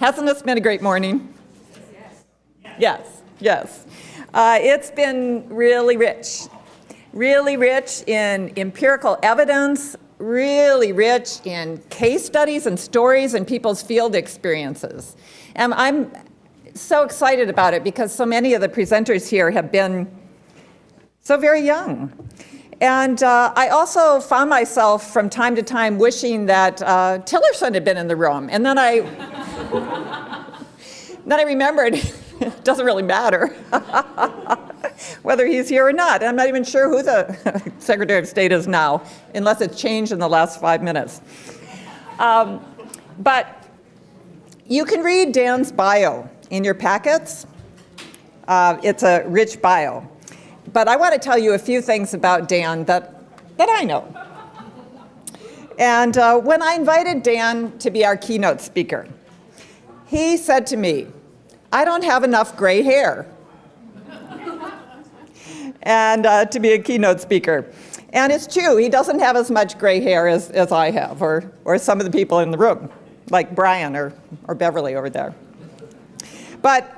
Hasn't this been a great morning? Yes, yes. It's been really rich in empirical evidence, really rich in case studies and stories and people's field experiences. And I'm so excited about it because so many of the presenters here have been so very young. And I also found myself from time to time wishing that Tillerson had been in the room. And then I remembered it doesn't really matter whether he's here or not. I'm not even sure who the Secretary of State is now, unless it's changed in the last 5 minutes. But you can read Dan's bio in your packets. It's a rich bio. But I want to tell you a few things about Dan that I know. And when I invited Dan to be our keynote speaker, he said to me, "I don't have enough gray hair and to be a keynote speaker." And it's true, he doesn't have as much gray hair as I have, or some of the people in the room, like Brian or Beverly over there. But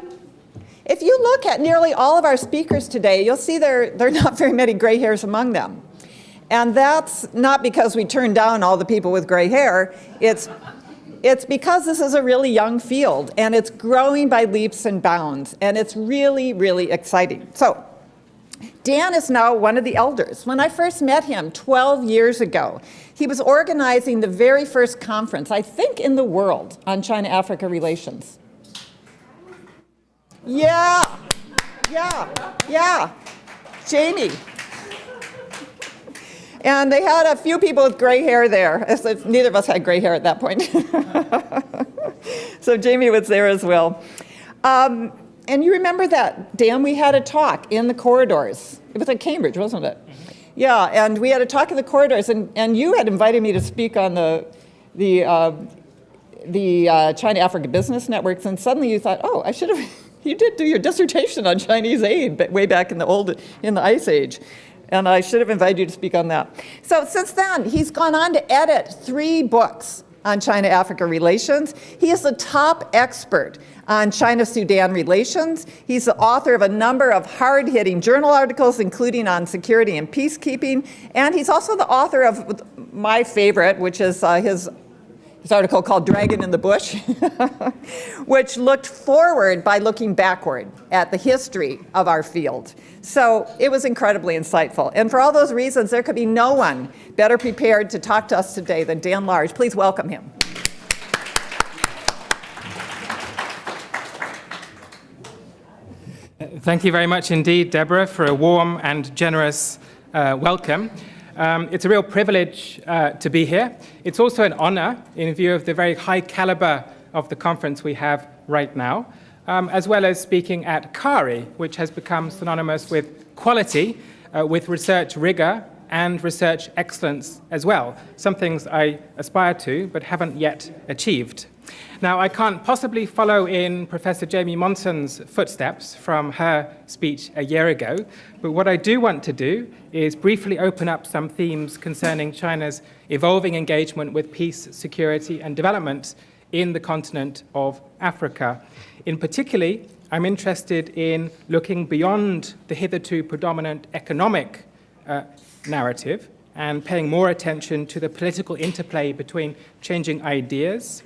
if you look at nearly all of our speakers today, you'll see there are not very many gray hairs among them. And that's not because we turned down all the people with gray hair. It's because this is a really young field, and it's growing by leaps and bounds, and it's really, really exciting. So Dan is now one of the elders. When I first met him 12 years ago, he was organizing the very first conference, I think in the world, on China-Africa relations. Yeah, Jamie. And they had a few people with gray hair there. Neither of us had gray hair at that point. So Jamie was there as well. And you remember that, Dan, we had a talk in the corridors. It was at Cambridge, wasn't it? Mm-hmm. Yeah, and we had a talk in the corridors, and you had invited me to speak on the China-Africa business networks, and suddenly you thought, oh, I should have... You did do your dissertation on Chinese aid way back in the Ice Age, and I should have invited you to speak on that. So since then, he's gone on to edit 3 books on China-Africa relations. He is the top expert on China-Sudan relations. He's the author of a number of hard-hitting journal articles, including on security and peacekeeping, and he's also the author of my favorite, which is his article called Dragon in the Bush, which looked forward by looking backward at the history of our field. So it was incredibly insightful. And for all those reasons, there could be no one better prepared to talk to us today than Dan Large. Please welcome him. Thank you very much indeed, Deborah, for a warm and generous welcome. It's a real privilege to be here. It's also an honor in view of the very high caliber of the conference we have right now, as well as speaking at CARI, which has become synonymous with quality, with research rigor and research excellence as well, some things I aspire to but haven't yet achieved. Now, I can't possibly follow in Professor Jamie Monson's footsteps from her speech a year ago, but what I do want to do is briefly open up some themes concerning China's evolving engagement with peace, security, and development in the continent of Africa. In particular, I'm interested in looking beyond the hitherto predominant economic narrative and paying more attention to the political interplay between changing ideas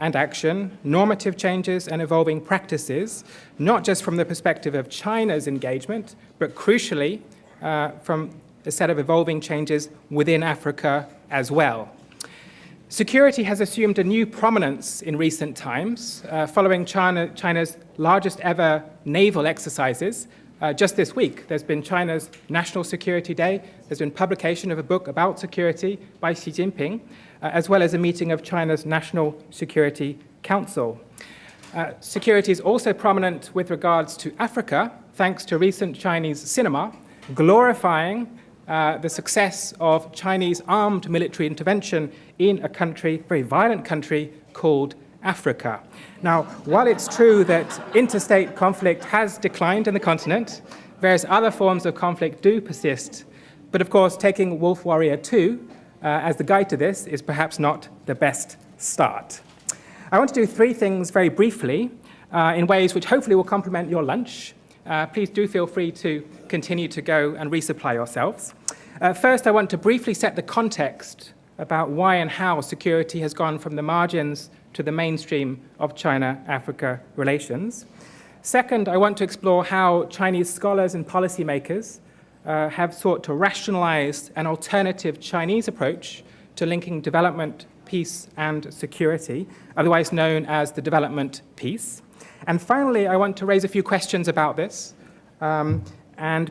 and action, normative changes and evolving practices, not just from the perspective of China's engagement, but crucially from a set of evolving changes within Africa as well. Security has assumed a new prominence in recent times, following China's largest ever naval exercises. Just this week, there's been China's National Security Day. There's been publication of a book about security by Xi Jinping, as well as a meeting of China's National Security Council. Security is also prominent with regards to Africa, thanks to recent Chinese cinema, glorifying the success of Chinese armed military intervention in a country, very violent country, called Africa. Now, while it's true that interstate conflict has declined in the continent, various other forms of conflict do persist. But of course, taking Wolf Warrior 2 as the guide to this is perhaps not the best start. I want to do three things very briefly in ways which hopefully will complement your lunch. Please do feel free to continue to go and resupply yourselves. First, I want to briefly set the context about why and how security has gone from the margins to the mainstream of China-Africa relations. Second, I want to explore how Chinese scholars and policymakers have sought to rationalize an alternative Chinese approach to linking development, peace, and security, otherwise known as the development peace. And finally, I want to raise a few questions about this, and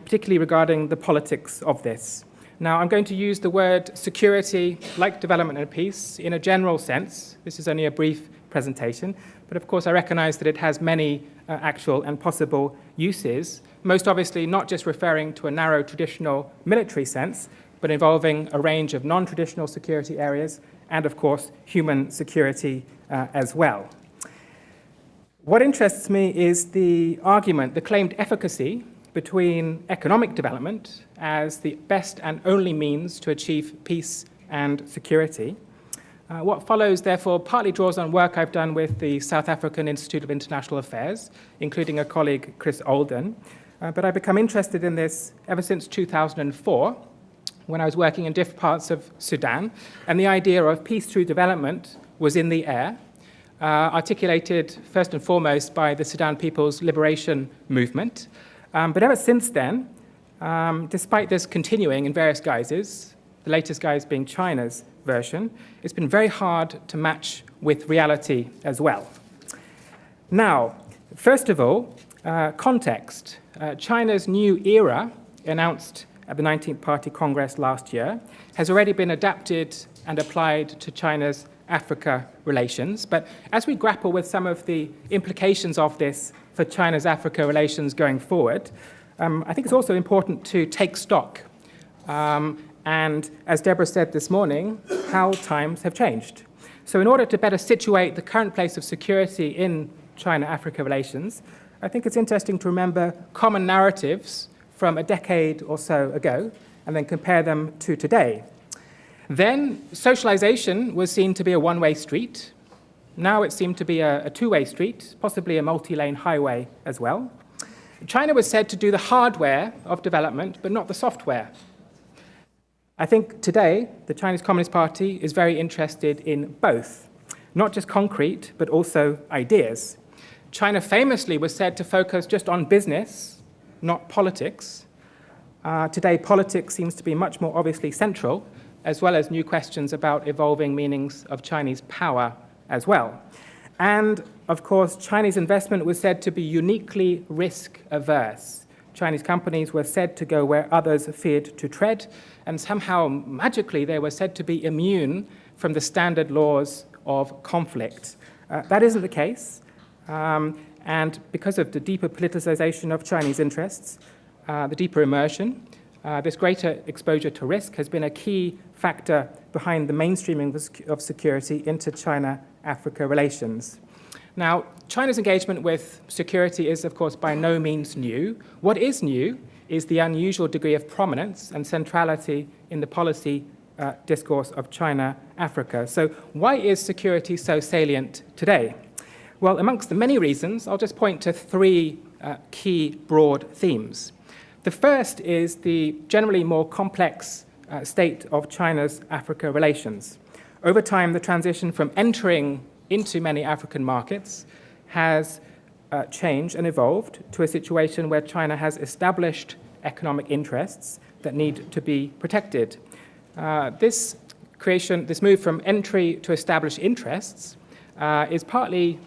particularly regarding the politics of this. Now, I'm going to use the word security, like development and peace, in a general sense. This is only a brief presentation, but of course I recognize that it has many actual and possible uses, most obviously not just referring to a narrow traditional military sense, but involving a range of non-traditional security areas and, of course, human security as well. What interests me is the argument, the claimed efficacy between economic development as the best and only means to achieve peace and security. What follows, therefore, partly draws on work I've done with the South African Institute of International Affairs, including a colleague, Chris Olden. But I've become interested in this ever since 2004, when I was working in different parts of Sudan, and the idea of peace through development was in the air, articulated first and foremost by the Sudan People's Liberation Movement. But ever since then, despite this continuing in various guises, the latest guise being China's version, it's been very hard to match with reality as well. Now, first of all, context. China's new era, announced at the 19th Party Congress last year, has already been adapted and applied to China's Africa relations. But as we grapple with some of the implications of this for China's Africa relations going forward, I think it's also important to take stock. And as Deborah said this morning, how times have changed. So in order to better situate the current place of security in China-Africa relations, I think it's interesting to remember common narratives from a decade or so ago and then compare them to today. Then socialization was seen to be a one-way street. Now it seemed to be a two-way street, possibly a multi-lane highway as well. China was said to do the hardware of development, but not the software. I think today the Chinese Communist Party is very interested in both, not just concrete, but also ideas. China famously was said to focus just on business, not politics. Today, politics seems to be much more obviously central, as well as new questions about evolving meanings of Chinese power as well. And, of course, Chinese investment was said to be uniquely risk-averse. Chinese companies were said to go where others feared to tread, and somehow, magically, they were said to be immune from the standard laws of conflict. That isn't the case, and because of the deeper politicization of Chinese interests, the deeper immersion, this greater exposure to risk has been a key factor behind the mainstreaming of security into China-Africa relations. Now, China's engagement with security is, of course, by no means new. What is new is the unusual degree of prominence and centrality in the policy discourse of China-Africa. So why is security so salient today? Well, amongst the many reasons, I'll just point to three key broad themes. The first is the generally more complex state of China's Africa relations. Over time, the transition from entering into many African markets has changed and evolved to a situation where China has established economic interests that need to be protected. This move from entry to established interests is partly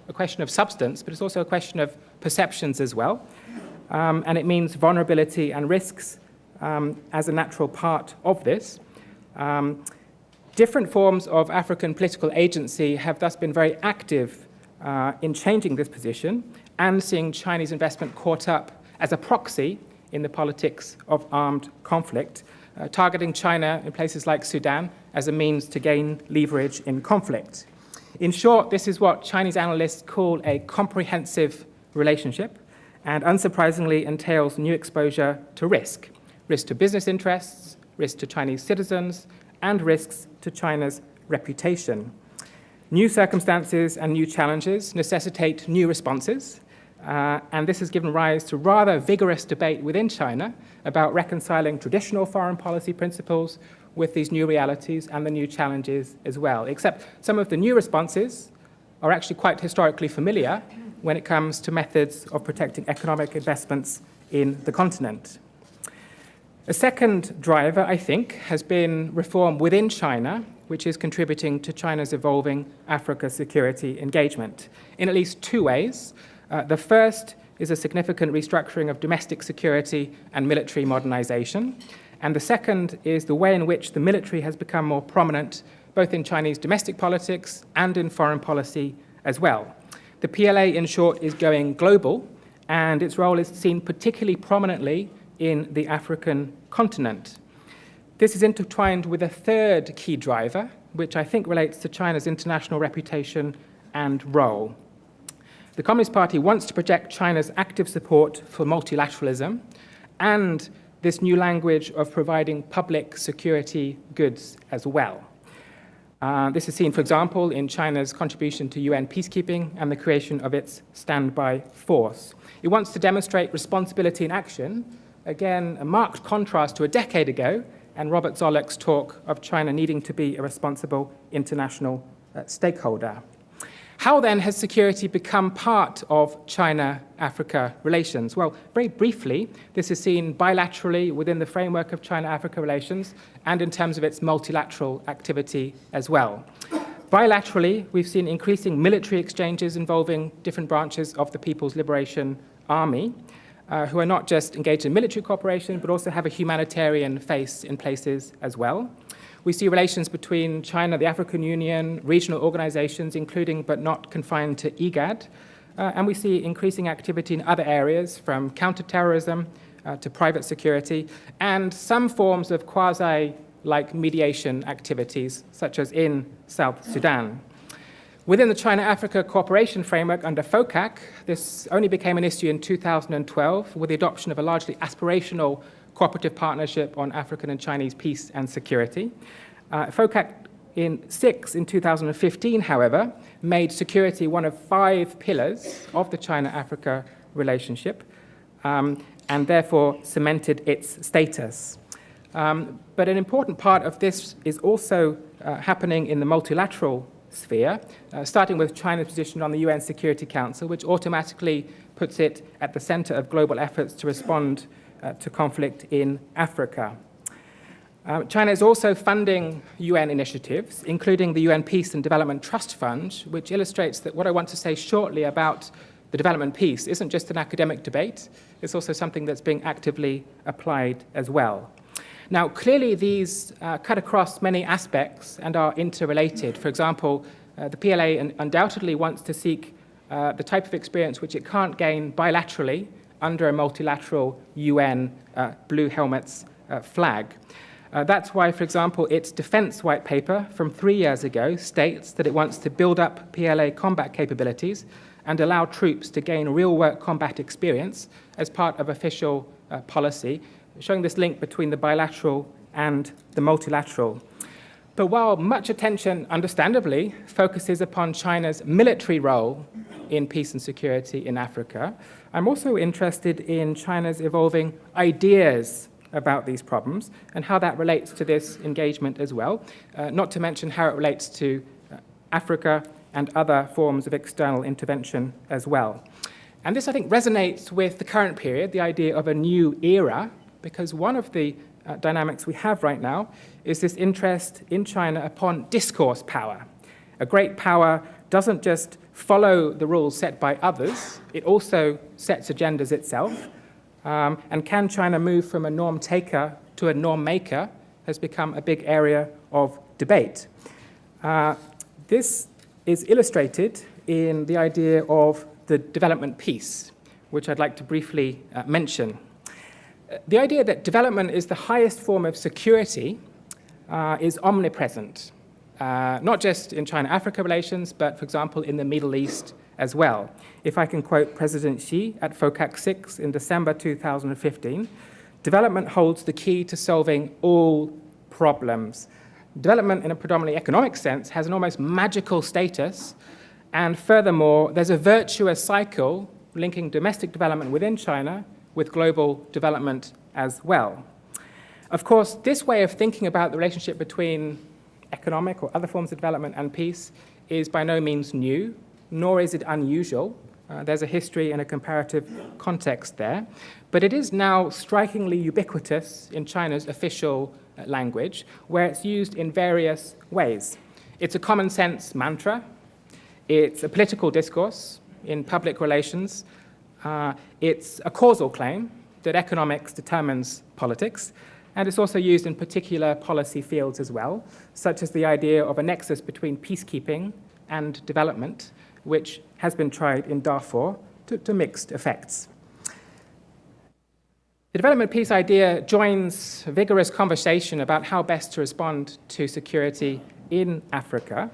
a question of substance, but it's also a question of perceptions as well. And it means vulnerability and risks as a natural part of this. Different forms of African political agency have thus been very active in changing this position and seeing Chinese investment caught up as a proxy in the politics of armed conflict, targeting China in places like Sudan as a means to gain leverage in conflict. In short, this is what Chinese analysts call a comprehensive relationship, and unsurprisingly entails new exposure to risk to business interests, risk to Chinese citizens, and risks to China's reputation. New circumstances and new challenges necessitate new responses, and this has given rise to rather vigorous debate within China about reconciling traditional foreign policy principles with these new realities and the new challenges as well, except some of the new responses are actually quite historically familiar when it comes to methods of protecting economic investments in the continent. A second driver, I think, has been reform within China, which is contributing to China's evolving Africa security engagement in at least two ways. The first is a significant restructuring of domestic security and military modernization. And the second is the way in which the military has become more prominent, both in Chinese domestic politics and in foreign policy as well. The PLA, in short, is going global, and its role is seen particularly prominently in the African continent. This is intertwined with a third key driver, which I think relates to China's international reputation and role. The Communist Party wants to project China's active support for multilateralism and this new language of providing public security goods as well. This is seen, for example, in China's contribution to UN peacekeeping and the creation of its standby force. It wants to demonstrate responsibility in action, again, a marked contrast to a decade ago, and Robert Zoellick's talk of China needing to be a responsible international stakeholder. How then has security become part of China-Africa relations? Well, very briefly, this is seen bilaterally within the framework of China-Africa relations and in terms of its multilateral activity as well. Bilaterally, we've seen increasing military exchanges involving different branches of the People's Liberation Army, who are not just engaged in military cooperation, but also have a humanitarian face in places as well. We see relations between China, the African Union, regional organizations, including but not confined to IGAD, and we see increasing activity in other areas, from counterterrorism to private security, and some forms of quasi-like mediation activities, such as in South Sudan. Within the China-Africa cooperation framework under FOCAC, this only became an issue in 2012 with the adoption of a largely aspirational cooperative partnership on African and Chinese peace and security. FOCAC in 2015, however, made security one of 5 pillars of the China-Africa relationship and therefore cemented its status. But an important part of this is also happening in the multilateral sphere, starting with China's position on the UN Security Council, which automatically puts it at the center of global efforts to respond to conflict in Africa. China is also funding UN initiatives, including the UN Peace and Development Trust Fund, which illustrates that what I want to say shortly about the development piece isn't just an academic debate, it's also something that's being actively applied as well. Now, clearly these cut across many aspects and are interrelated. For example, the PLA undoubtedly wants to seek the type of experience which it can't gain bilaterally under a multilateral UN blue helmets flag. That's why, for example, its defense white paper from 3 years ago states that it wants to build up PLA combat capabilities and allow troops to gain real-work combat experience as part of official policy, showing this link between the bilateral and the multilateral. But while much attention, understandably, focuses upon China's military role in peace and security in Africa, I'm also interested in China's evolving ideas about these problems and how that relates to this engagement as well, not to mention how it relates to Africa and other forms of external intervention as well. And this, I think, resonates with the current period, the idea of a new era, because one of the dynamics we have right now is this interest in China upon discourse power. A great power doesn't just follow the rules set by others, it also sets agendas itself. And can China move from a norm taker to a norm maker has become a big area of debate. This is illustrated in the idea of the development piece, which I'd like to briefly mention. The idea that development is the highest form of security is omnipresent, not just in China-Africa relations, but, for example, in the Middle East as well. If I can quote President Xi at FOCAC 6 in December 2015, development holds the key to solving all problems. development in a predominantly economic sense has an almost magical status, and furthermore, there's a virtuous cycle linking domestic development within China with global development as well. Of course, this way of thinking about the relationship between economic or other forms of development and peace is by no means new, nor is it unusual. There's a history and a comparative context there. But it is now strikingly ubiquitous in China's official language, where it's used in various ways. It's a common sense mantra. It's a political discourse in public relations. It's a causal claim that economics determines politics. And it's also used in particular policy fields as well, such as the idea of a nexus between peacekeeping and development, which has been tried in Darfur to mixed effects. The development peace idea joins a vigorous conversation about how best to respond to security in Africa.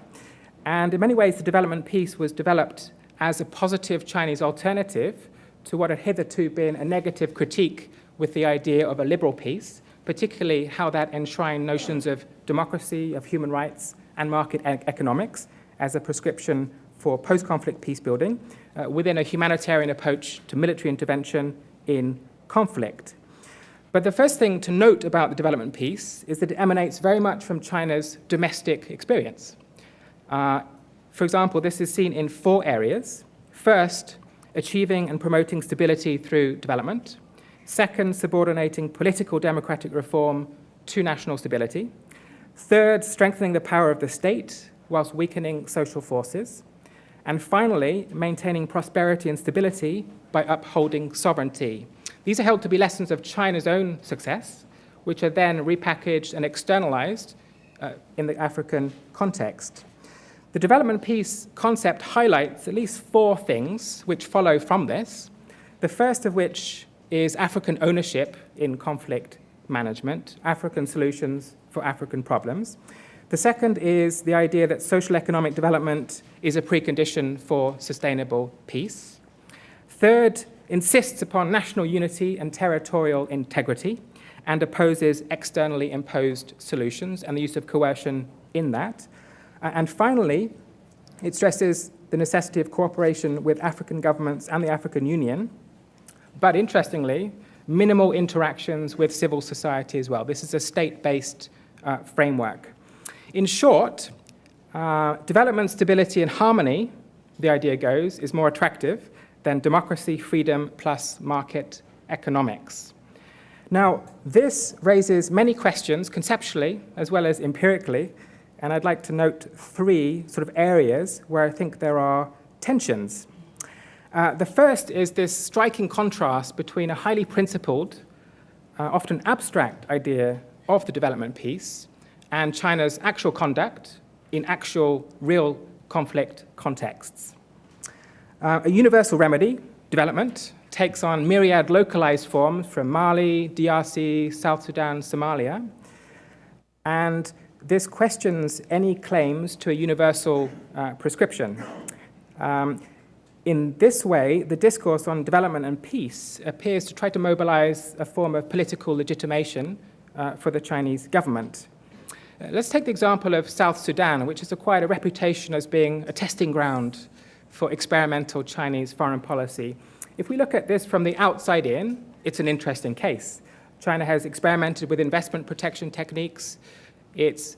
And in many ways, the development peace was developed as a positive Chinese alternative to what had hitherto been a negative critique with the idea of a liberal peace, particularly how that enshrined notions of democracy, of human rights, and market economics as a prescription for post-conflict peace building within a humanitarian approach to military intervention in conflict. But the first thing to note about the development peace is that it emanates very much from China's domestic experience. For example, this is seen in 4 areas. First, achieving and promoting stability through development. Second, subordinating political democratic reform to national stability. Third, strengthening the power of the state whilst weakening social forces. And finally, maintaining prosperity and stability by upholding sovereignty. These are held to be lessons of China's own success, which are then repackaged and externalized in the African context. The development peace concept highlights at least 4 things which follow from this, the first of which is African ownership in conflict management, African solutions for African problems. The second is the idea that social economic development is a precondition for sustainable peace. Third, insists upon national unity and territorial integrity and opposes externally imposed solutions and the use of coercion in that. And finally, it stresses the necessity of cooperation with African governments and the African Union, but interestingly, minimal interactions with civil society as well. This is a state-based framework. In short, development, stability, and harmony, the idea goes, is more attractive than democracy, freedom, plus market economics. Now, this raises many questions conceptually as well as empirically, and I'd like to note 3 sort of areas where I think there are tensions. The first is this striking contrast between a highly principled, often abstract idea of the development peace and China's actual conduct in actual real conflict contexts. A universal remedy, development, takes on myriad localized forms from Mali, DRC, South Sudan, Somalia, and this questions any claims to a universal prescription. In this way, the discourse on development and peace appears to try to mobilize a form of political legitimation for the Chinese government. Let's take the example of South Sudan, which has acquired a reputation as being a testing ground for experimental Chinese foreign policy. If we look at this from the outside in, it's an interesting case. China has experimented with investment protection techniques. It's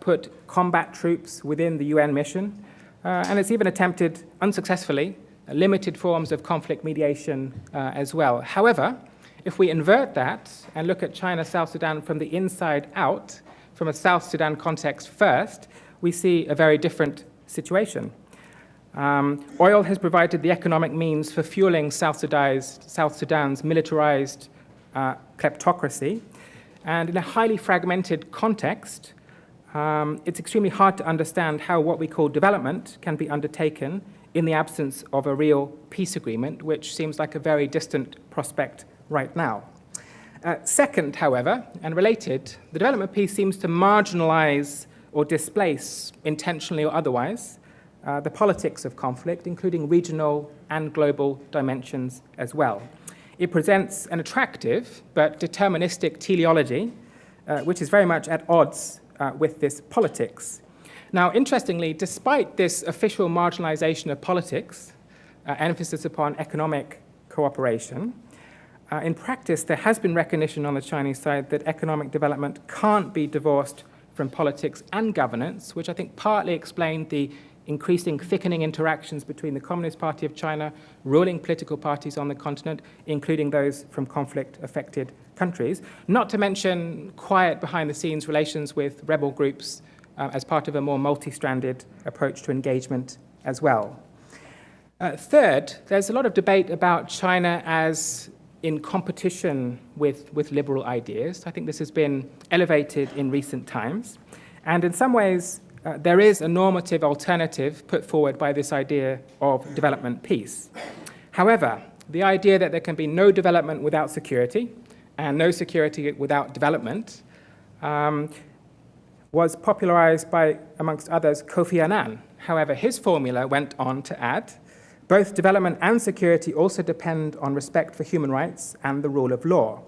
put combat troops within the UN mission, and it's even attempted, unsuccessfully, limited forms of conflict mediation as well. However, if we invert that and look at China-South Sudan from the inside out, from a South Sudan context first, we see a very different situation. Oil has provided the economic means for fueling South Sudan's militarized kleptocracy. And in a highly fragmented context, it's extremely hard to understand how what we call development can be undertaken in the absence of a real peace agreement, which seems like a very distant prospect right now. Second, however, and related, the development peace seems to marginalize or displace, intentionally or otherwise, the politics of conflict, including regional and global dimensions as well. It presents an attractive but deterministic teleology, which is very much at odds with this politics. Now, interestingly, despite this official marginalization of politics, emphasis upon economic cooperation, in practice, there has been recognition on the Chinese side that economic development can't be divorced from politics and governance, which I think partly explained the increasing thickening interactions between the Communist Party of China, ruling political parties on the continent, including those from conflict-affected countries, not to mention quiet behind-the-scenes relations with rebel groups as part of a more multi-stranded approach to engagement as well. Third, there's a lot of debate about China as in competition with liberal ideas. I think this has been elevated in recent times. And in some ways, there is a normative alternative put forward by this idea of development peace. However, the idea that there can be no development without security and no security without development was popularized by, amongst others, Kofi Annan. However, his formula went on to add, both development and security also depend on respect for human rights and the rule of law.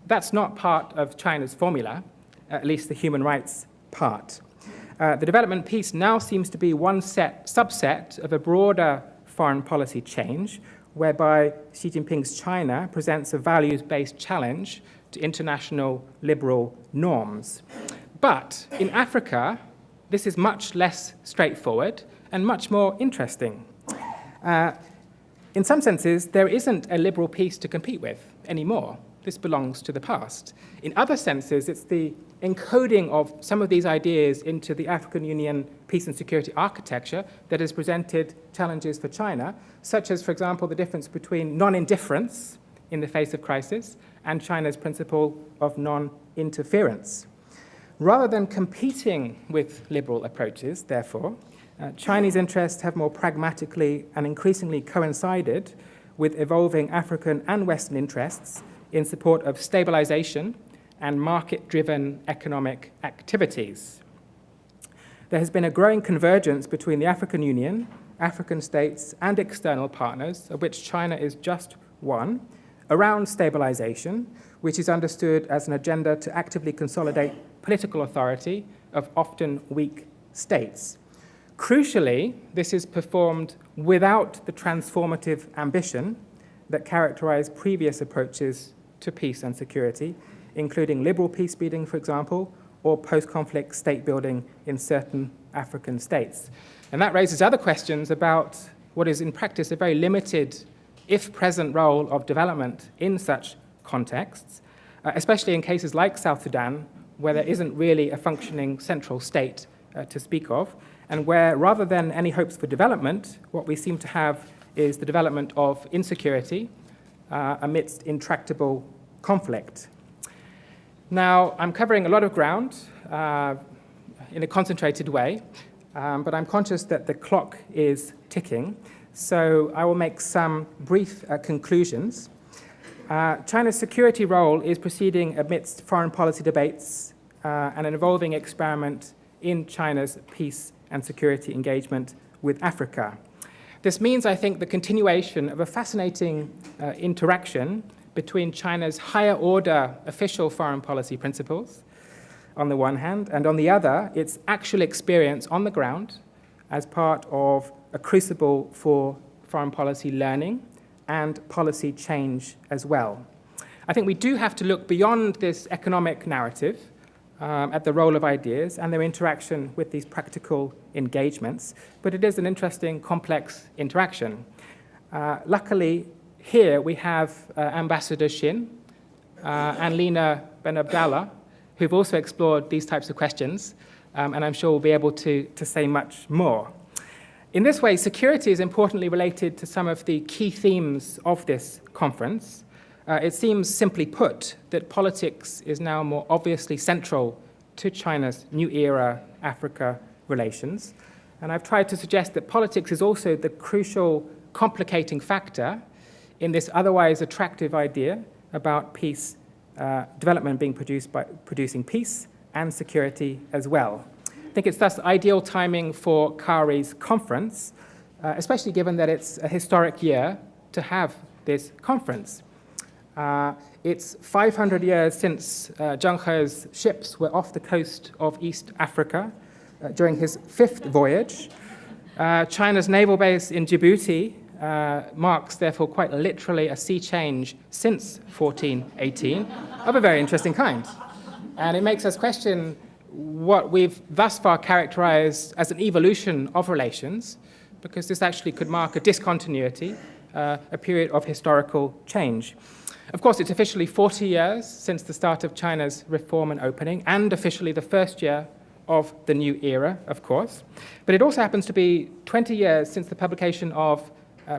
That's not part of China's formula, at least the human rights part. The development piece now seems to be one subset of a broader foreign policy change, whereby Xi Jinping's China presents a values-based challenge to international liberal norms. But in Africa, this is much less straightforward and much more interesting. In some senses, there isn't a liberal peace to compete with anymore. This belongs to the past. In other senses, it's the encoding of some of these ideas into the African Union peace and security architecture that has presented challenges for China, such as, for example, the difference between non-indifference in the face of crisis and China's principle of non-interference. Rather than competing with liberal approaches, therefore, Chinese interests have more pragmatically and increasingly coincided with evolving African and Western interests in support of stabilization and market-driven economic activities. There has been a growing convergence between the African Union, African states, and external partners, of which China is just one, around stabilization, which is understood as an agenda to actively consolidate political authority of often weak states. Crucially, this is performed without the transformative ambition that characterized previous approaches to peace and security, including liberal peace building, for example, or post-conflict state building in certain African states. And that raises other questions about what is in practice a very limited, if present, role of development in such contexts, especially in cases like South Sudan, where there isn't really a functioning central state to speak of, and where, rather than any hopes for development, what we seem to have is the development of insecurity amidst intractable conflict. Now, I'm covering a lot of ground in a concentrated way, but I'm conscious that the clock is ticking, so I will make some brief conclusions. China's security role is proceeding amidst foreign policy debates and an evolving experiment in China's peace and security engagement with Africa. This means, I think, the continuation of a fascinating interaction between China's higher order official foreign policy principles, on the one hand, and on the other, its actual experience on the ground as part of a crucible for foreign policy learning and policy change as well. I think we do have to look beyond this economic narrative at the role of ideas and their interaction with these practical engagements, but it is an interesting, complex interaction. Luckily, here we have Ambassador Shin and Lena Ben Abdallah, who've also explored these types of questions, and I'm sure we'll be able to say much more. In this way, security is importantly related to some of the key themes of this conference. It seems, simply put, that politics is now more obviously central to China's new era Africa relations. And I've tried to suggest that politics is also the crucial complicating factor in this otherwise attractive idea about peace, development being produced by producing peace and security as well. I think it's thus ideal timing for CARI's conference, especially given that it's a historic year to have this conference. It's 500 years since Zheng He's ships were off the coast of East Africa during his 5th voyage. China's naval base in Djibouti marks, therefore, quite literally a sea change since 1418 of a very interesting kind. And it makes us question what we've thus far characterized as an evolution of relations, because this actually could mark a discontinuity, a period of historical change. Of course, it's officially 40 years since the start of China's reform and opening, and officially the first year of the new era, of course. But it also happens to be 20 years since the publication of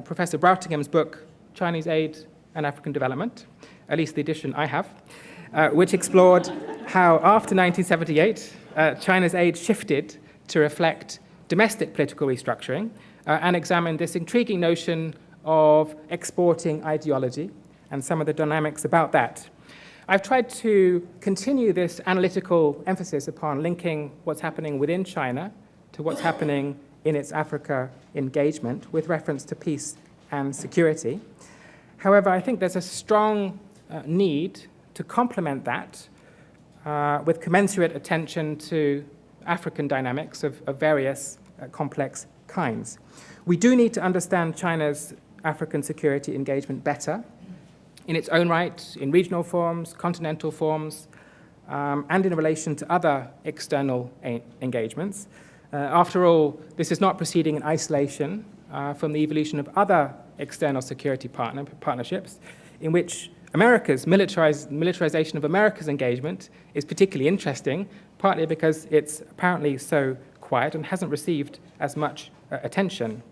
Professor Brautingham's book, Chinese Aid and African Development, at least the edition I have, which explored how, after 1978, China's aid shifted to reflect domestic political restructuring and examined this intriguing notion of exporting ideology and some of the dynamics about that. I've tried to continue this analytical emphasis upon linking what's happening within China to what's happening in its Africa engagement with reference to peace and security. However, I think there's a strong need to complement that with commensurate attention to African dynamics of various complex kinds. We do need to understand China's African security engagement better in its own right, in regional forms, continental forms, and in relation to other external engagements. After all, this is not proceeding in isolation from the evolution of other external security partnerships, in which America's militarization of America's engagement is particularly interesting, partly because it's apparently so quiet and hasn't received as much attention.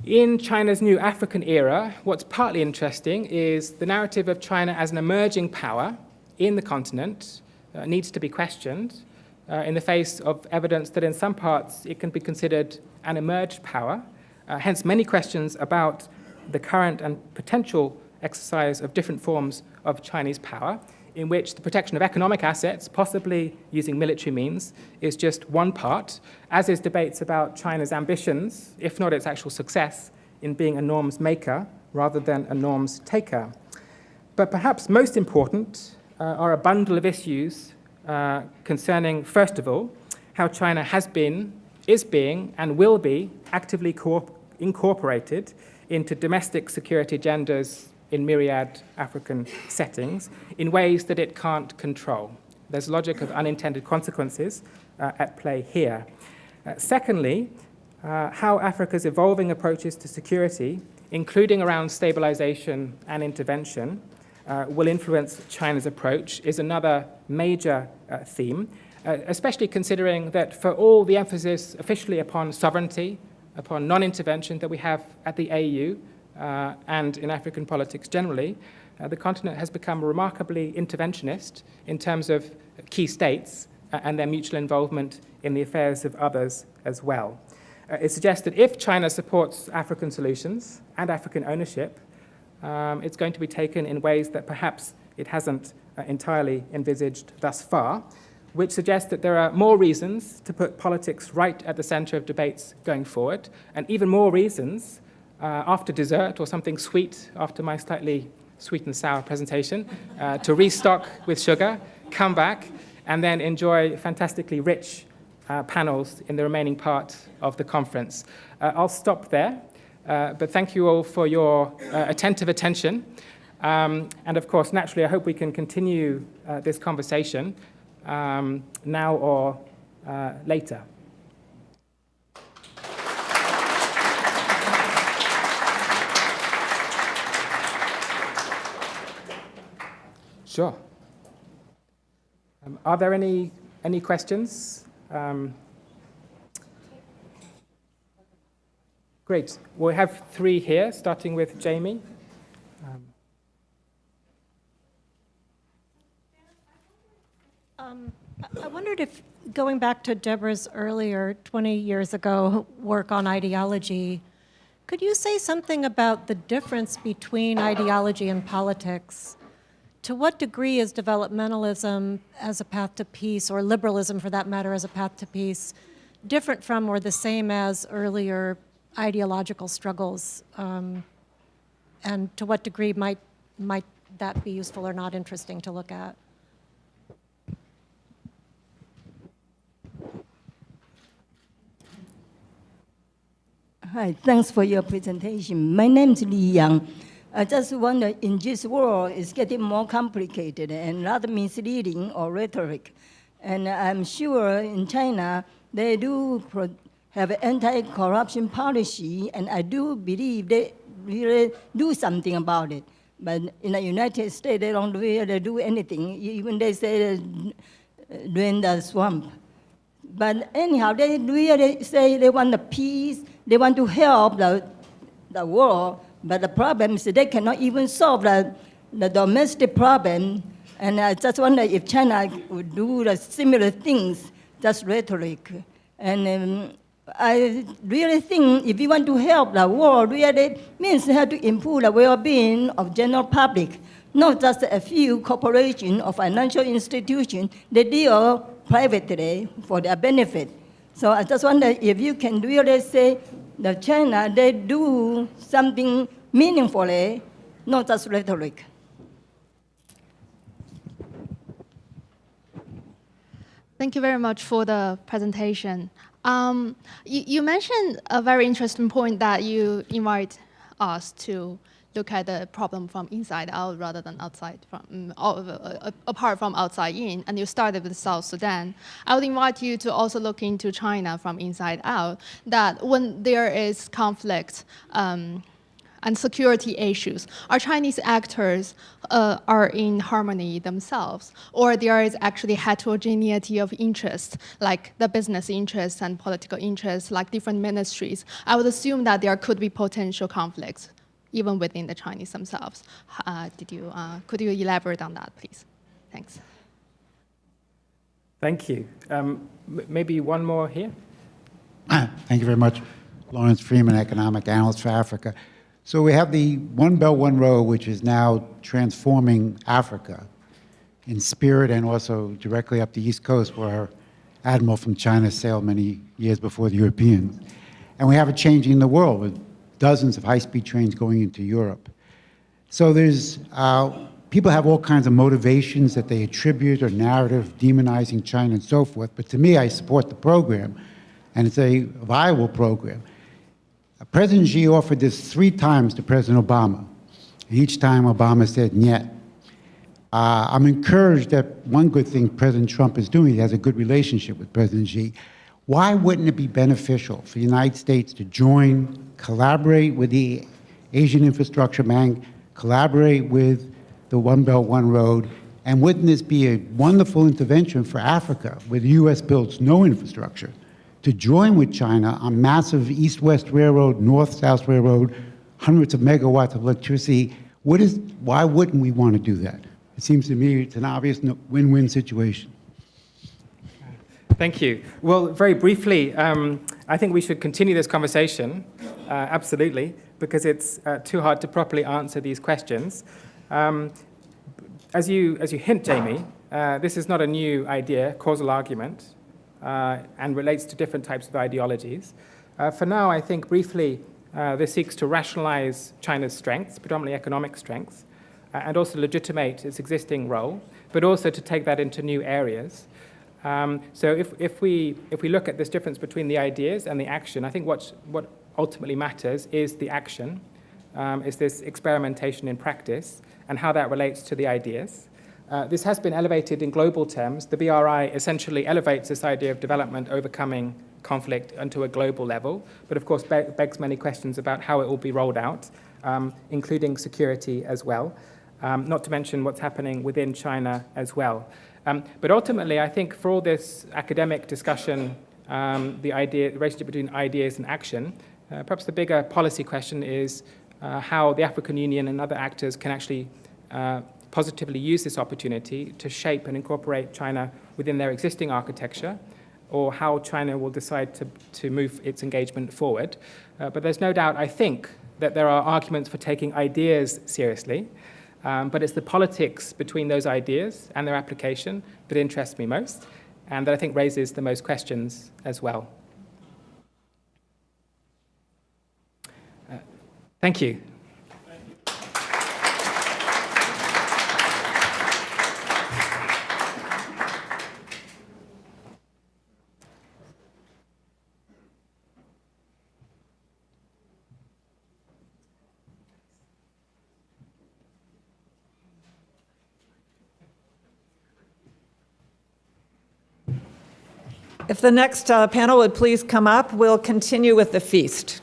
In China's new African era, what's partly interesting is the narrative of China as an emerging power in the continent needs to be questioned in the face of evidence that in some parts it can be considered an emerged power. Hence, many questions about the current and potential exercise of different forms of Chinese power, in which the protection of economic assets, possibly using military means, is just one part, as is debates about China's ambitions, if not its actual success, in being a norms maker rather than a norms taker. But perhaps most important are a bundle of issues concerning, first of all, how China has been, is being, and will be actively incorporated into domestic security agendas in myriad African settings in ways that it can't control. There's a logic of unintended consequences at play here. Secondly, how Africa's evolving approaches to security, including around stabilization and intervention, will influence China's approach is another major theme, especially considering that for all the emphasis officially upon sovereignty, upon non-intervention that we have at the AU, and in African politics generally, the continent has become remarkably interventionist in terms of key states and their mutual involvement in the affairs of others as well. It suggests that if China supports African solutions and African ownership, it's going to be taken in ways that perhaps it hasn't entirely envisaged thus far, which suggests that there are more reasons to put politics right at the center of debates going forward, and even more reasons after dessert or something sweet, after my slightly sweet and sour presentation, to restock with sugar, come back, and then enjoy fantastically rich panels in the remaining part of the conference. I'll stop there, but thank you all for your attentive attention. And of course, naturally, I hope we can continue this conversation now or later. Sure. Are there any questions? Great. We have three here, starting with Jamie. I wondered if, going back to Deborah's earlier 20 years ago work on ideology, could you say something about the difference between ideology and politics? To what degree is developmentalism as a path to peace, or liberalism for that matter as a path to peace, different from or the same as earlier ideological struggles? And to what degree might that be useful or not interesting to look at? Hi, thanks for your presentation. My name is Li Yang. I just wonder, in this world, it's getting more complicated and rather misleading or rhetoric. And I'm sure in China, they do have an anti-corruption policy, and I do believe they really do something about it. But in the United States, they don't really do anything. Even they say drain the swamp. But anyhow, they really say they want the peace, they want to help the world, but the problem is they cannot even solve the domestic problem. And I just wonder if China would do the similar things, just rhetoric. And I really think if you want to help the world, really means you have to improve the well-being of general public, not just a few corporations or financial institutions. They deal privately for their benefit. So I just wonder if you can really say that China, they do something meaningfully, not just rhetoric. Thank you very much for the presentation. You mentioned a very interesting point that you invite us to look at the problem from inside out rather than outside from, apart from outside in, and you started with South Sudan. I would invite you to also look into China from inside out, that when there is conflict and security issues, our Chinese actors are in harmony themselves, or there is actually heterogeneity of interest, like the business interests and political interests, like different ministries. I would assume that there could be potential conflicts even within the Chinese themselves. Could you elaborate on that, please? Thanks. Thank you. Maybe one more here. Thank you very much. Lawrence Freeman, economic analyst for Africa. So we have the One Belt, One Road, which is now transforming Africa in spirit and also directly up the East Coast, where our admiral from China sailed many years before the Europeans. And we have it changing the world with dozens of high-speed trains going into Europe. So there's, people have all kinds of motivations that they attribute or narrative, demonizing China and so forth. But to me, I support the program, and it's a viable program. President Xi offered this 3 times to President Obama. Each time Obama said, "Niet." I'm encouraged that one good thing President Trump is doing, he has a good relationship with President Xi. Why wouldn't it be beneficial for the United States to join, collaborate with the Asian Infrastructure Bank, collaborate with the One Belt, One Road, and wouldn't this be a wonderful intervention for Africa, where the U.S. builds no infrastructure, to join with China on massive east-west railroad, north-south railroad, hundreds of megawatts of electricity? Why wouldn't we want to do that? It seems to me it's an obvious win-win situation. Thank you. Well, very briefly, I think we should continue this conversation, absolutely, because it's too hard to properly answer these questions. As you hint, Jamie, this is not a new idea, causal argument, and relates to different types of ideologies. For now, I think briefly, this seeks to rationalize China's strengths, predominantly economic strengths, and also legitimate its existing role, but also to take that into new areas. So if we look at this difference between the ideas and the action, I think what ultimately matters is the action, is this experimentation in practice, and how that relates to the ideas. This has been elevated in global terms. The BRI essentially elevates this idea of development overcoming conflict onto a global level, but of course begs many questions about how it will be rolled out, including security as well, not to mention what's happening within China as well. But ultimately, I think for all this academic discussion, the relationship between ideas and action, perhaps the bigger policy question is how the African Union and other actors can actually positively use this opportunity to shape and incorporate China within their existing architecture, or how China will decide to move its engagement forward. But there's no doubt, I think, that there are arguments for taking ideas seriously, but it's the politics between those ideas and their application that interests me most, and that I think raises the most questions as well. Thank you. If the next panel would please come up, we'll continue with the feast.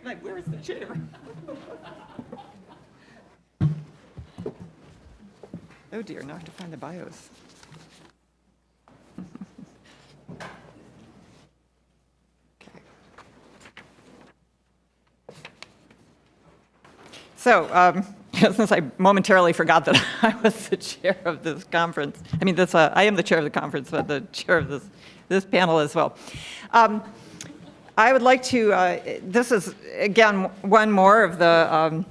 Like, where's the chair? Oh dear, now I have to find the bios. Okay. So, since I momentarily forgot that I was the chair of this conference, I mean, I am the chair of the conference, but the chair of this panel as well. I would like to, this is, again, one more of the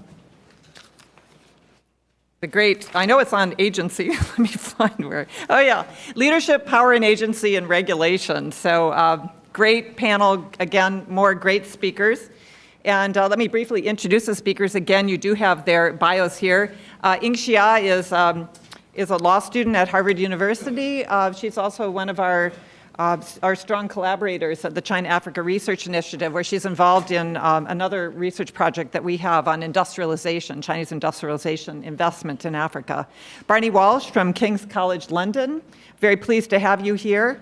great, I know it's on agency, let me find where, oh yeah, leadership, power and agency and regulation. So great panel, again, more great speakers. And let me briefly introduce the speakers. Again, you do have their bios here. Ying Xia is a law student at Harvard University. She's also one of our strong collaborators at the China-Africa Research Initiative, where she's involved in another research project that we have on industrialization, Chinese industrialization investment in Africa. Barney Walsh from King's College London, very pleased to have you here.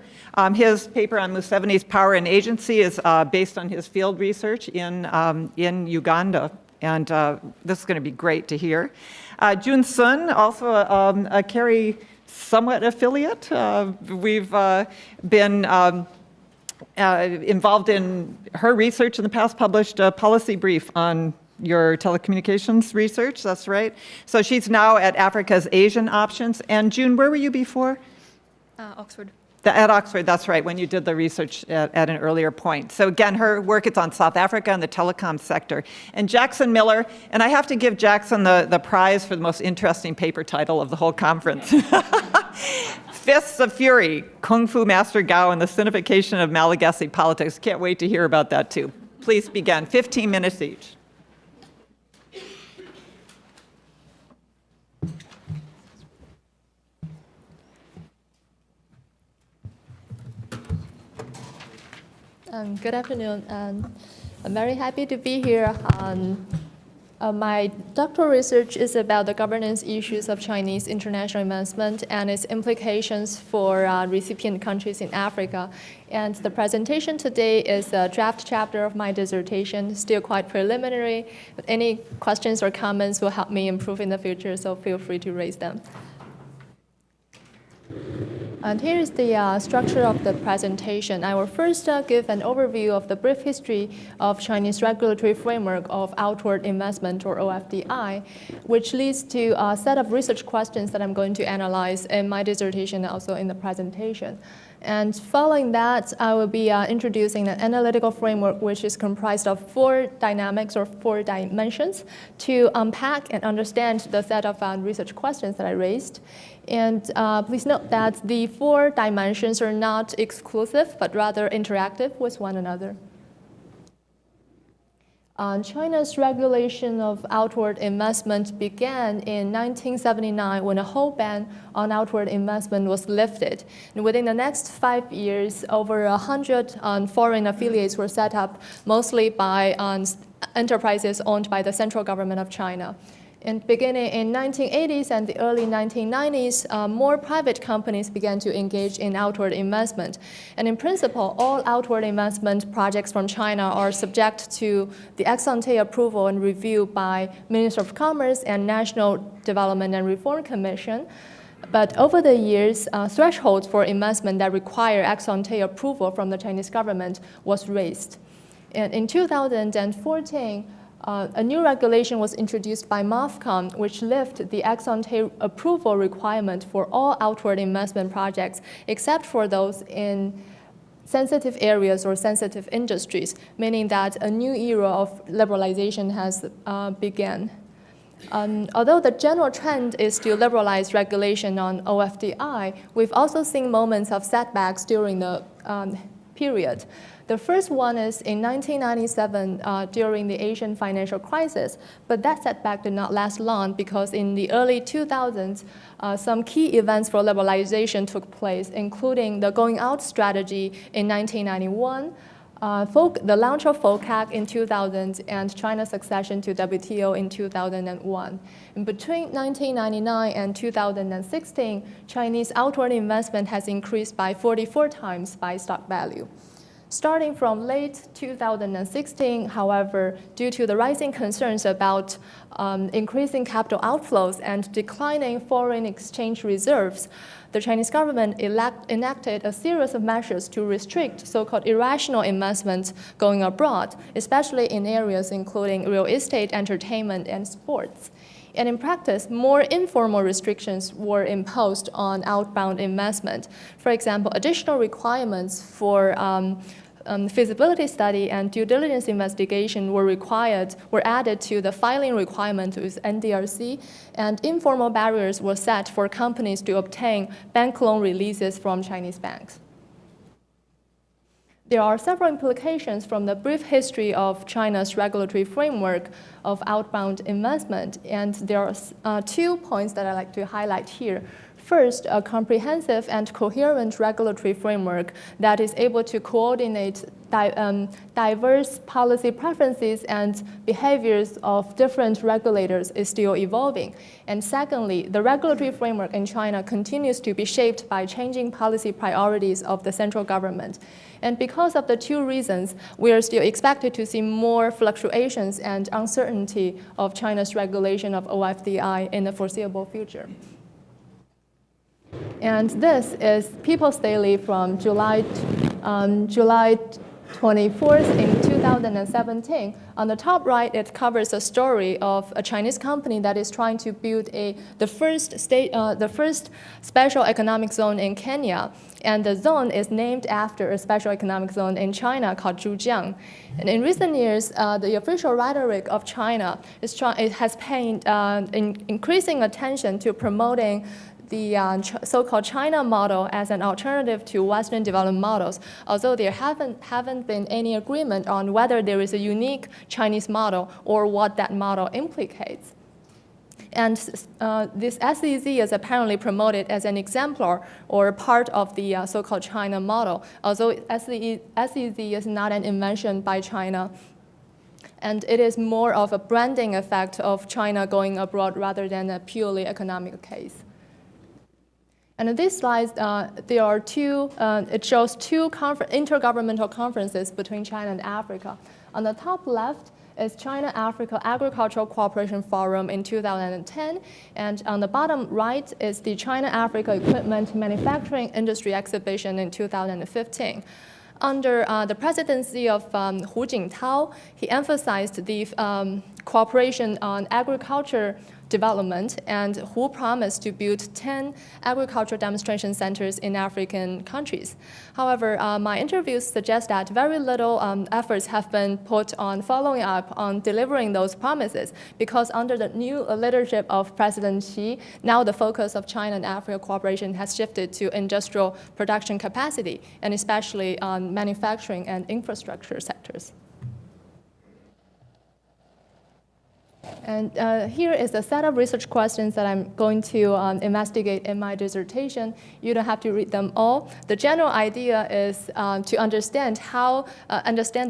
His paper on Museveni's power and agency is based on his field research in Uganda, and this is going to be great to hear. Jun Sun, also a CARI somewhat affiliate. We've been involved in her research in the past, published a policy brief on your telecommunications research, that's right. So she's now at Africa's Asian Options. And June, where were you before? Oxford. At Oxford, that's right, when you did the research at an earlier point. So again, her work is on South Africa and the telecom sector. And Jackson Miller, and I have to give Jackson the prize for the most interesting paper title of the whole conference. Fists of Fury, Kung Fu Master Gao and the Sinification of Malagasy Politics. Can't wait to hear about that too. Please begin, 15 minutes each. Good afternoon. I'm very happy to be here. My doctoral research is about the governance issues of Chinese international investment and its implications for recipient countries in Africa. And the presentation today is a draft chapter of my dissertation, still quite preliminary, but any questions or comments will help me improve in the future, so feel free to raise them. And here is the structure of the presentation. I will first give an overview of the brief history of Chinese regulatory framework of outward investment, or OFDI, which leads to a set of research questions that I'm going to analyze in my dissertation and also in the presentation. And following that, I will be introducing an analytical framework which is comprised of 4 dynamics or 4 dimensions to unpack and understand the set of research questions that I raised. And please note that the 4 dimensions are not exclusive, but rather interactive with one another. China's regulation of outward investment began in 1979 when a whole ban on outward investment was lifted. And within the next 5 years, over 100 foreign affiliates were set up, mostly by enterprises owned by the central government of China. And beginning in 1980s and the early 1990s, more private companies began to engage in outward investment. And in principle, all outward investment projects from China are subject to the ex-ante approval and review by Minister of Commerce and National Development and Reform Commission. But over the years, thresholds for investment that require ex-ante approval from the Chinese government was raised. And in 2014, a new regulation was introduced by MOFCOM, which lifted the ex-ante approval requirement for all outward investment projects, except for those in sensitive areas or sensitive industries, meaning that a new era of liberalization has begun. Although the general trend is to liberalize regulation on OFDI, we've also seen moments of setbacks during the period. The first one is in 1997 during the Asian financial crisis, but that setback did not last long because in the early 2000s, some key events for liberalization took place, including the going out strategy in 1991, the launch of FOCAC in 2000, and China's accession to WTO in 2001. And between 1999 and 2016, Chinese outward investment has increased by 44 times by stock value. Starting from late 2016, however, due to the rising concerns about increasing capital outflows and declining foreign exchange reserves, the Chinese government enacted a series of measures to restrict so-called irrational investments going abroad, especially in areas including real estate, entertainment, and sports. And in practice, more informal restrictions were imposed on outbound investment. For example, additional requirements for feasibility study and due diligence investigation were added to the filing requirement with NDRC, and informal barriers were set for companies to obtain bank loan releases from Chinese banks. There are several implications from the brief history of China's regulatory framework of outbound investment, and there are 2 points that I'd like to highlight here. First, a comprehensive and coherent regulatory framework that is able to coordinate diverse policy preferences and behaviors of different regulators is still evolving. And secondly, the regulatory framework in China continues to be shaped by changing policy priorities of the central government. And because of the 2 reasons, we are still expected to see more fluctuations and uncertainty of China's regulation of OFDI in the foreseeable future. And this is People's Daily from July 24th in 2017. On the top right, it covers a story of a Chinese company that is trying to build the first special economic zone in Kenya. And the zone is named after a special economic zone in China called Zhujiang. And in recent years, the official rhetoric of China has paid increasing attention to promoting the so-called China model as an alternative to Western development models, although there haven't been any agreement on whether there is a unique Chinese model or what that model implicates. And this SEZ is apparently promoted as an exemplar or part of the so-called China model, although SEZ is not an invention by China. And it is more of a branding effect of China going abroad rather than a purely economic case. And in this slide, there are it shows 2 intergovernmental conferences between China and Africa. On the top left is China-Africa Agricultural Cooperation Forum in 2010, and on the bottom right is the China-Africa Equipment Manufacturing Industry Exhibition in 2015. Under the presidency of Hu Jintao, he emphasized the cooperation on agriculture development, and Hu promised to build 10 agricultural demonstration centers in African countries. However, my interviews suggest that very little efforts have been put on following up on delivering those promises, because under the new leadership of President Xi, now the focus of China and Africa cooperation has shifted to industrial production capacity, and especially on manufacturing and infrastructure sectors. And here is a set of research questions that I'm going to investigate in my dissertation. You don't have to read them all. The general idea is to understand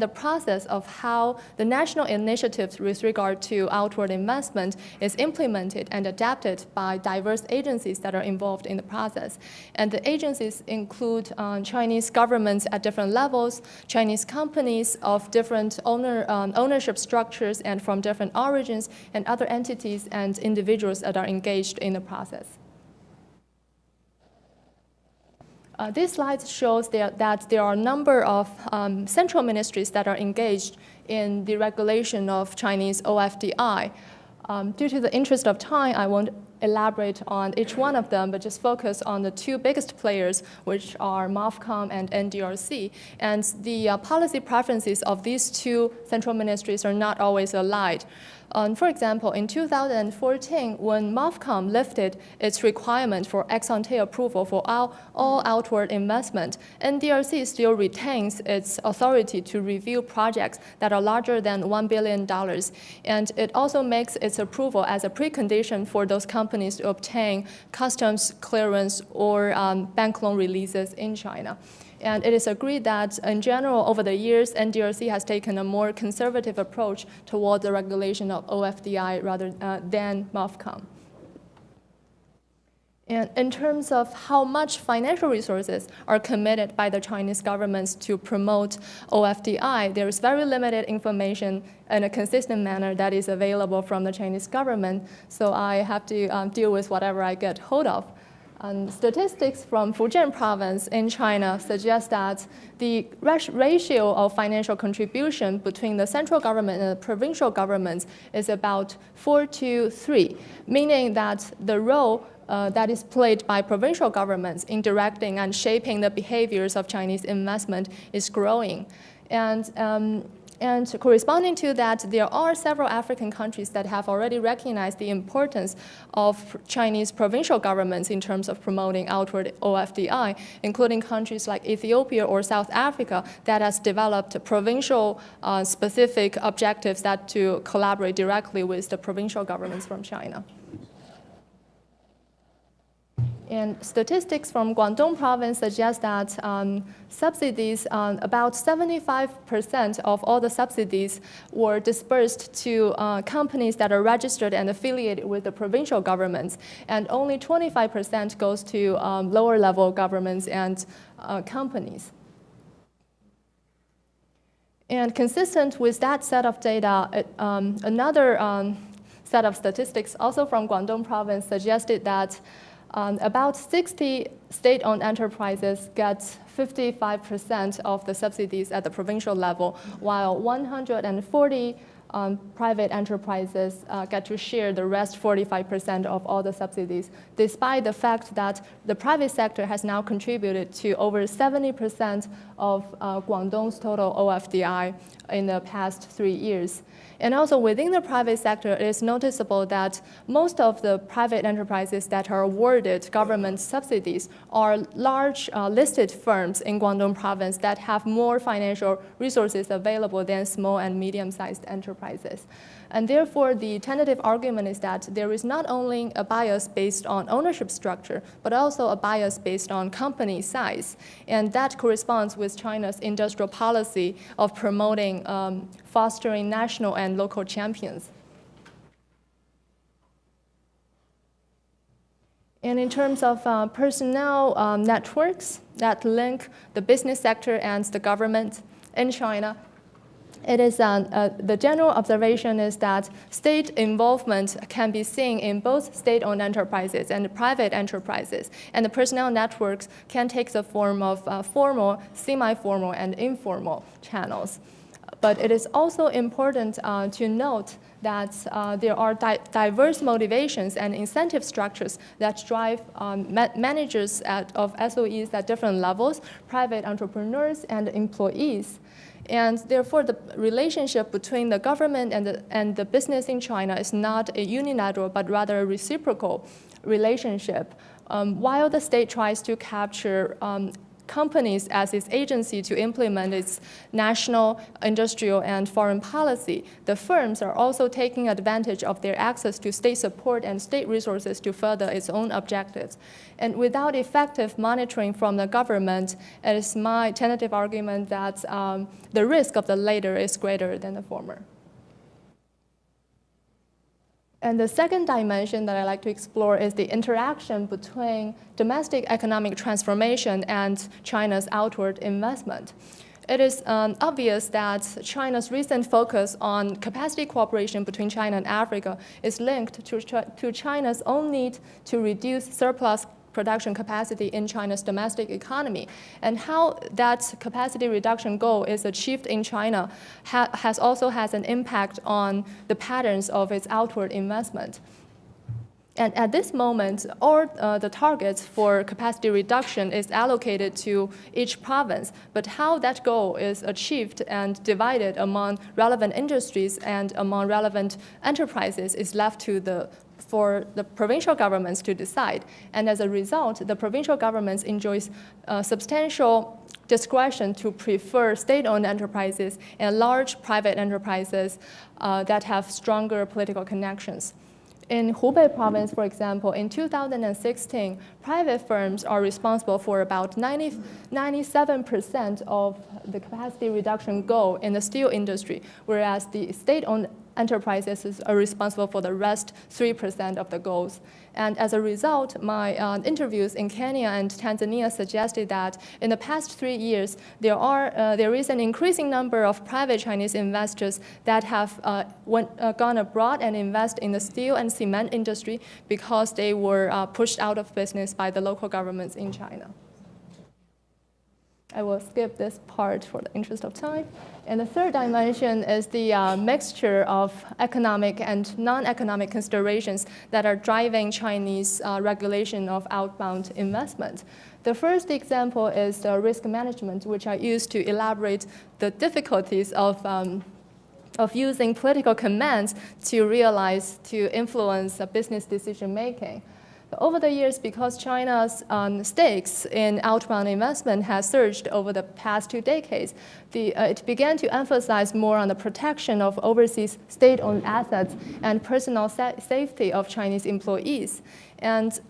the process of how the national initiatives with regard to outward investment is implemented and adapted by diverse agencies that are involved in the process. And the agencies include Chinese governments at different levels, Chinese companies of different ownership structures and from different origins, and other entities and individuals that are engaged in the process. This slide shows that there are a number of central ministries that are engaged in the regulation of Chinese OFDI. Due to the interest of time, I won't elaborate on each one of them, but just focus on the two biggest players, which are MOFCOM and NDRC. And the policy preferences of these two central ministries are not always allied. For example, in 2014, when MOFCOM lifted its requirement for ex-ante approval for all outward investment, NDRC still retains its authority to review projects that are larger than $1 billion. And it also makes its approval as a precondition for those companies to obtain customs clearance or bank loan releases in China. And it is agreed that, in general, over the years, NDRC has taken a more conservative approach toward the regulation of OFDI rather than MOFCOM. And in terms of how much financial resources are committed by the Chinese governments to promote OFDI, there is very limited information in a consistent manner that is available from the Chinese government, so I have to deal with whatever I get hold of. Statistics from Fujian province in China suggest that the ratio of financial contribution between the central government and the provincial governments is about 4-3, meaning that the role that is played by provincial governments in directing and shaping the behaviors of Chinese investment is growing. And corresponding to that, there are several African countries that have already recognized the importance of Chinese provincial governments in terms of promoting outward OFDI, including countries like Ethiopia or South Africa that has developed provincial specific objectives that to collaborate directly with the provincial governments from China. And statistics from Guangdong province suggest that subsidies, about 75% of all the subsidies were dispersed to companies that are registered and affiliated with the provincial governments, and only 25% goes to lower level governments and companies. And consistent with that set of data, another set of statistics also from Guangdong province suggested that about 60 state-owned enterprises get 55% of the subsidies at the provincial level, while 140 private enterprises get to share the rest 45% of all the subsidies, despite the fact that the private sector has now contributed to over 70% of Guangdong's total OFDI in the past 3 years. And also within the private sector, it is noticeable that most of the private enterprises that are awarded government subsidies are large listed firms in Guangdong province that have more financial resources available than small and medium-sized enterprises. And therefore, the tentative argument is that there is not only a bias based on ownership structure, but also a bias based on company size. And that corresponds with China's industrial policy of promoting, fostering national and local champions. And in terms of personnel networks that link the business sector and the government in China, it is the general observation is that state involvement can be seen in both state-owned enterprises and private enterprises, and the personnel networks can take the form of formal, semi-formal, and informal channels. But it is also important to note that there are diverse motivations and incentive structures that drive managers of SOEs at different levels, private entrepreneurs, and employees. And therefore, the relationship between the government and the business in China is not a unilateral, but rather a reciprocal relationship. While the state tries to capture companies as its agency to implement its national, industrial, and foreign policy, the firms are also taking advantage of their access to state support and state resources to further its own objectives. And without effective monitoring from the government, it is my tentative argument that the risk of the latter is greater than the former. And the second dimension that I like to explore is the interaction between domestic economic transformation and China's outward investment. It is obvious that China's recent focus on capacity cooperation between China and Africa is linked to China's own need to reduce surplus production capacity in China's domestic economy. And how that capacity reduction goal is achieved in China also has an impact on the patterns of its outward investment. And at this moment, all the targets for capacity reduction is allocated to each province, but how that goal is achieved and divided among relevant industries and among relevant enterprises is left for the provincial governments to decide. And as a result, the provincial governments enjoys substantial discretion to prefer state-owned enterprises and large private enterprises that have stronger political connections. In Hubei province, for example, in 2016, private firms are responsible for about 97% of the capacity reduction goal in the steel industry, whereas the state-owned enterprises are responsible for the rest 3% of the goals. And as a result, my interviews in Kenya and Tanzania suggested that in the past 3 years, there is an increasing number of private Chinese investors that have gone abroad and invest in the steel and cement industry because they were pushed out of business by the local governments in China. I will skip this part for the interest of time. And the third dimension is the mixture of economic and non-economic considerations that are driving Chinese regulation of outbound investment. The first example is the risk management, which I use to elaborate the difficulties of using political commands to influence business decision making. Over the years, because China's stakes in outbound investment has surged over the past 2 decades, it began to emphasize more on the protection of overseas state-owned assets and personal safety of Chinese employees. And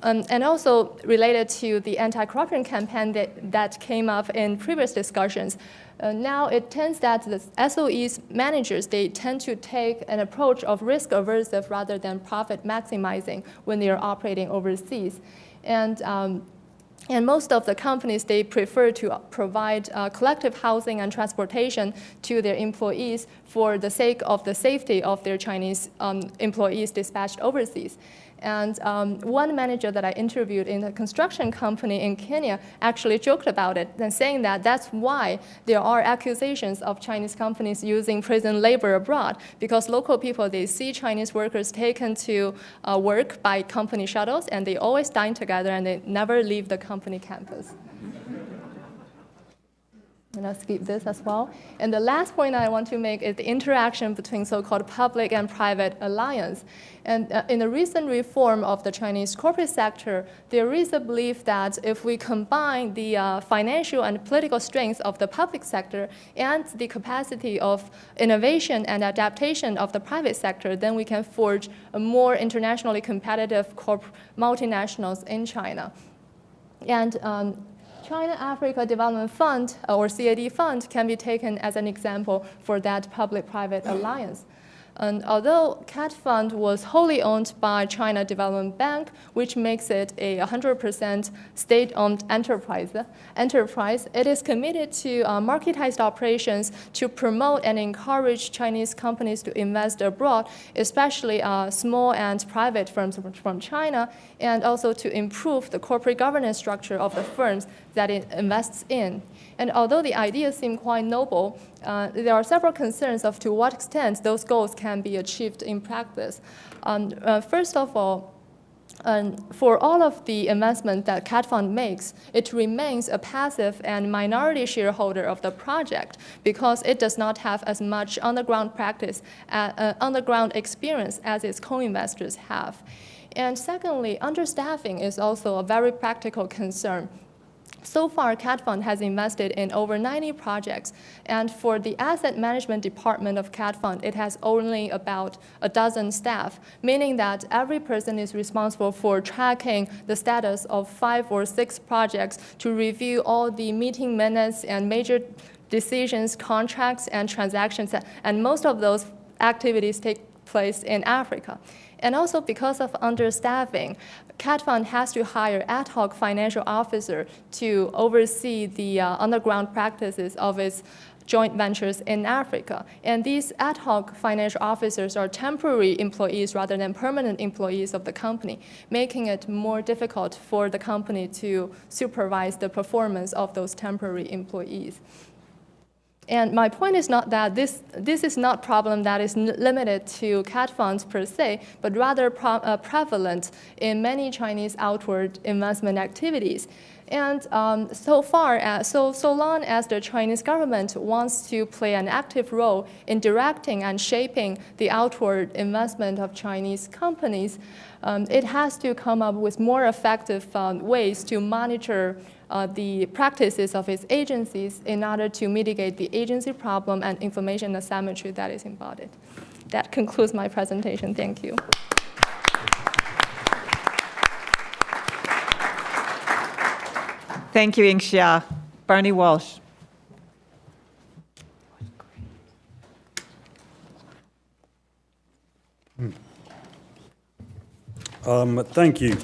also related to the anti-corruption campaign that came up in previous discussions, now it tends that the SOE's managers, they tend to take an approach of risk aversive rather than profit maximizing when they are operating overseas. And most of the companies, they prefer to provide collective housing and transportation to their employees for the sake of the safety of their Chinese employees dispatched overseas. And one manager that I interviewed in a construction company in Kenya actually joked about it and saying that that's why there are accusations of Chinese companies using prison labor abroad, because local people, they see Chinese workers taken to work by company shuttles and they always dine together and they never leave the company campus. And I'll skip this as well. And the last point I want to make is the interaction between so-called public and private alliance. And in the recent reform of the Chinese corporate sector, there is a belief that if we combine the financial and political strengths of the public sector and the capacity of innovation and adaptation of the private sector, then we can forge a more internationally competitive multinationals in China. And China-Africa Development Fund, or CAD Fund, can be taken as an example for that public-private alliance. And although CAD Fund was wholly owned by China Development Bank, which makes it a 100% state-owned enterprise, it is committed to marketized operations to promote and encourage Chinese companies to invest abroad, especially small and private firms from China, and also to improve the corporate governance structure of the firms that it invests in. And although the ideas seem quite noble, there are several concerns of to what extent those goals can be achieved in practice. First of all, for all of the investment that CAD Fund makes, it remains a passive and minority shareholder of the project because it does not have as much on-the-ground on-the-ground experience as its co-investors have. And secondly, understaffing is also a very practical concern. So far, CAD Fund has invested in over 90 projects, and for the asset management department of CAD Fund, it has only about a dozen staff, meaning that every person is responsible for tracking the status of 5 or 6 projects to review all the meeting minutes and major decisions, contracts, and transactions, and most of those activities take place in Africa. And also because of understaffing, CAD Fund has to hire ad hoc financial officer to oversee the on-the-ground practices of its joint ventures in Africa. And these ad hoc financial officers are temporary employees rather than permanent employees of the company, making it more difficult for the company to supervise the performance of those temporary employees. And my point is not that this is not a problem that is limited to cat funds per se, but rather prevalent in many Chinese outward investment activities. And so long as the Chinese government wants to play an active role in directing and shaping the outward investment of Chinese companies, it has to come up with more effective ways to monitor the practices of its agencies in order to mitigate the agency problem and information asymmetry that is embodied. That concludes my presentation. Thank you. Thank you, Yingxia. Barney Walsh. Thank you.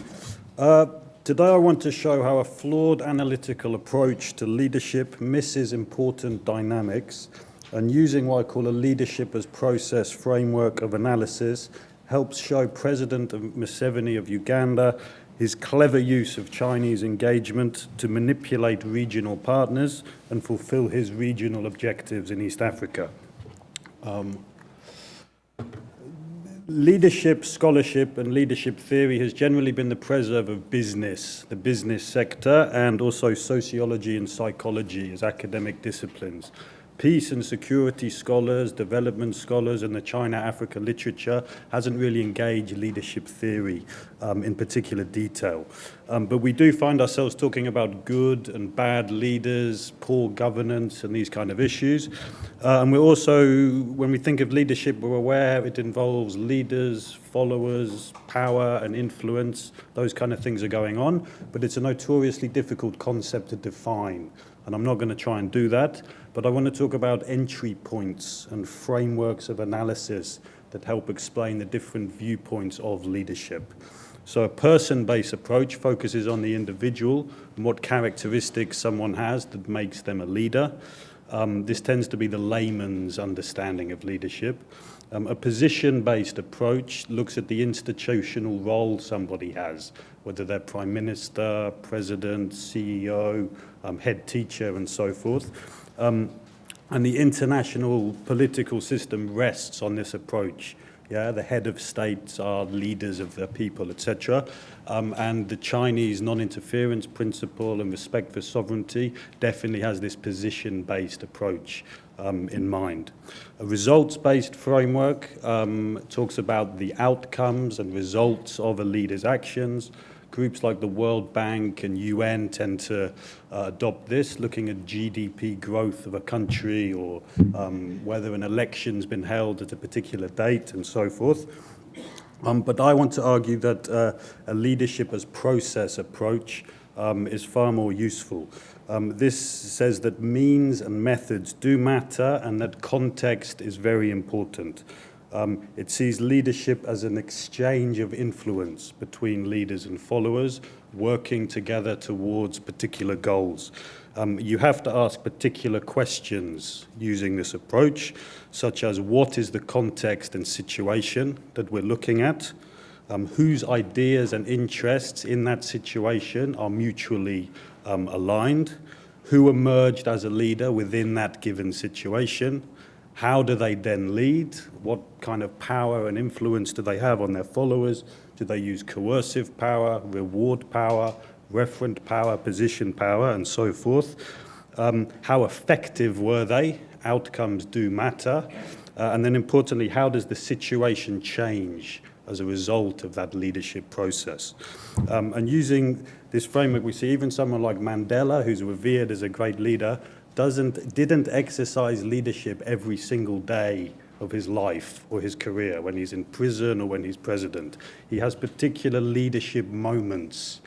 Today I want to show how a flawed analytical approach to leadership misses important dynamics, and using what I call a leadership as process framework of analysis helps show President Museveni of Uganda his clever use of Chinese engagement to manipulate regional partners and fulfill his regional objectives in East Africa. Leadership scholarship and leadership theory has generally been the preserve of business, the business sector, and also sociology and psychology as academic disciplines. Peace and security scholars, development scholars, and the China-Africa literature hasn't really engaged leadership theory in particular detail. But we do find ourselves talking about good and bad leaders, poor governance, and these kind of issues. And we're also, when we think of leadership, we're aware it involves leaders, followers, power, and influence. Those kind of things are going on, but it's a notoriously difficult concept to define. And I'm not going to try and do that, but I want to talk about entry points and frameworks of analysis that help explain the different viewpoints of leadership. So a person-based approach focuses on the individual and what characteristics someone has that makes them a leader. This tends to be the layman's understanding of leadership. A position-based approach looks at the institutional role somebody has, whether they're prime minister, president, CEO, head teacher, and so forth. And the international political system rests on this approach. Yeah, the head of states are leaders of their people, etc. And the Chinese non-interference principle and respect for sovereignty definitely has this position-based approach in mind. A results-based framework talks about the outcomes and results of a leader's actions. Groups like the World Bank and UN tend to adopt this, looking at GDP growth of a country or whether an election's been held at a particular date and so forth. But I want to argue that a leadership as process approach is far more useful. This says that means and methods do matter and that context is very important. It sees leadership as an exchange of influence between leaders and followers working together towards particular goals. You have to ask particular questions using this approach, such as what is the context and situation that we're looking at, whose ideas and interests in that situation are mutually aligned, who emerged as a leader within that given situation, how do they then lead? What kind of power and influence do they have on their followers? Do they use coercive power, reward power, referent power, position power, and so forth? How effective were they? Outcomes do matter. And then importantly, how does the situation change as a result of that leadership process? And using this framework, we see even someone like Mandela, who's revered as a great leader, didn't exercise leadership every single day of his life or his career when he's in prison or when he's president. He has particular leadership moments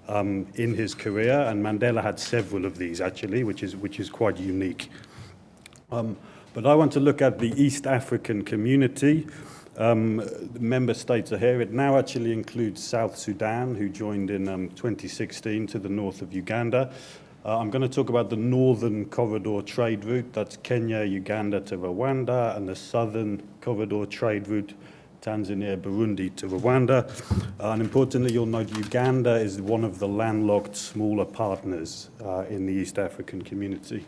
in his career, and Mandela had several of these actually, which is quite unique. But I want to look at the East African community. The member states are here. It now actually includes South Sudan, who joined in 2016 to the north of Uganda. I'm going to talk about the northern corridor trade route, that's Kenya, Uganda to Rwanda, and the southern corridor trade route, Tanzania, Burundi to Rwanda. And importantly, you'll note Uganda is one of the landlocked smaller partners in the East African community.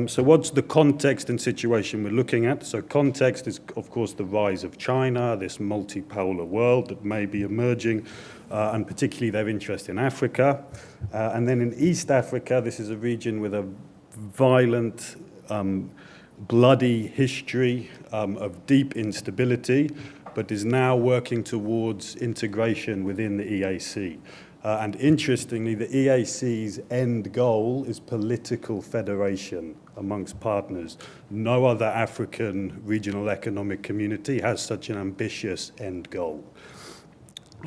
So what's the context and situation we're looking at? So context is, of course, the rise of China, this multipolar world that may be emerging, and particularly their interest in Africa. And then in East Africa, this is a region with a violent, bloody history of deep instability, but is now working towards integration within the EAC. And interestingly, the EAC's end goal is political federation amongst partners. No other African regional economic community has such an ambitious end goal.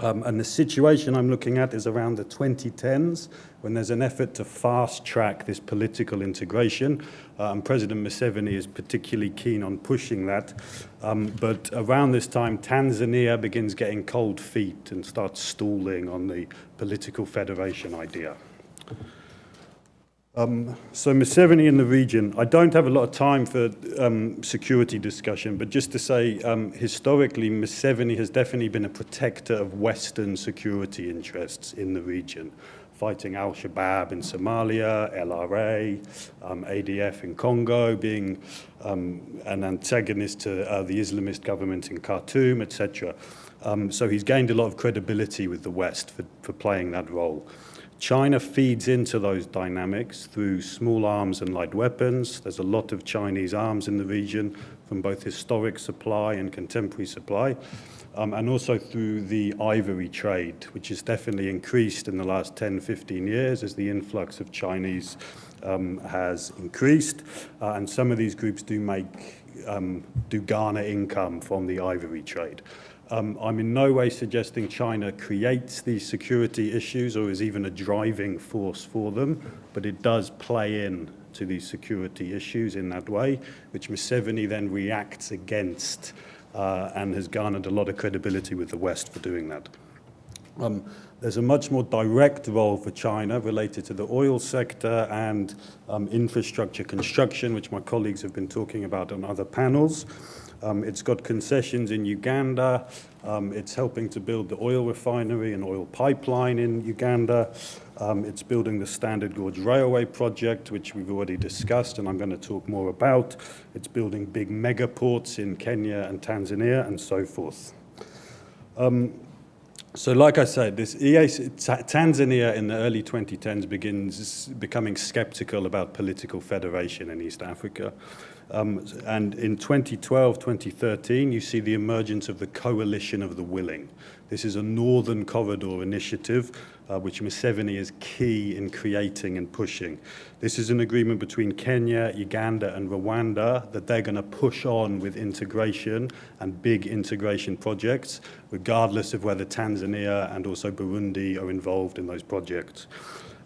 And the situation I'm looking at is around the 2010s, when there's an effort to fast-track this political integration. And President Museveni is particularly keen on pushing that. But around this time, Tanzania begins getting cold feet and starts stalling on the political federation idea. So Museveni in the region, I don't have a lot of time for security discussion, but just to say, historically, Museveni has definitely been a protector of Western security interests in the region, fighting al-Shabaab in Somalia, LRA, ADF in Congo, being an antagonist to the Islamist government in Khartoum, etc. So he's gained a lot of credibility with the West for playing that role. China feeds into those dynamics through small arms and light weapons. There's a lot of Chinese arms in the region from both historic supply and contemporary supply, and also through the ivory trade, which has definitely increased in the last 10, 15 years as the influx of Chinese has increased. And some of these groups do garner income from the ivory trade. I'm in no way suggesting China creates these security issues or is even a driving force for them, but it does play in to these security issues in that way, which Museveni then reacts against and has garnered a lot of credibility with the West for doing that. There's a much more direct role for China related to the oil sector and infrastructure construction, which my colleagues have been talking about on other panels. It's got concessions in Uganda. It's helping to build the oil refinery and oil pipeline in Uganda. It's building the Standard Gauge Railway project, which we've already discussed, and I'm going to talk more about. It's building big megaports in Kenya and Tanzania, and so forth. So like I said, this Tanzania in the early 2010s begins becoming skeptical about political federation in East Africa. And in 2012, 2013, you see the emergence of the Coalition of the Willing. This is a Northern Corridor initiative, which Museveni is key in creating and pushing. This is an agreement between Kenya, Uganda, and Rwanda that they're going to push on with integration and big integration projects, regardless of whether Tanzania and also Burundi are involved in those projects.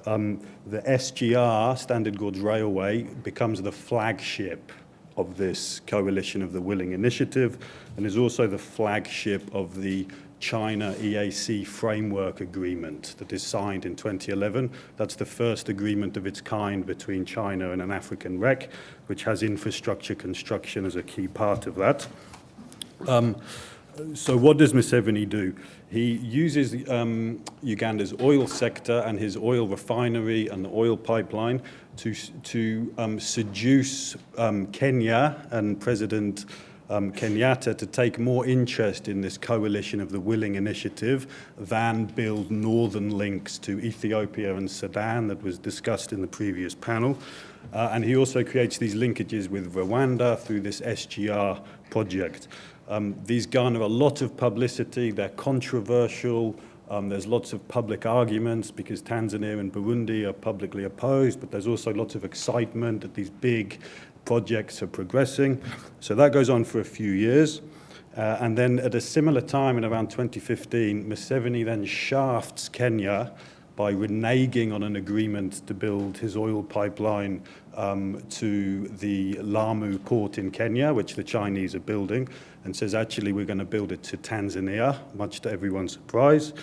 The SGR, Standard Gauge Railway, becomes the flagship of this Coalition of the Willing initiative and is also the flagship of the China EAC framework agreement that is signed in 2011. That's the first agreement of its kind between China and an African REC, which has infrastructure construction as a key part of that. So what does Museveni do? He uses Uganda's oil sector and his oil refinery and the oil pipeline to seduce Kenya and President Kenyatta to take more interest in this Coalition of the Willing initiative than build northern links to Ethiopia and Sudan that was discussed in the previous panel. And he also creates these linkages with Rwanda through this SGR project. These garner a lot of publicity, they're controversial, there's lots of public arguments because Tanzania and Burundi are publicly opposed, but there's also lots of excitement that these big projects are progressing. So that goes on for a few years. And then at a similar time in around 2015, Museveni then shafts Kenya by reneging on an agreement to build his oil pipeline to the Lamu port in Kenya, which the Chinese are building, and says, actually, we're going to build it to Tanzania, much to everyone's surprise.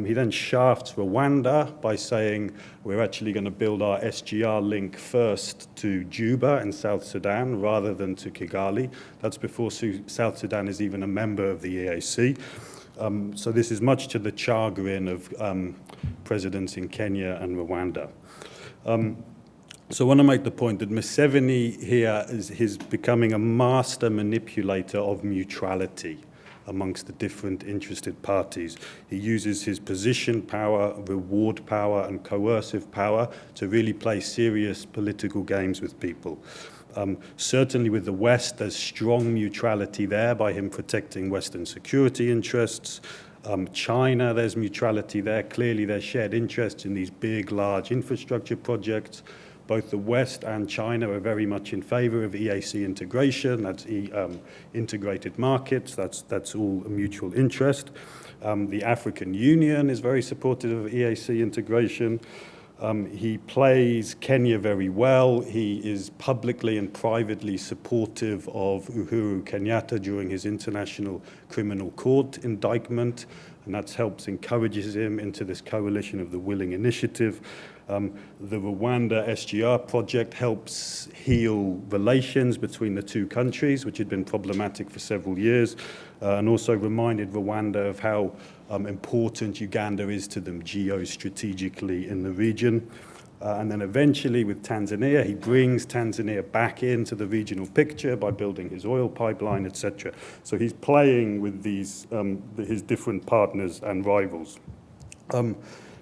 He then shafts Rwanda by saying, we're actually going to build our SGR link first to Juba in South Sudan rather than to Kigali. That's before South Sudan is even a member of the EAC. So this is much to the chagrin of presidents in Kenya and Rwanda. So I want to make the point that Museveni here is becoming a master manipulator of neutrality amongst the different interested parties. He uses his position power, reward power, and coercive power to really play serious political games with people. Certainly with the West, there's strong neutrality there by him protecting Western security interests. China, there's neutrality there. Clearly, there's shared interests in these big, large infrastructure projects. Both the West and China are very much in favor of EAC integration. That's integrated markets. That's all a mutual interest. The African Union is very supportive of EAC integration. He plays Kenya very well. He is publicly and privately supportive of Uhuru Kenyatta during his International Criminal Court indictment, and that encourages him into this coalition of the willing initiative. The Rwanda SGR project helps heal relations between the two countries, which had been problematic for several years, and also reminded Rwanda of how important Uganda is to them geostrategically in the region. And then eventually with Tanzania, he brings Tanzania back into the regional picture by building his oil pipeline, etc. So he's playing with these his different partners and rivals.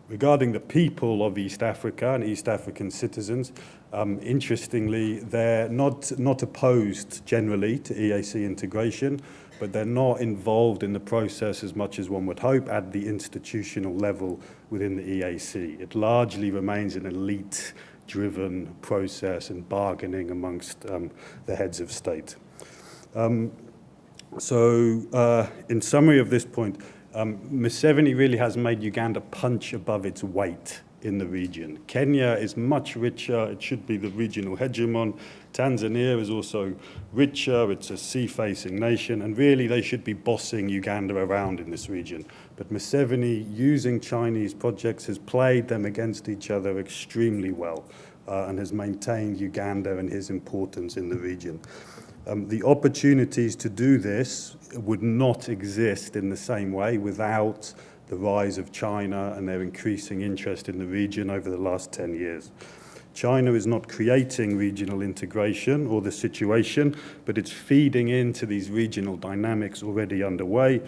Regarding the people of East Africa and East African citizens, interestingly, they're not opposed generally to EAC integration, but they're not involved in the process as much as one would hope at the institutional level within the EAC. It largely remains an elite-driven process and bargaining amongst the heads of state. So in summary of this point, Museveni really has made Uganda punch above its weight in the region. Kenya is much richer. It should be the regional hegemon. Tanzania is also richer. It's a sea-facing nation. And really, they should be bossing Uganda around in this region. But Museveni, using Chinese projects, has played them against each other extremely well and has maintained Uganda and his importance in the region. The opportunities to do this would not exist in the same way without the rise of China and their increasing interest in the region over the last 10 years. China is not creating regional integration or the situation, but it's feeding into these regional dynamics already underway.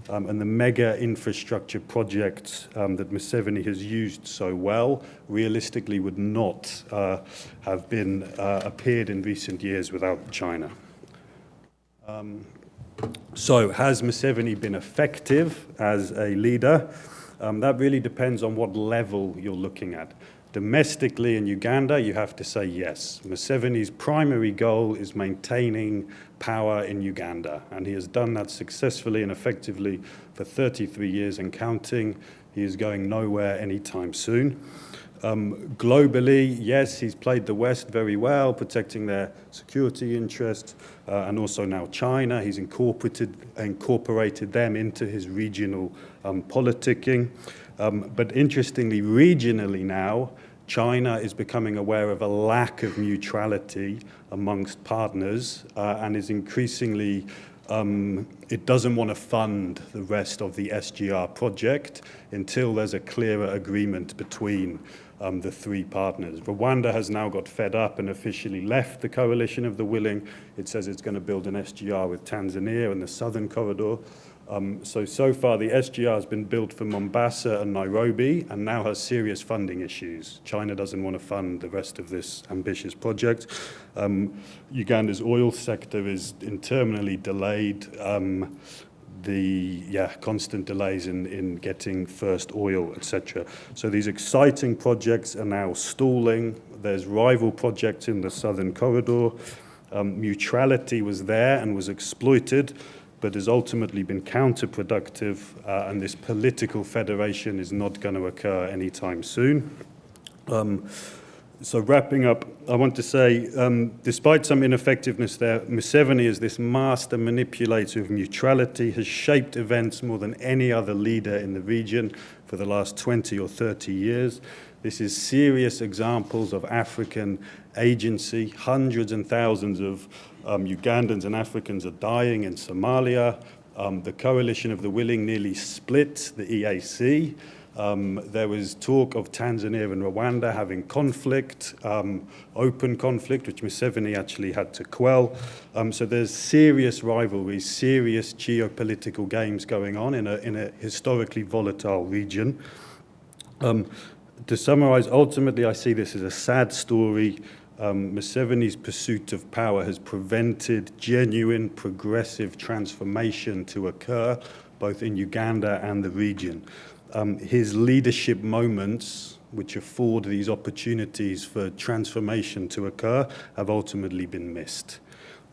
And the mega infrastructure projects that Museveni has used so well realistically would not have been appeared in recent years without China. So has Museveni been effective as a leader? That really depends on what level you're looking at. Domestically in Uganda, you have to say yes. Museveni's primary goal is maintaining power in Uganda, and he has done that successfully and effectively for 33 years and counting. He is going nowhere anytime soon. Globally, yes, he's played the West very well, protecting their security interests, and also now China. He's incorporated them into his regional politicking. But interestingly, regionally now, China is becoming aware of a lack of neutrality amongst partners and is increasingly it doesn't want to fund the rest of the SGR project until there's a clearer agreement between the three partners. Rwanda has now got fed up and officially left the coalition of the willing. It says it's going to build an SGR with Tanzania and the southern corridor. So far, the SGR has been built for Mombasa and Nairobi and now has serious funding issues. China doesn't want to fund the rest of this ambitious project. Uganda's oil sector is internally delayed. Constant delays in getting first oil, etc. So these exciting projects are now stalling. There's rival projects in the southern corridor. Neutrality was there and was exploited. but has ultimately been counterproductive, and this political federation is not going to occur anytime soon. So wrapping up, I want to say, despite some ineffectiveness there, Museveni, as this master manipulator of neutrality, has shaped events more than any other leader in the region for the last 20 or 30 years. This is serious examples of African agency. Hundreds and thousands of Ugandans and Africans are dying in Somalia. The Coalition of the Willing nearly split the EAC. There was talk of Tanzania and Rwanda having conflict, open conflict, which Museveni actually had to quell. So there's serious rivalries, serious geopolitical games going on in a historically volatile region. To summarize, ultimately, I see this as a sad story. Museveni's pursuit of power has prevented genuine progressive transformation to occur, both in Uganda and the region. His leadership moments, which afford these opportunities for transformation to occur, have ultimately been missed.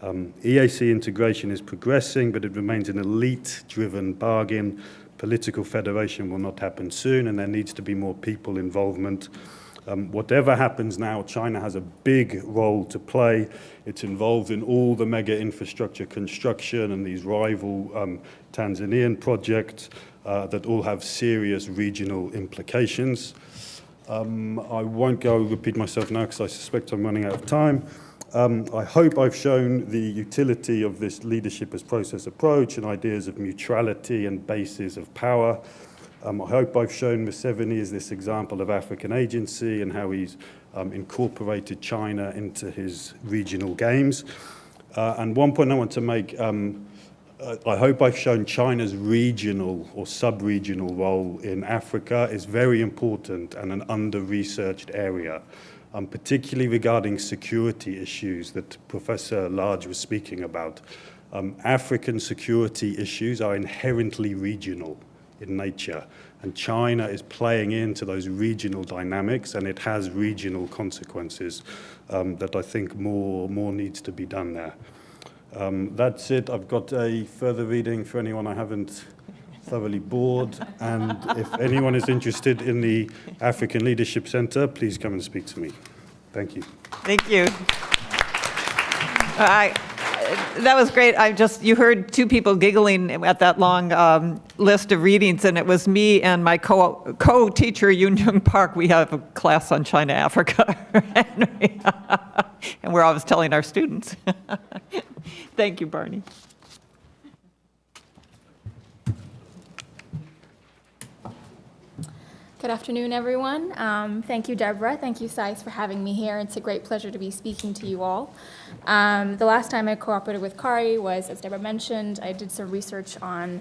EAC integration is progressing, but it remains an elite-driven bargain. Political federation will not happen soon, and there needs to be more people involvement. Whatever happens now, China has a big role to play. It's involved in all the mega infrastructure construction and these rival Tanzanian projects that all have serious regional implications. I won't repeat myself now because I suspect I'm running out of time. I hope I've shown the utility of this leadership as process approach and ideas of neutrality and bases of power. I hope I've shown Museveni as this example of African agency and how he's incorporated China into his regional games. And one point I want to make, I hope I've shown China's regional or sub-regional role in Africa is very important and an under-researched area, particularly regarding security issues that Professor Large was speaking about. African security issues are inherently regional in nature, and China is playing into those regional dynamics, and it has regional consequences that I think more needs to be done there. That's it. I've got a further reading for anyone I haven't thoroughly bored, and if anyone is interested in the African Leadership Center, please come and speak to me. Thank you. Thank you. That was great. You heard two people giggling at that long list of readings, and it was me and my co-teacher, Yoon Jung Park. We have a class on China, Africa, and we're always telling our students. Thank you, Barney. Good afternoon, everyone. Thank you, Deborah. Thank you, Saiz, for having me here. It's a great pleasure to be speaking to you all. The last time I cooperated with CARI was, as Deborah mentioned, I did some research on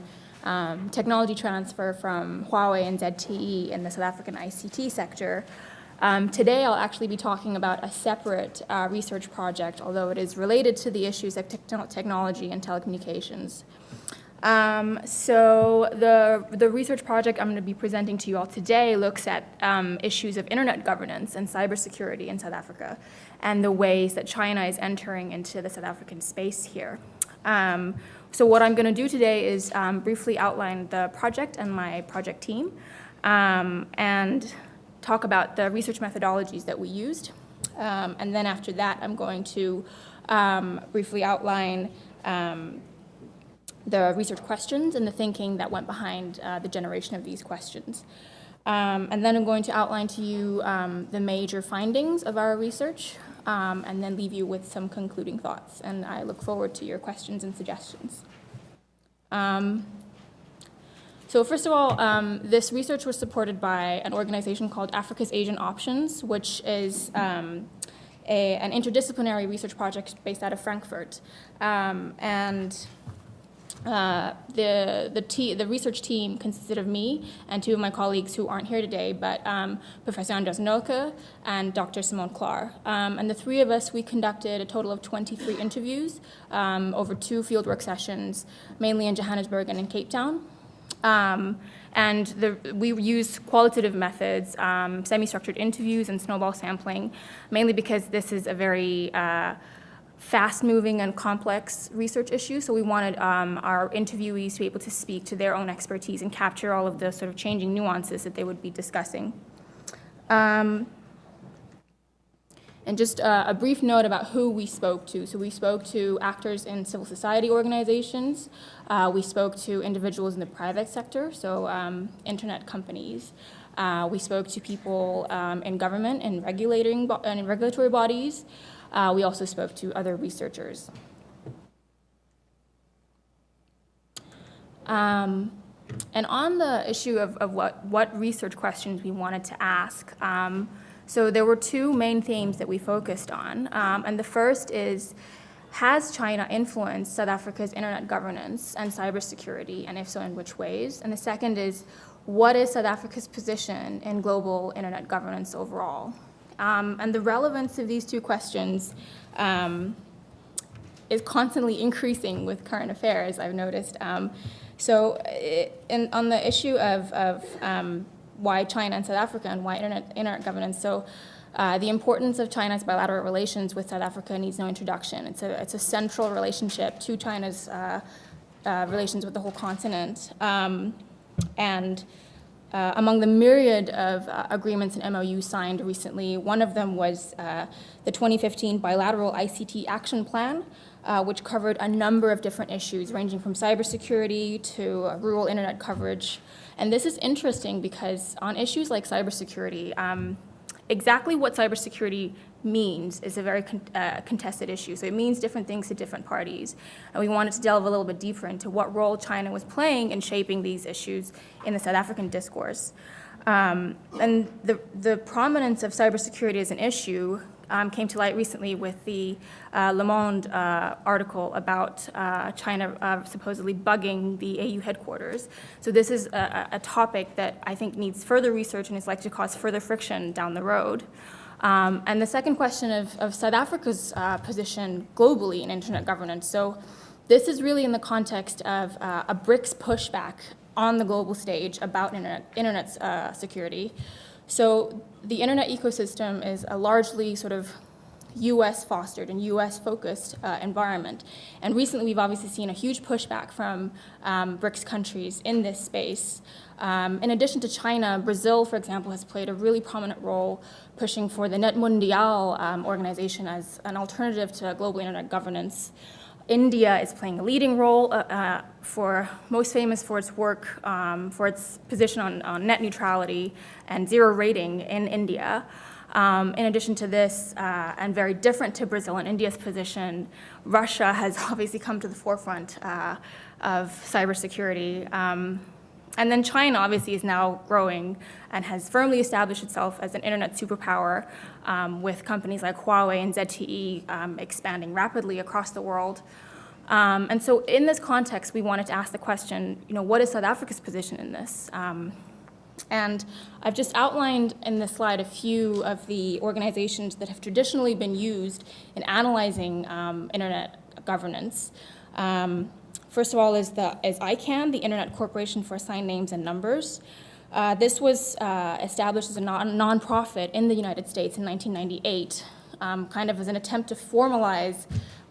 technology transfer from Huawei and ZTE in the South African ICT sector. Today, I'll actually be talking about a separate research project, although it is related to the issues of technology and telecommunications. So the research project I'm going to be presenting to you all today looks at issues of internet governance and cybersecurity in South Africa and the ways that China is entering into the South African space here. So what I'm going to do today is briefly outline the project and my project team and talk about the research methodologies that we used. And then after that, I'm going to briefly outline the research questions and the thinking that went behind the generation of these questions. And then I'm going to outline to you the major findings of our research and then leave you with some concluding thoughts. And I look forward to your questions and suggestions. So first of all, this research was supported by an organization called Africa's Asian Options, which is an interdisciplinary research project based out of Frankfurt. The research team consisted of me and two of my colleagues who aren't here today, but Professor Andras Noke and Dr. Simone Klaar. And the three of us, we conducted a total of 23 interviews over 2 fieldwork sessions, mainly in Johannesburg and in Cape Town. We used qualitative methods, semi-structured interviews and snowball sampling, mainly because this is a very fast-moving and complex research issues. So we wanted our interviewees to be able to speak to their own expertise and capture all of the sort of changing nuances that they would be discussing. And just a brief note about who we spoke to. So we spoke to actors in civil society organizations. We spoke to individuals in the private sector, so internet companies. We spoke to people in government and regulatory bodies. We also spoke to other researchers. And on the issue of what research questions we wanted to ask, so there were two main themes that we focused on. And the first is, has China influenced South Africa's internet governance and cybersecurity, and if so, in which ways? And the second is, what is South Africa's position in global internet governance overall? And the relevance of these two questions is constantly increasing with current affairs, I've noticed. So on the issue of why China and South Africa and why internet governance, so the importance of China's bilateral relations with South Africa needs no introduction. It's a central relationship to China's relations with the whole continent. And among the myriad of agreements and MOUs signed recently, one of them was the 2015 bilateral ICT action plan, which covered a number of different issues, ranging from cybersecurity to rural internet coverage. And this is interesting because on issues like cybersecurity, exactly what cybersecurity means is a very contested issue. So it means different things to different parties. And we wanted to delve a little bit deeper into what role China was playing in shaping these issues in the South African discourse. And the prominence of cybersecurity as an issue came to light recently with the Le Monde article about China supposedly bugging the AU headquarters. So this is a topic that I think needs further research and is likely to cause further friction down the road. And the second question of South Africa's position globally in internet governance. So this is really in the context of a BRICS pushback on the global stage about internet security. So the internet ecosystem is a largely sort of US-fostered and US-focused environment. And recently, we've obviously seen a huge pushback from BRICS countries in this space. In addition to China, Brazil, for example, has played a really prominent role pushing for the Net Mundial organization as an alternative to global internet governance. India is playing a leading role, most famous for its work, for its position on net neutrality and zero rating in India. In addition to this, and very different to Brazil and India's position, Russia has obviously come to the forefront of cybersecurity. And then China obviously is now growing and has firmly established itself as an internet superpower, with companies like Huawei and ZTE expanding rapidly across the world. And so in this context, we wanted to ask the question, what is South Africa's position in this? And I've just outlined in this slide a few of the organizations that have traditionally been used in analyzing internet governance. First of all is ICANN, the Internet Corporation for Assigned Names and Numbers. This was established as a nonprofit in the United States in 1998, kind of as an attempt to formalize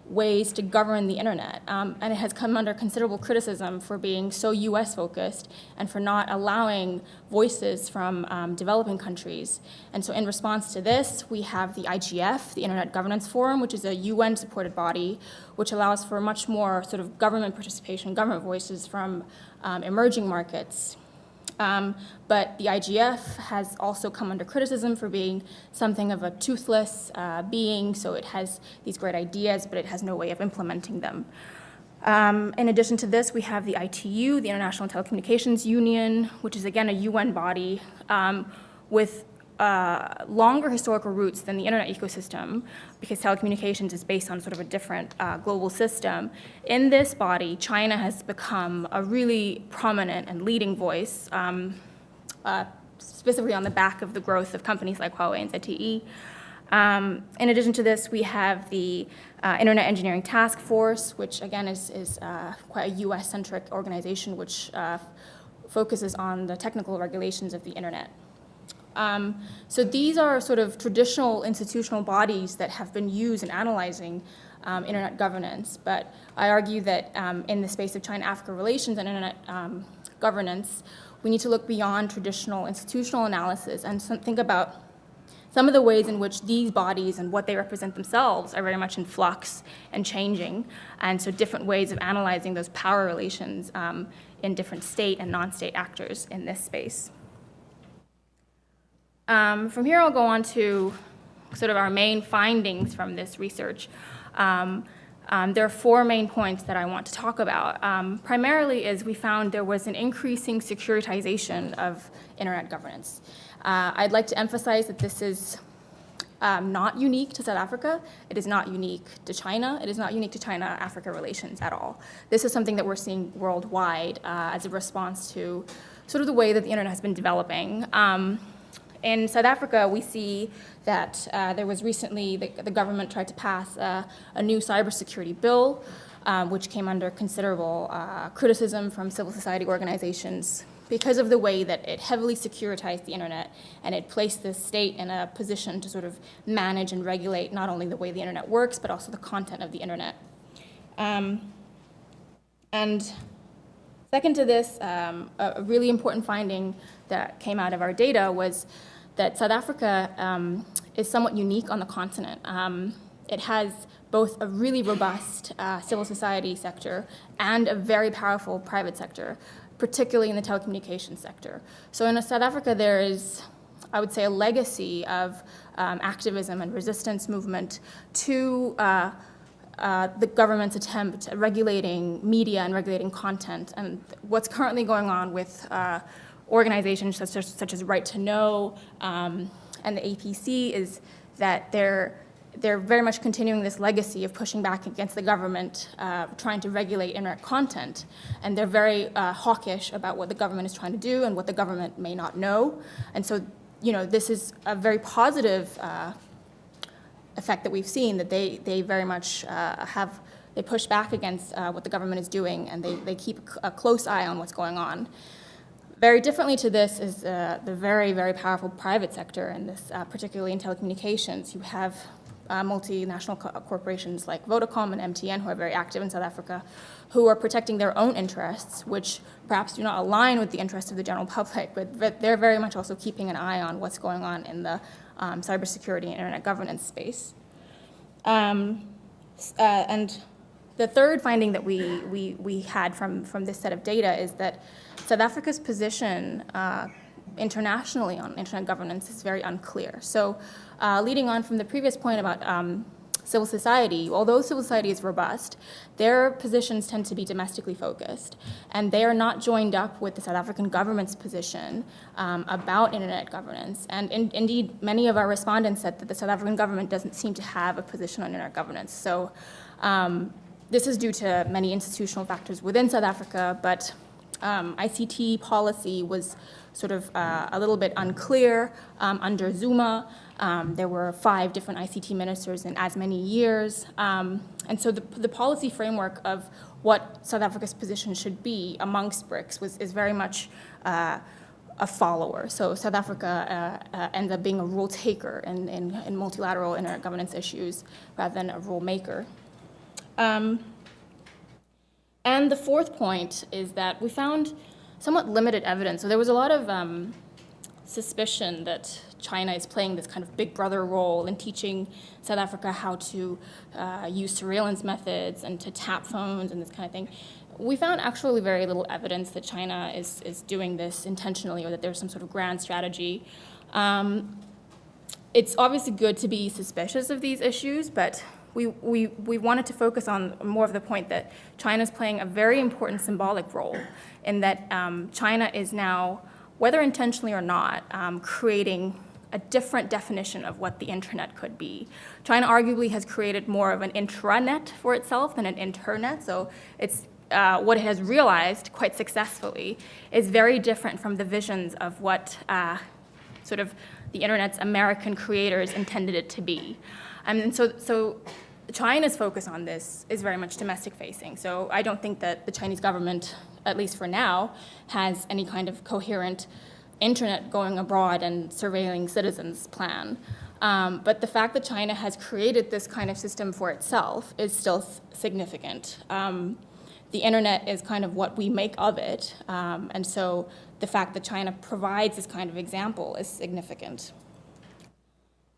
ways to govern the internet. And it has come under considerable criticism for being so US-focused and for not allowing voices from developing countries. And so in response to this, we have the IGF, the Internet Governance Forum, which is a UN-supported body, which allows for much more sort of government participation, government voices from emerging markets. But the IGF has also come under criticism for being something of a toothless being, so it has these great ideas, but it has no way of implementing them. In addition to this, we have the ITU, the International Telecommunications Union, which is again a UN body with longer historical roots than the internet ecosystem, because telecommunications is based on sort of a different global system. In this body, China has become a really prominent and leading voice, specifically on the back of the growth of companies like Huawei and ZTE. In addition to this, we have the Internet Engineering Task Force, which again is quite a US-centric organization which focuses on the technical regulations of the internet. So these are sort of traditional institutional bodies that have been used in analyzing internet governance. But I argue that in the space of China-Africa relations and internet governance, we need to look beyond traditional institutional analysis and think about some of the ways in which these bodies and what they represent themselves are very much in flux and changing, and so different ways of analyzing those power relations in different state and non-state actors in this space. From here, I'll go on to sort of our main findings from this research. There are 4 main points that I want to talk about. Primarily is we found there was an increasing securitization of internet governance. I'd like to emphasize that this is not unique to South Africa. It is not unique to China. It is not unique to China-Africa relations at all. This is something that we're seeing worldwide as a response to sort of the way that the internet has been developing. In South Africa, we see that there was recently, the government tried to pass a new cybersecurity bill, which came under considerable criticism from civil society organizations because of the way that it heavily securitized the internet, and it placed the state in a position to sort of manage and regulate not only the way the internet works, but also the content of the internet. And second to this, a really important finding that came out of our data was that South Africa is somewhat unique on the continent. It has both a really robust civil society sector and a very powerful private sector, particularly in the telecommunications sector. So in South Africa, there is, I would say, a legacy of activism and resistance movement to the government's attempt at regulating media and regulating content. And what's currently going on with organizations such as Right to Know and the APC is that they're very much continuing this legacy of pushing back against the government, trying to regulate internet content. And they're very hawkish about what the government is trying to do and what the government may not know. And so, this is a very positive effect that we've seen, that they very much they push back against what the government is doing, and they keep a close eye on what's going on. Very differently to this is the very, very powerful private sector in this, particularly in telecommunications. You have multinational corporations like Vodacom and MTN who are very active in South Africa, who are protecting their own interests, which perhaps do not align with the interests of the general public, but they're very much also keeping an eye on what's going on in the cybersecurity and internet governance space. And the third finding that we had from this set of data is that South Africa's position internationally on internet governance is very unclear. So leading on from the previous point about civil society, although civil society is robust, their positions tend to be domestically focused, and they are not joined up with the South African government's position about internet governance. And indeed, many of our respondents said that the South African government doesn't seem to have a position on internet governance. So this is due to many institutional factors within South Africa, but ICT policy was sort of a little bit unclear under Zuma. There were 5 different ICT ministers in as many years. And so the policy framework of what South Africa's position should be amongst BRICS is very much a follower. So South Africa ends up being a rule taker in multilateral internet governance issues rather than a rule maker. And the fourth point is that we found somewhat limited evidence. So there was a lot of suspicion that China is playing this kind of big brother role in teaching South Africa how to use surveillance methods and to tap phones and this kind of thing. We found actually very little evidence that China is doing this intentionally or that there's some sort of grand strategy. It's obviously good to be suspicious of these issues, but we wanted to focus on more of the point that China is playing a very important symbolic role in that China is now, whether intentionally or not, creating a different definition of what the internet could be. China arguably has created more of an intranet for itself than an internet, so it's what it has realized quite successfully is very different from the visions of what sort of the internet's American creators intended it to be. And so China's focus on this is very much domestic facing. So I don't think that the Chinese government, at least for now, has any kind of coherent internet going abroad and surveilling citizens plan. But the fact that China has created this kind of system for itself is still significant. The internet is kind of what we make of it, and so the fact that China provides this kind of example is significant.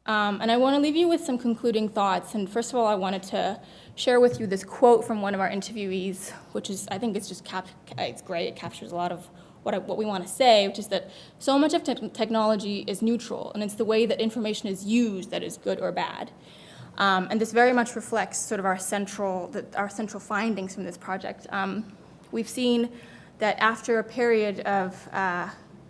And I want to leave you with some concluding thoughts. And first of all, I wanted to share with you this quote from one of our interviewees, which is, I think it's just, it's great. It captures a lot of what we want to say, which is that so much of technology is neutral, and it's the way that information is used that is good or bad. And this very much reflects sort of our central findings from this project. We've seen that after a period of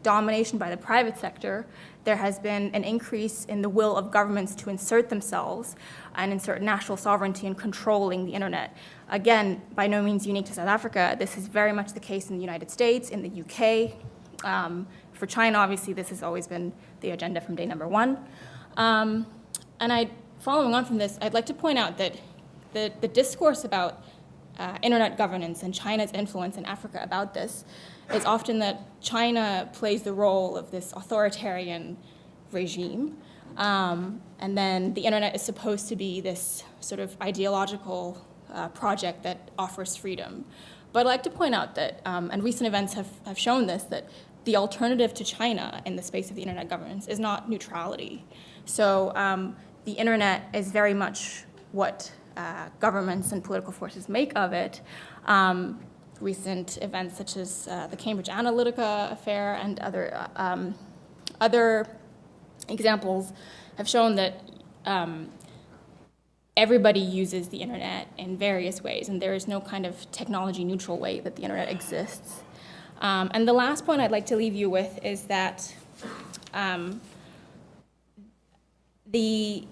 domination by the private sector, there has been an increase in the will of governments to insert themselves and insert national sovereignty in controlling the internet. Again, by no means unique to South Africa. This is very much the case in the United States, in the UK. For China, obviously, this has always been the agenda from day number one. Following on from this, I'd like to point out that the discourse about internet governance and China's influence in Africa about this is often that China plays the role of this authoritarian regime, and then the internet is supposed to be this sort of ideological project that offers freedom. But I'd like to point out that, and recent events have shown this, that the alternative to China in the space of the internet governance is not neutrality. So the internet is very much what governments and political forces make of it. Recent events such as the Cambridge Analytica affair and other examples have shown that everybody uses the internet in various ways, and there is no kind of technology neutral way that the internet exists. And the last point I'd like to leave you with is that the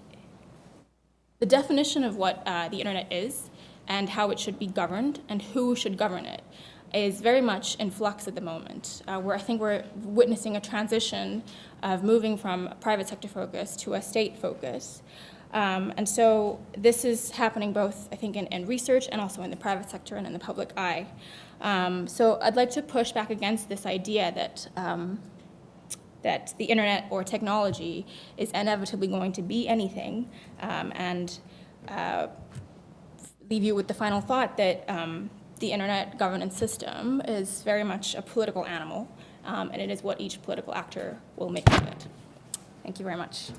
definition of what the internet is and how it should be governed and who should govern it is very much in flux at the moment, where I think we're witnessing a transition of moving from a private sector focus to a state focus. And so this is happening both, I think, in research and also in the private sector and in the public eye. So I'd like to push back against this idea that that the internet or technology is inevitably going to be anything, and leave you with the final thought that the internet governance system is very much a political animal, and it is what each political actor will make of it. Thank you very much.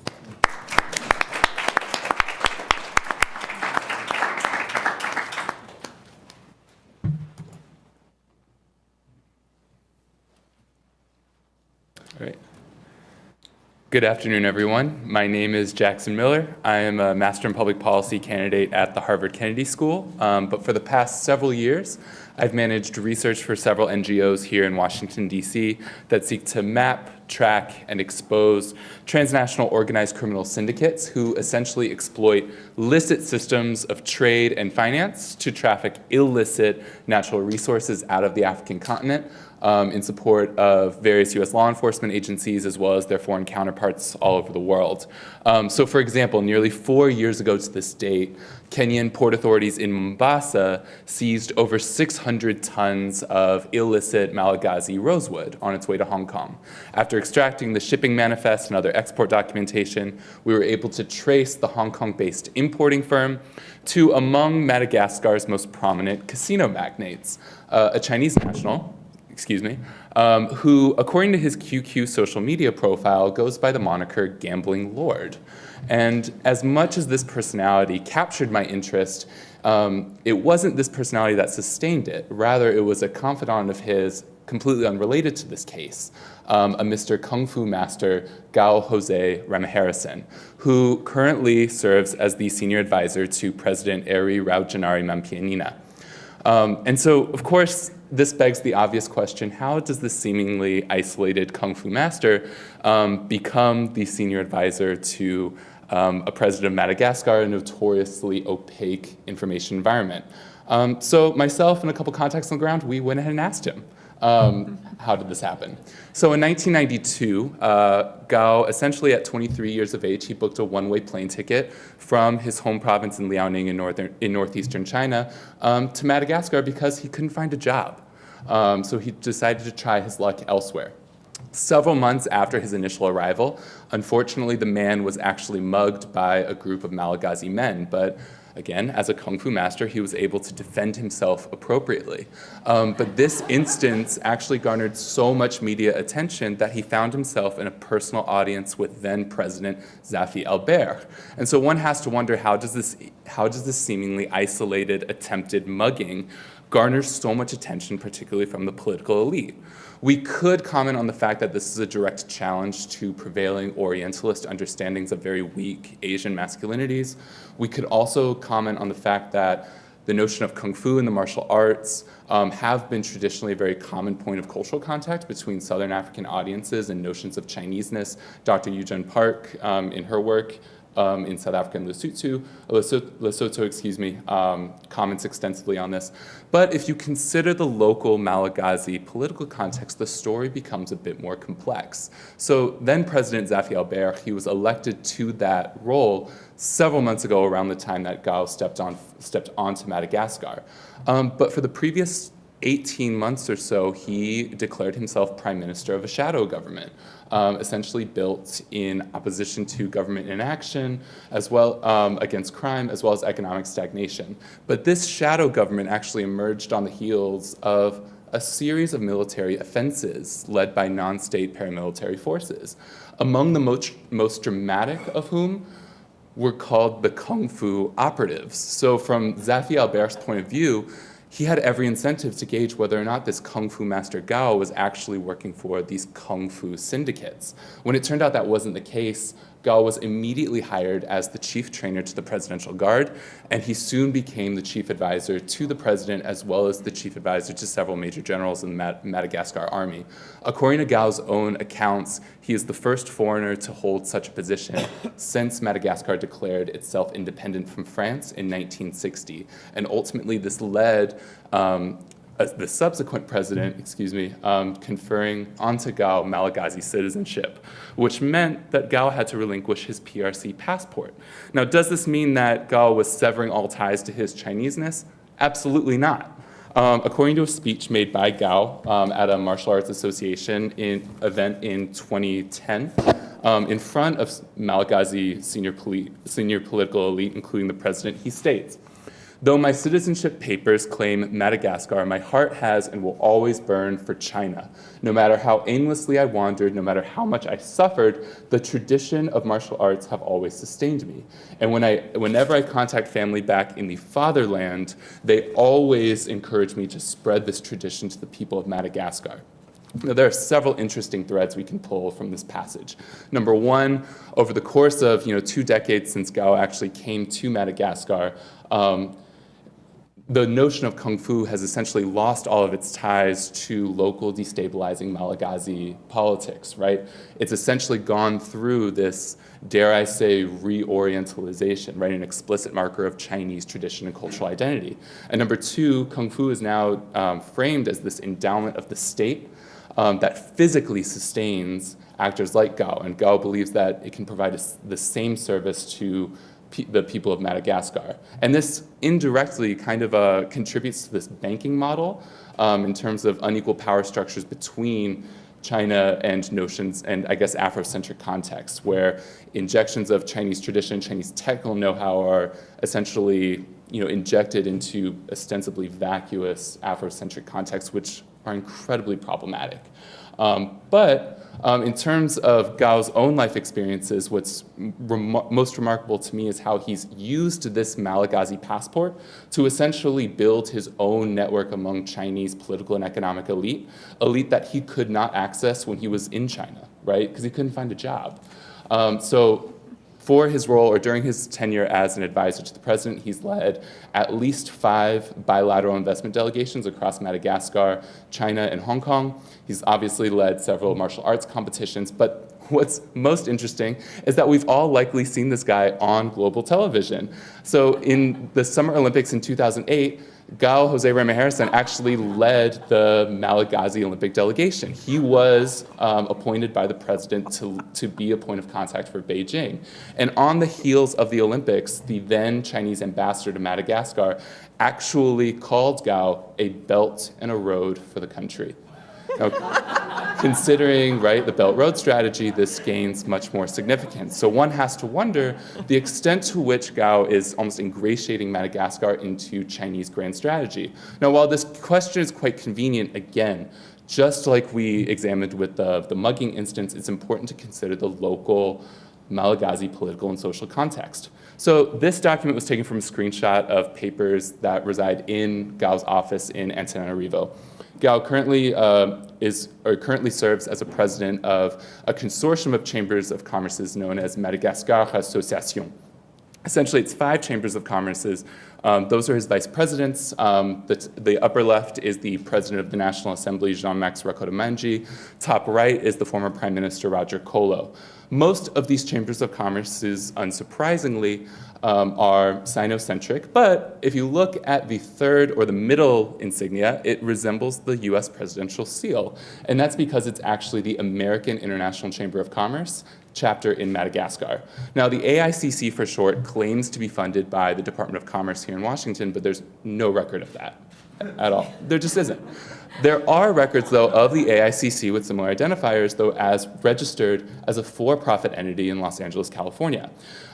All right. Good afternoon, everyone. My name is Jackson Miller. I am a Master in Public Policy candidate at the Harvard Kennedy School, but for the past several years, I've managed research for several NGOs here in Washington, D.C. that seek to map, track, and expose transnational organized criminal syndicates who essentially exploit licit systems of trade and finance to traffic illicit natural resources out of the African continent, in support of various U.S. law enforcement agencies as well as their foreign counterparts all over the world. So for example, nearly 4 years ago to this date, Kenyan port authorities in Mombasa seized over 600 tons of illicit Malagasy rosewood on its way to Hong Kong. After extracting the shipping manifest and other export documentation, we were able to trace the Hong Kong-based importing firm to among Madagascar's most prominent casino magnates, a Chinese national, who, according to his QQ social media profile, goes by the moniker Gambling Lord. And as much as this personality captured my interest, it wasn't this personality that sustained it. Rather, it was a confidant of his, completely unrelated to this case, a Mr. Kung Fu master, Gao Jose Ramaharrison, who currently serves as the senior advisor to President Eri Raujanari Mampianina. And so, of course, this begs the obvious question, how does this seemingly isolated Kung Fu master become the senior advisor to a president of Madagascar, a notoriously opaque information environment? So myself and a couple contacts on the ground, we went ahead and asked him, how did this happen? So in 1992, Gao, essentially at 23 years of age, he booked a one-way plane ticket from his home province in Liaoning in northeastern China to Madagascar because he couldn't find a job. So he decided to try his luck elsewhere. Several months after his initial arrival, unfortunately, the man was actually mugged by a group of Malagasy men, but again, as a kung fu master, he was able to defend himself appropriately. But this instance actually garnered so much media attention that he found himself in a personal audience with then-President Zafi Albert. And so one has to wonder, how does this seemingly isolated attempted mugging garner so much attention, particularly from the political elite? We could comment on the fact that this is a direct challenge to prevailing Orientalist understandings of very weak Asian masculinities. We could also comment on the fact that the notion of kung fu and the martial arts have been traditionally a very common point of cultural contact between Southern African audiences and notions of Chineseness. Dr. Yu-Jun Park, in her work, in South Africa and Lesotho, comments extensively on this. But if you consider the local Malagasy political context, the story becomes a bit more complex. So then President Zafi Albert, he was elected to that role several months ago, around the time that Gao stepped onto Madagascar. But for the previous 18 months or so, he declared himself prime minister of a shadow government, essentially built in opposition to government inaction, as well against crime, as well as economic stagnation. But this shadow government actually emerged on the heels of a series of military offenses led by non-state paramilitary forces, among the most dramatic of whom were called the Kung Fu operatives. So from Zafi Albert's point of view, he had every incentive to gauge whether or not this Kung Fu master Gao was actually working for these Kung Fu syndicates. When it turned out that wasn't the case, Gao was immediately hired as the chief trainer to the Presidential Guard, and he soon became the chief advisor to the president, as well as the chief advisor to several major generals in the Madagascar army. According to Gao's own accounts, he is the first foreigner to hold such a position since Madagascar declared itself independent from France in 1960. And ultimately, this led the subsequent president, conferring onto Gao Malagasy citizenship, which meant that Gao had to relinquish his PRC passport. Now, does this mean that Gao was severing all ties to his Chineseness? Absolutely not. According to a speech made by Gao at a martial arts association event in 2010, in front of Malagasy senior political elite, including the president, he states, "Though my citizenship papers claim Madagascar, my heart has and will always burn for China. No matter how aimlessly I wandered, no matter how much I suffered, the tradition of martial arts have always sustained me. And whenever I contact family back in the fatherland, they always encourage me to spread this tradition to the people of Madagascar." Now, there are several interesting threads we can pull from this passage. Number one, over the course of 2 decades since Gao actually came to Madagascar, the notion of Kung Fu has essentially lost all of its ties to local destabilizing Malagasy politics, right? It's essentially gone through this, dare I say, reorientalization, right? An explicit marker of Chinese tradition and cultural identity. And number two, Kung Fu is now framed as this endowment of the state that physically sustains actors like Gao. And Gao believes that it can provide the same service to the people of Madagascar. And this indirectly kind of contributes to this banking model in terms of unequal power structures between China and notions and, I guess, Afrocentric contexts, where injections of Chinese tradition, Chinese technical know-how are essentially injected into ostensibly vacuous Afrocentric contexts, which are incredibly problematic. But in terms of Gao's own life experiences, what's most remarkable to me is how he's used this Malagasy passport to essentially build his own network among Chinese political and economic elite that he could not access when he was in China, right? Because he couldn't find a job. So for his role, or during his tenure as an advisor to the president, he's led at least 5 bilateral investment delegations across Madagascar, China, and Hong Kong. He's obviously led several martial arts competitions, but what's most interesting is that we've all likely seen this guy on global television. So in the Summer Olympics in 2008, Gao Jose Ramos Harrison actually led the Malagasy Olympic delegation. He was appointed by the president to be a point of contact for Beijing. And on the heels of the Olympics, the then Chinese ambassador to Madagascar actually called Gao a belt and a road for the country. Now, considering, right, the Belt Road strategy, this gains much more significance. So one has to wonder the extent to which Gao is almost ingratiating Madagascar into Chinese grand strategy. Now, while this question is quite convenient, again, just like we examined with the mugging instance, it's important to consider the local Malagasy political and social context. So this document was taken from a screenshot of papers that reside in Gao's office in Antananarivo. Gao currently serves as a president of a consortium of chambers of commerces known as Madagascar Association. Essentially, it's 5 chambers of commerces. Those are his vice presidents. The upper left is the president of the National Assembly, Jean-Max Rakotomanji. Top right is the former Prime Minister, Roger Kolo. Most of these chambers of commerces, unsurprisingly, are Sino-centric, but if you look at the third or the middle insignia, it resembles the US presidential seal. And that's because it's actually the American International Chamber of Commerce chapter in Madagascar. Now, the AICC for short claims to be funded by the Department of Commerce here in Washington, but there's no record of that at all. There just isn't. There are records, though, of the AICC with similar identifiers, though, as registered as a for-profit entity in Los Angeles, California.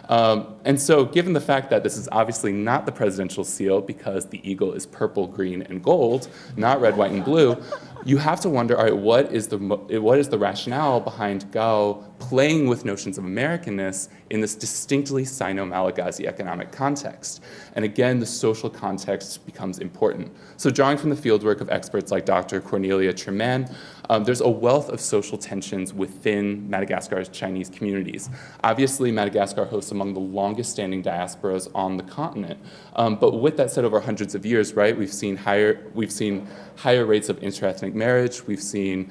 And so given the fact that this is obviously not the presidential seal because the eagle is purple, green, and gold, not red, white, and blue, you have to wonder, all right, what is the rationale behind Gao playing with notions of Americanness in this distinctly Sino-Malagasy economic context? And again, the social context becomes important. So drawing from the fieldwork of experts like Dr. Cornelia Treman, there's a wealth of social tensions within Madagascar's Chinese communities. Obviously, Madagascar hosts among the longest standing diasporas on the continent. But with that said, over hundreds of years, right, we've seen higher rates of interethnic marriage. We've seen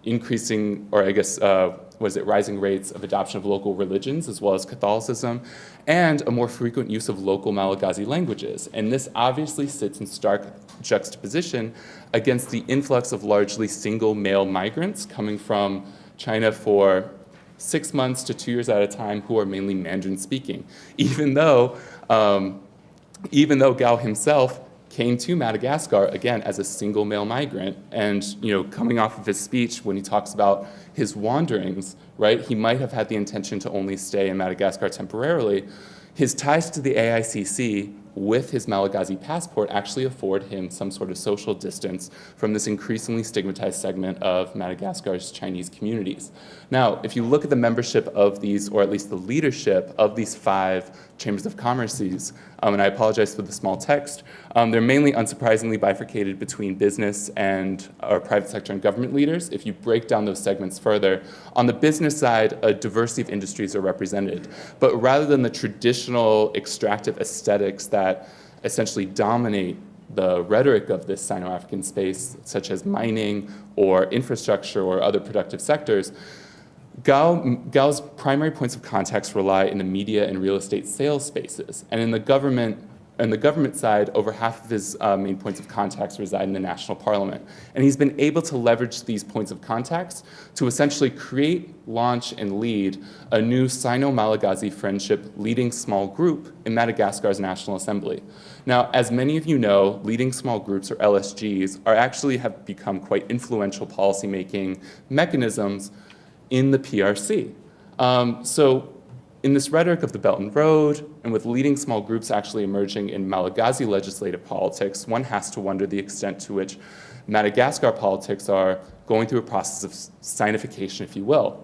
increasing, or I guess, rising rates of adoption of local religions as well as Catholicism, and a more frequent use of local Malagasy languages. And this obviously sits in stark juxtaposition against the influx of largely single male migrants coming from China for 6 months to 2 years at a time who are mainly Mandarin speaking, even though Gao himself came to Madagascar, again, as a single male migrant. And, coming off of his speech, when he talks about his wanderings, right, he might have had the intention to only stay in Madagascar temporarily. His ties to the AICC with his Malagasy passport actually afford him some sort of social distance from this increasingly stigmatized segment of Madagascar's Chinese communities. Now, if you look at the membership of these, or at least the leadership of these 5 chambers of commerces, and I apologize for the small text, they're mainly, unsurprisingly, bifurcated between business and private sector and government leaders. If you break down those segments further, on the business side, a diversity of industries are represented. But rather than the traditional extractive aesthetics that essentially dominate the rhetoric of this Sino-African space, such as mining or infrastructure or other productive sectors, Gao's primary points of contact rely in the media and real estate sales spaces. And in the government side, over half of his main points of contact reside in the national parliament. And he's been able to leverage these points of contact to essentially create, launch, and lead a new Sino-Malagasy friendship leading small group in Madagascar's National Assembly. Now, as many of you know, leading small groups, or LSGs, have become quite influential policymaking mechanisms in the PRC. So in this rhetoric of the Belt and Road, and with leading small groups actually emerging in Malagasy legislative politics, one has to wonder the extent to which Madagascar politics are going through a process of sinification, if you will.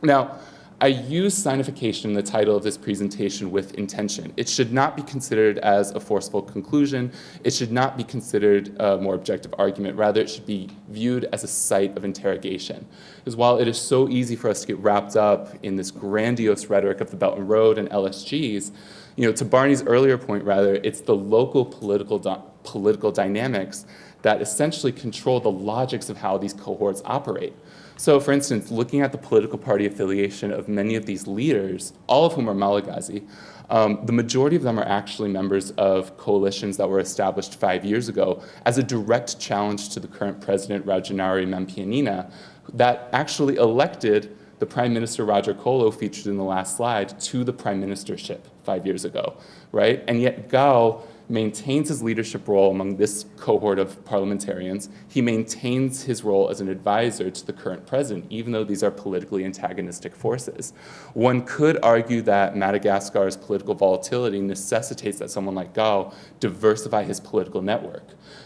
Now, I use sinification in the title of this presentation with intention. It should not be considered as a forceful conclusion. It should not be considered a more objective argument. Rather, it should be viewed as a site of interrogation. Because while it is so easy for us to get wrapped up in this grandiose rhetoric of the Belt and Road and LSGs, to Barney's earlier point, rather, it's the local political dynamics that essentially control the logics of how these cohorts operate. So, for instance, looking at the political party affiliation of many of these leaders, all of whom are Malagasy, the majority of them are actually members of coalitions that were established 5 years ago as a direct challenge to the current president, Rajanari Mampianina, that actually elected the Prime Minister Roger Kolo, featured in the last slide, to the prime ministership 5 years ago, right? And yet Gao maintains his leadership role among this cohort of parliamentarians. He maintains his role as an advisor to the current president, even though these are politically antagonistic forces. One could argue that Madagascar's political volatility necessitates that someone like Gao diversify his political network.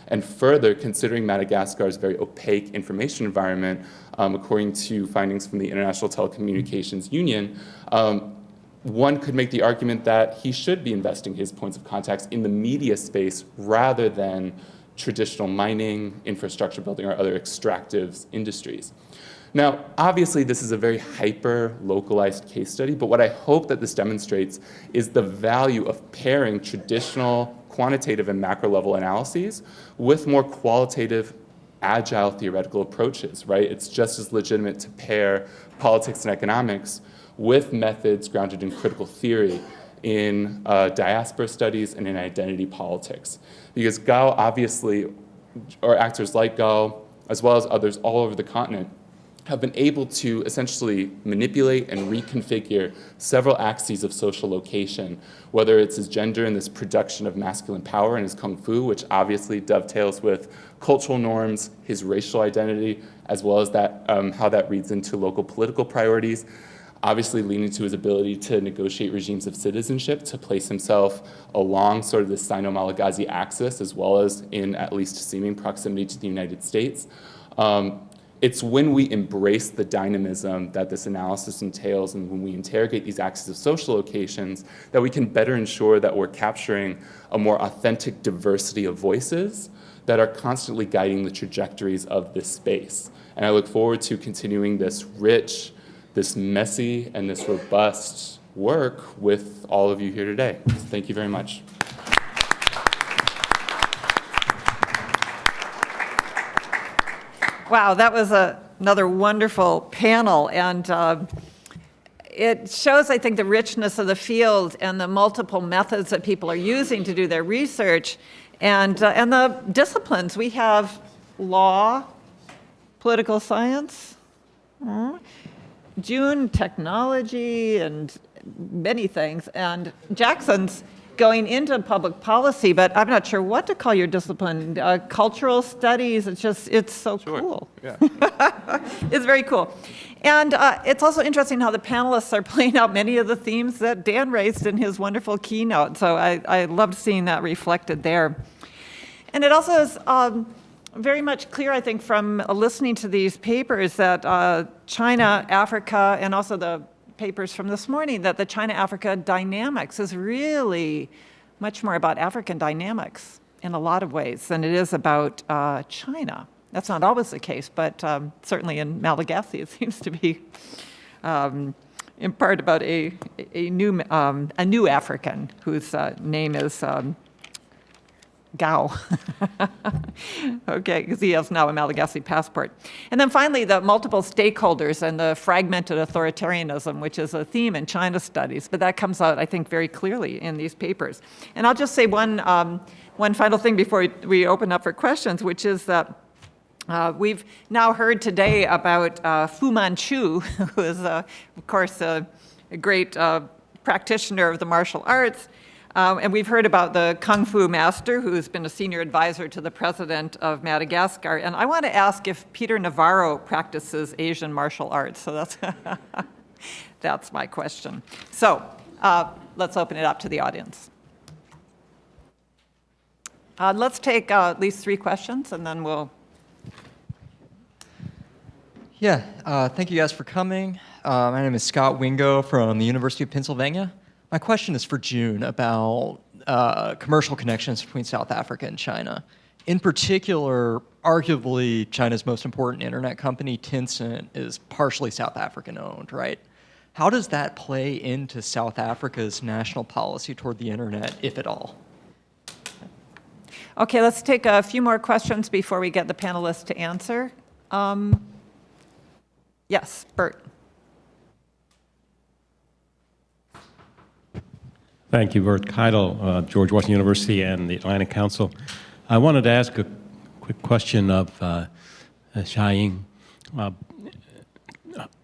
And further, considering Madagascar's very opaque information environment, according to findings from the International Telecommunications Union, one could make the argument that he should be investing his points of contacts in the media space rather than traditional mining, infrastructure building, or other extractive industries. Now, obviously, this is a very hyper-localized case study, but what I hope that this demonstrates is the value of pairing traditional quantitative and macro-level analyses with more qualitative, agile theoretical approaches, right? It's just as legitimate to pair politics and economics with methods grounded in critical theory, in diaspora studies, and in identity politics. Because Gao obviously, or actors like Gao, as well as others all over the continent, have been able to essentially manipulate and reconfigure several axes of social location, whether it's his gender and this production of masculine power and his kung fu, which obviously dovetails with cultural norms, his racial identity, as well as that, how that reads into local political priorities, obviously leading to his ability to negotiate regimes of citizenship, to place himself along sort of the Sino-Malagasy axis, as well as in at least seeming proximity to the United States. It's when we embrace the dynamism that this analysis entails and when we interrogate these axes of social locations that we can better ensure that we're capturing a more authentic diversity of voices that are constantly guiding the trajectories of this space. And I look forward to continuing this rich, this messy, and this robust work with all of you here today. Thank you very much. Wow, that was another wonderful panel, and it shows, I think, the richness of the field and the multiple methods that people are using to do their research, and the disciplines. We have law, political science, June, technology, and many things, and Jackson's going into public policy, but I'm not sure what to call your discipline. Cultural studies, it's so cool. Yeah. It's very cool. And it's also interesting how the panelists are playing out many of the themes that Dan raised in his wonderful keynote. So I loved seeing that reflected there. And it also is very much clear, I think, from listening to these papers that China, Africa, and also the papers from this morning, that the China-Africa dynamics is really much more about African dynamics in a lot of ways than it is about China. That's not always the case, but certainly in Malagasy it seems to be in part about a new African whose name is Gao. Okay, because he has now a Malagasy passport. And then finally, the multiple stakeholders and the fragmented authoritarianism, which is a theme in China studies, but that comes out, I think, very clearly in these papers. And I'll just say one final thing before we open up for questions, which is that we've now heard today about Fu Manchu, who is, of course, a great practitioner of the martial arts. And we've heard about the Kung Fu master, who's been a senior advisor to the president of Madagascar. And I want to ask if Peter Navarro practices Asian martial arts. So that's my question. So let's open it up to the audience. Let's take at least 3 questions, and then we'll... Yeah, thank you guys for coming. My name is Scott Wingo from the University of Pennsylvania. My question is for June about commercial connections between South Africa and China. In particular, arguably China's most important internet company, Tencent, is partially South African owned, right? How does that play into South Africa's national policy toward the internet, if at all? Okay, let's take a few more questions before we get the panelists to answer. Yes, Bert. Thank you, Bert Keidel, George Washington University and the Atlantic Council. I wanted to ask a quick question of Xiaoying.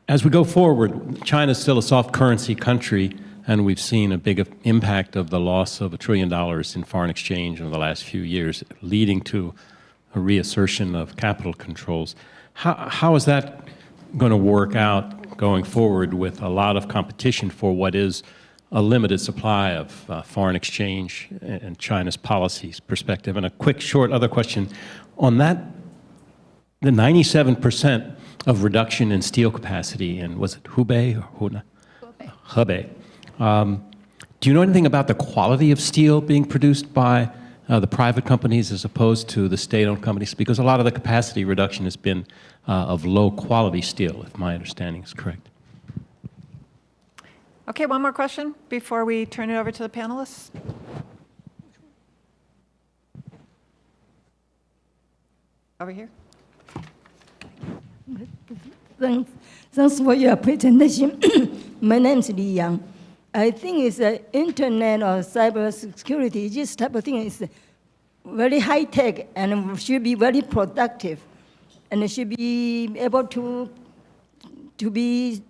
As we go forward, China is still a soft currency country, and we've seen a big impact of the loss of $1 trillion in foreign exchange over the last few years, leading to a reassertion of capital controls. How is that going to work out going forward with a lot of competition for what is a limited supply of foreign exchange and China's policies perspective? And a quick, short other question on that: the 97% of reduction in steel capacity in, was it Hubei or Hunan? Hubei. Do you know anything about the quality of steel being produced by the private companies as opposed to the state-owned companies? Because a lot of the capacity reduction has been of low-quality steel, if my understanding is correct. Okay, one more question before we turn it over to the panelists. Over here. Thanks for your presentation. My name is Li Yang. I think it's the internet or cyber security, this type of thing is very high tech and should be very productive, and it should be able to be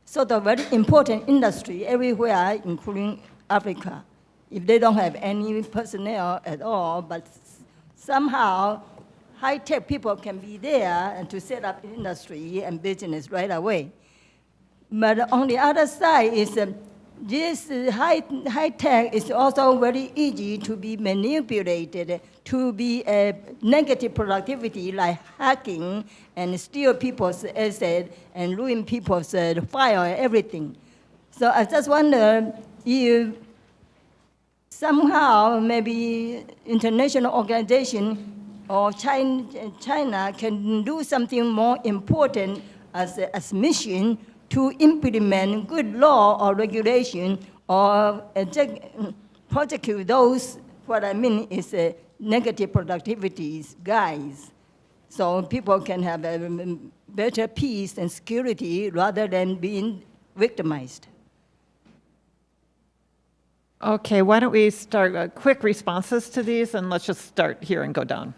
sort of very important industry everywhere, including Africa. If they don't have any personnel at all, but somehow high-tech people can be there and to set up industry and business right away. But on the other side is this high-tech is also very easy to be manipulated to be a negative productivity like hacking and steal people's assets and ruin people's file and everything. So I just wonder if somehow maybe international organization or China can do something more important as mission to implement good law or regulation or prosecute those, what I mean is negative productivities, guys. So people can have a better peace and security rather than being victimized. Okay, why don't we start quick responses to these, and let's just start here and go down.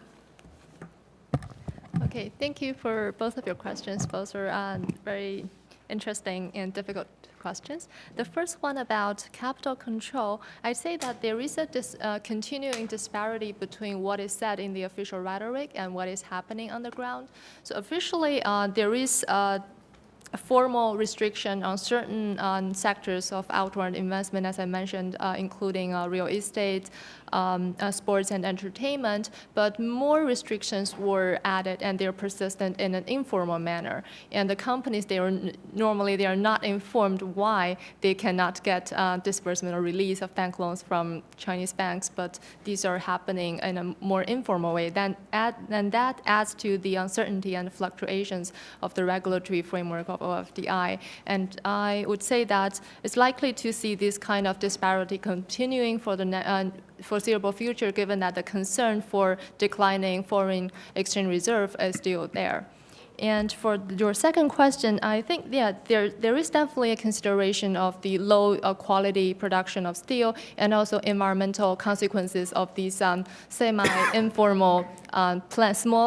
Okay, thank you for both of your questions. Both are very interesting and difficult questions. The first one about capital control, I'd say that there is a continuing disparity between what is said in the official rhetoric and what is happening on the ground. So officially, there is a formal restriction on certain sectors of outward investment, as I mentioned, including real estate, sports and entertainment, but more restrictions were added and they're persistent in an informal manner. And the companies, they are not informed why they cannot get disbursement or release of bank loans from Chinese banks, but these are happening in a more informal way. Then that adds to the uncertainty and fluctuations of the regulatory framework of OFDI. And I would say that it's likely to see this kind of disparity continuing for the foreseeable future, given that the concern for declining foreign exchange reserve is still there. And for your second question, I think, yeah, there is definitely a consideration of the low quality production of steel and also environmental consequences of these semi-informal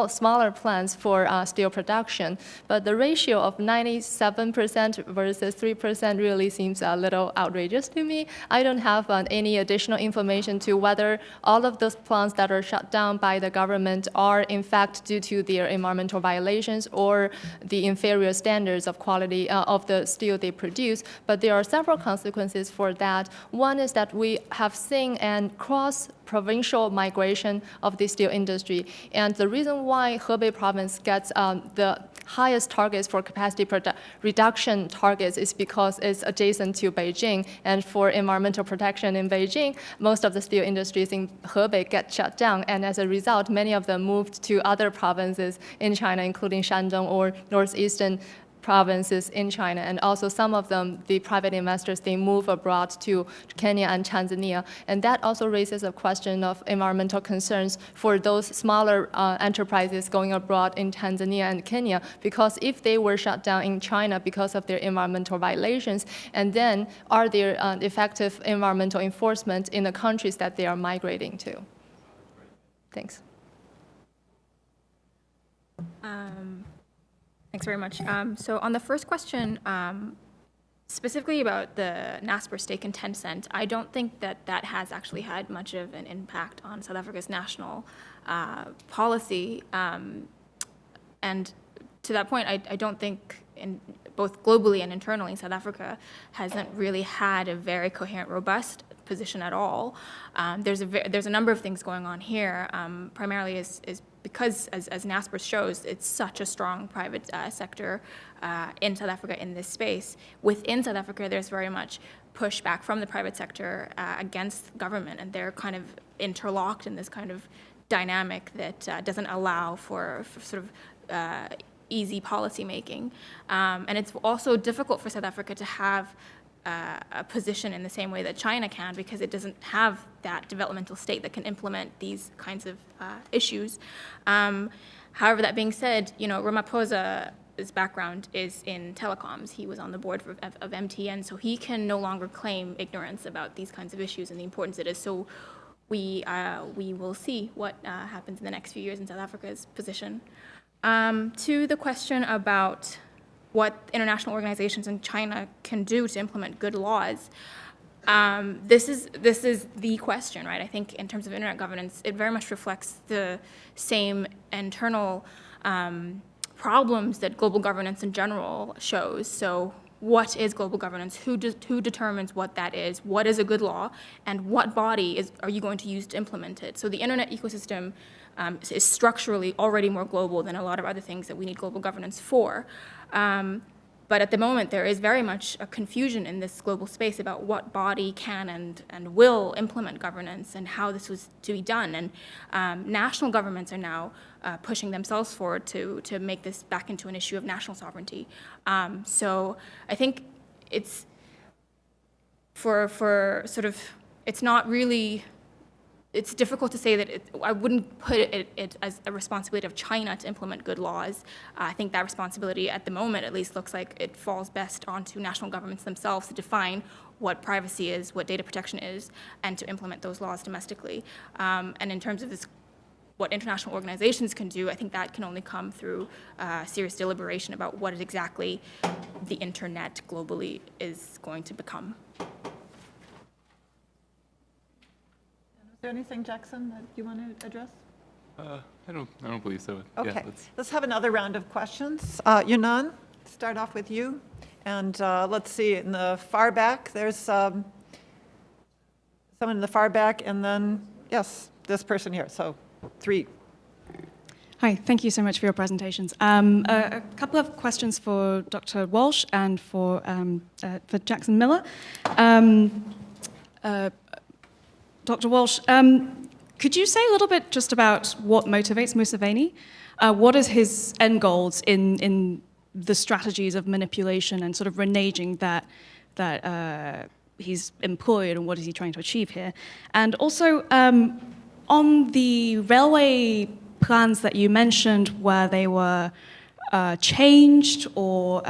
smaller plants for steel production. But the ratio of 97% versus 3% really seems a little outrageous to me. I don't have any additional information to whether all of those plants that are shut down by the government are in fact due to their environmental violations or the inferior standards of quality of the steel they produce. But there are several consequences for that. One is that we have seen an cross-provincial migration of the steel industry. And the reason why Hebei province gets the highest targets for capacity reduction targets is because it's adjacent to Beijing. And for environmental protection in Beijing, most of the steel industries in Hebei get shut down. And as a result, many of them moved to other provinces in China, including Shandong or northeastern provinces in China, and also some of them, the private investors, they move abroad to Kenya and Tanzania. And that also raises a question of environmental concerns for those smaller enterprises going abroad in Tanzania and Kenya, because if they were shut down in China because of their environmental violations, and then are there effective environmental enforcement in the countries that they are migrating to? Thanks. Thanks very much. So on the first question, specifically about the Naspers stake in Tencent, I don't think that that has actually had much of an impact on South Africa's national policy. And to that point, I don't think both globally and internally, South Africa hasn't really had a very coherent, robust position at all. There's a number of things going on here, primarily is because, as Naspers shows, it's such a strong private sector in South Africa in this space. Within South Africa, there's very much pushback from the private sector against government, and they're kind of interlocked in this kind of dynamic that doesn't allow for sort of easy policy making. And it's also difficult for South Africa to have a position in the same way that China can, because it doesn't have that developmental state that can implement these kinds of issues. However, that being said, Ramaphosa's background is in telecoms. He was on the board of MTN, so he can no longer claim ignorance about these kinds of issues and the importance it is. So we will see what happens in the next few years in South Africa's position. To the question about what international organizations in China can do to implement good laws, this is the question, right? I think in terms of internet governance, it very much reflects the same internal problems that global governance in general shows. So what is global governance? Who determines what that is? What is a good law? And what body are you going to use to implement it? So the internet ecosystem is structurally already more global than a lot of other things that we need global governance for. But at the moment, there is very much a confusion in this global space about what body can and will implement governance and how this was to be done. And national governments are now pushing themselves forward to make this back into an issue of national sovereignty. So I think it's it's not really. It's difficult to say that I wouldn't put it as a responsibility of China to implement good laws. I think that responsibility at the moment at least looks like it falls best onto national governments themselves to define what privacy is, what data protection is, and to implement those laws domestically. And in terms of what international organizations can do, I think that can only come through serious deliberation about what exactly the internet globally is going to become. Is there anything, Jackson, that you want to address? I don't believe so. Okay, Yeah, let's have another round of questions. Yunnan, start off with you. And let's see, in the far back, there's someone in the far back, and then, yes, this person here. So 3. Hi, thank you so much for your presentations. A couple of questions for Dr. Walsh and for Jackson Miller. Dr. Walsh, could you say a little bit just about what motivates Museveni? What is his end goals in the strategies of manipulation and sort of reneging that he's employed, and what is he trying to achieve here? And also, on the railway plans that you mentioned where they were changed or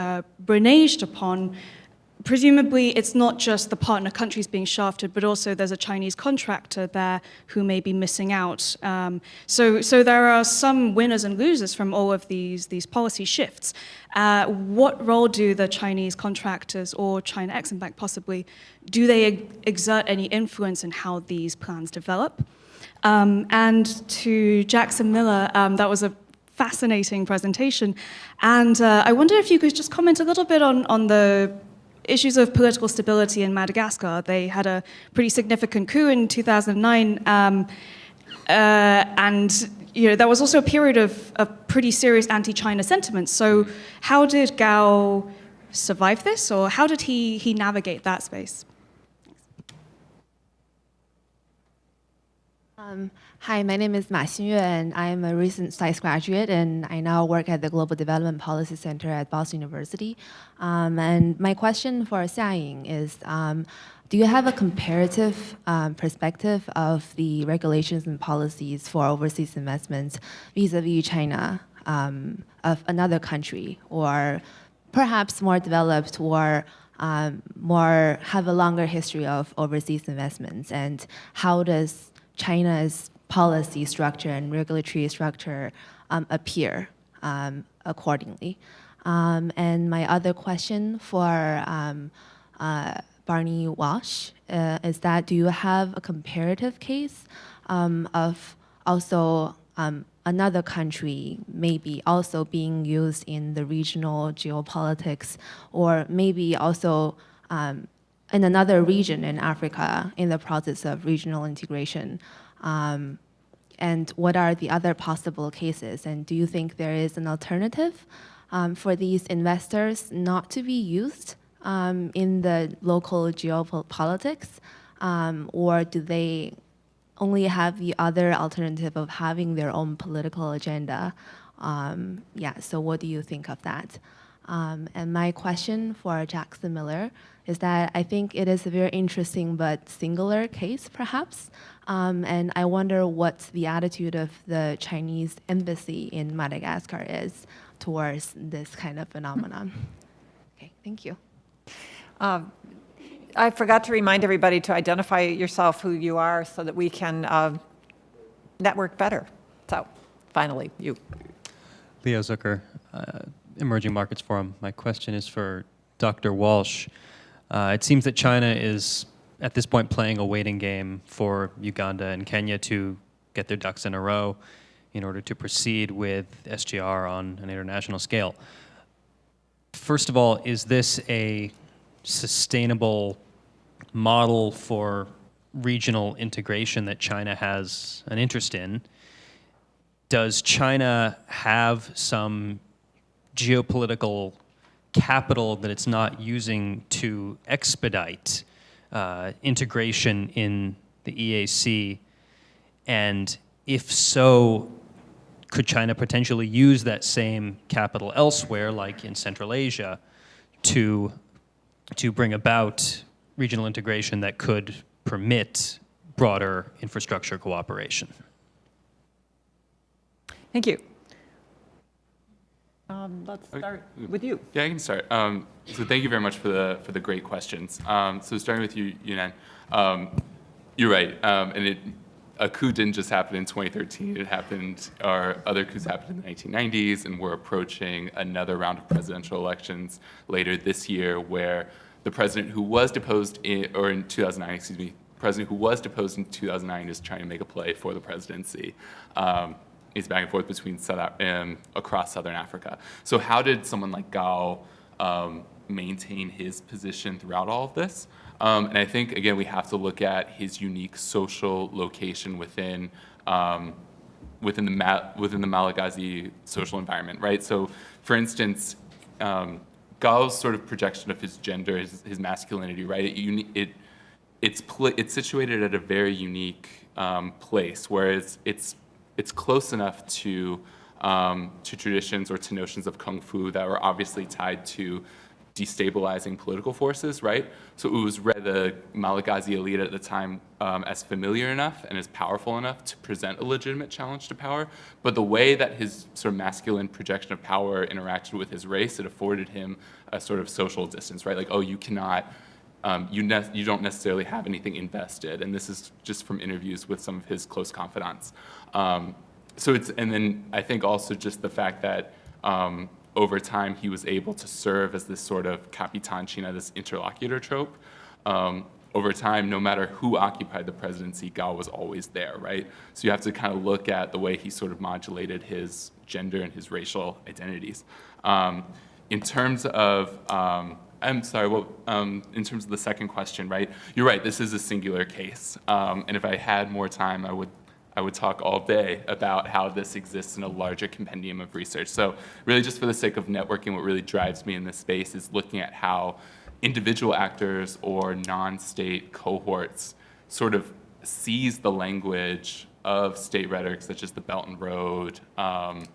reneged upon, presumably it's not just the partner countries being shafted, but also there's a Chinese contractor there who may be missing out. So there are some winners and losers from all of these policy shifts. What role do the Chinese contractors or China Exim Bank possibly, do they exert any influence in how these plans develop? And to Jackson Miller, that was a fascinating presentation. And I wonder if you could just comment a little bit on the issues of political stability in Madagascar. They had a pretty significant coup in 2009, and there was also a period of pretty serious anti-China sentiment. So how did Gao survive this, or how did he navigate that space? Hi, my name is Ma Xinyue, and I am a recent SAIS graduate, and I now work at the Global Development Policy Center at Boston University. And my question for Xiaying is, do you have a comparative perspective of the regulations and policies for overseas investments vis-a-vis China of another country, or perhaps more developed, or more have a longer history of overseas investments, and how does China's policy structure and regulatory structure appear accordingly? And my other question for Barney Walsh is that do you have a comparative case of also another country maybe also being used in the regional geopolitics, or maybe also in another region in Africa in the process of regional integration? And what are the other possible cases? And do you think there is an alternative for these investors not to be used in the local geopolitics? Or do they only have the other alternative of having their own political agenda? So what do you think of that? And my question for Jackson Miller is that I think it is a very interesting but singular case, perhaps. And I wonder what the attitude of the Chinese embassy in Madagascar is towards this kind of phenomenon. Okay, thank you. I forgot to remind everybody to identify yourself, who you are, so that we can network better. So, finally, you. Leo Zucker, Emerging Markets Forum. My question is for Dr. Walsh. It seems that China is, at this point, playing a waiting game for Uganda and Kenya to get their ducks in a row in order to proceed with SGR on an international scale. First of all, is this a sustainable model for regional integration that China has an interest in? Does China have some geopolitical capital that it's not using to expedite integration in the EAC? And if so, could China potentially use that same capital elsewhere, like in Central Asia, to bring about regional integration that could permit broader infrastructure cooperation? Thank you. Let's start with you. Yeah, I can start. So thank you very much for the great questions. So starting with you, Yunan, you're right. And a coup didn't just happen in 2013. It happened, or other coups happened in the 1990s, and we're approaching another round of presidential elections later this year, where the president who was deposed in 2009, president who was deposed in 2009 is trying to make a play for the presidency. He's back and forth between across Southern Africa. So how did someone like Gao maintain his position throughout all of this? And I think, again, we have to look at his unique social location within the Malagasy social environment, right? So, for instance, Gao's sort of projection of his gender, his masculinity, right? It's situated at a very unique place, whereas it's close enough to traditions or to notions of kung fu that were obviously tied to destabilizing political forces, right? So it was read the Malagasy elite at the time as familiar enough and as powerful enough to present a legitimate challenge to power. But the way that his sort of masculine projection of power interacted with his race, it afforded him a sort of social distance, right? Like, oh, you cannot, you don't necessarily have anything invested. And this is just from interviews with some of his close confidants. And then I think also just the fact that over time he was able to serve as this sort of Capitan China, this interlocutor trope. Over time, no matter who occupied the presidency, Gao was always there, right? So you have to kind of look at the way he sort of modulated his gender and his racial identities. In terms of, in terms of the second question, right? You're right, this is a singular case. And if I had more time, I would talk all day about how this exists in a larger compendium of research. So really just for the sake of networking, what really drives me in this space is looking at how individual actors or non-state cohorts sort of seize the language of state rhetoric, such as the Belt and Road, and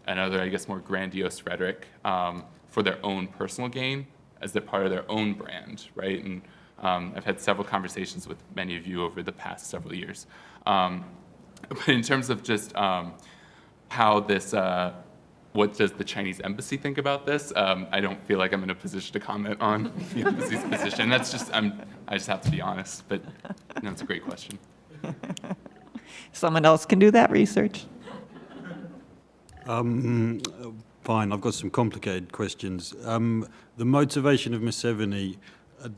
other, I guess, more grandiose rhetoric for their own personal gain as they're part of their own brand, right? And I've had several conversations with many of you over the past several years. But in terms of just how this, what does the Chinese embassy think about this? I don't feel like I'm in a position to comment on the embassy's position. That's just, I just have to be honest, but no, it's a great question. Someone else can do that research. Fine, I've got some complicated questions. The motivation of Museveni,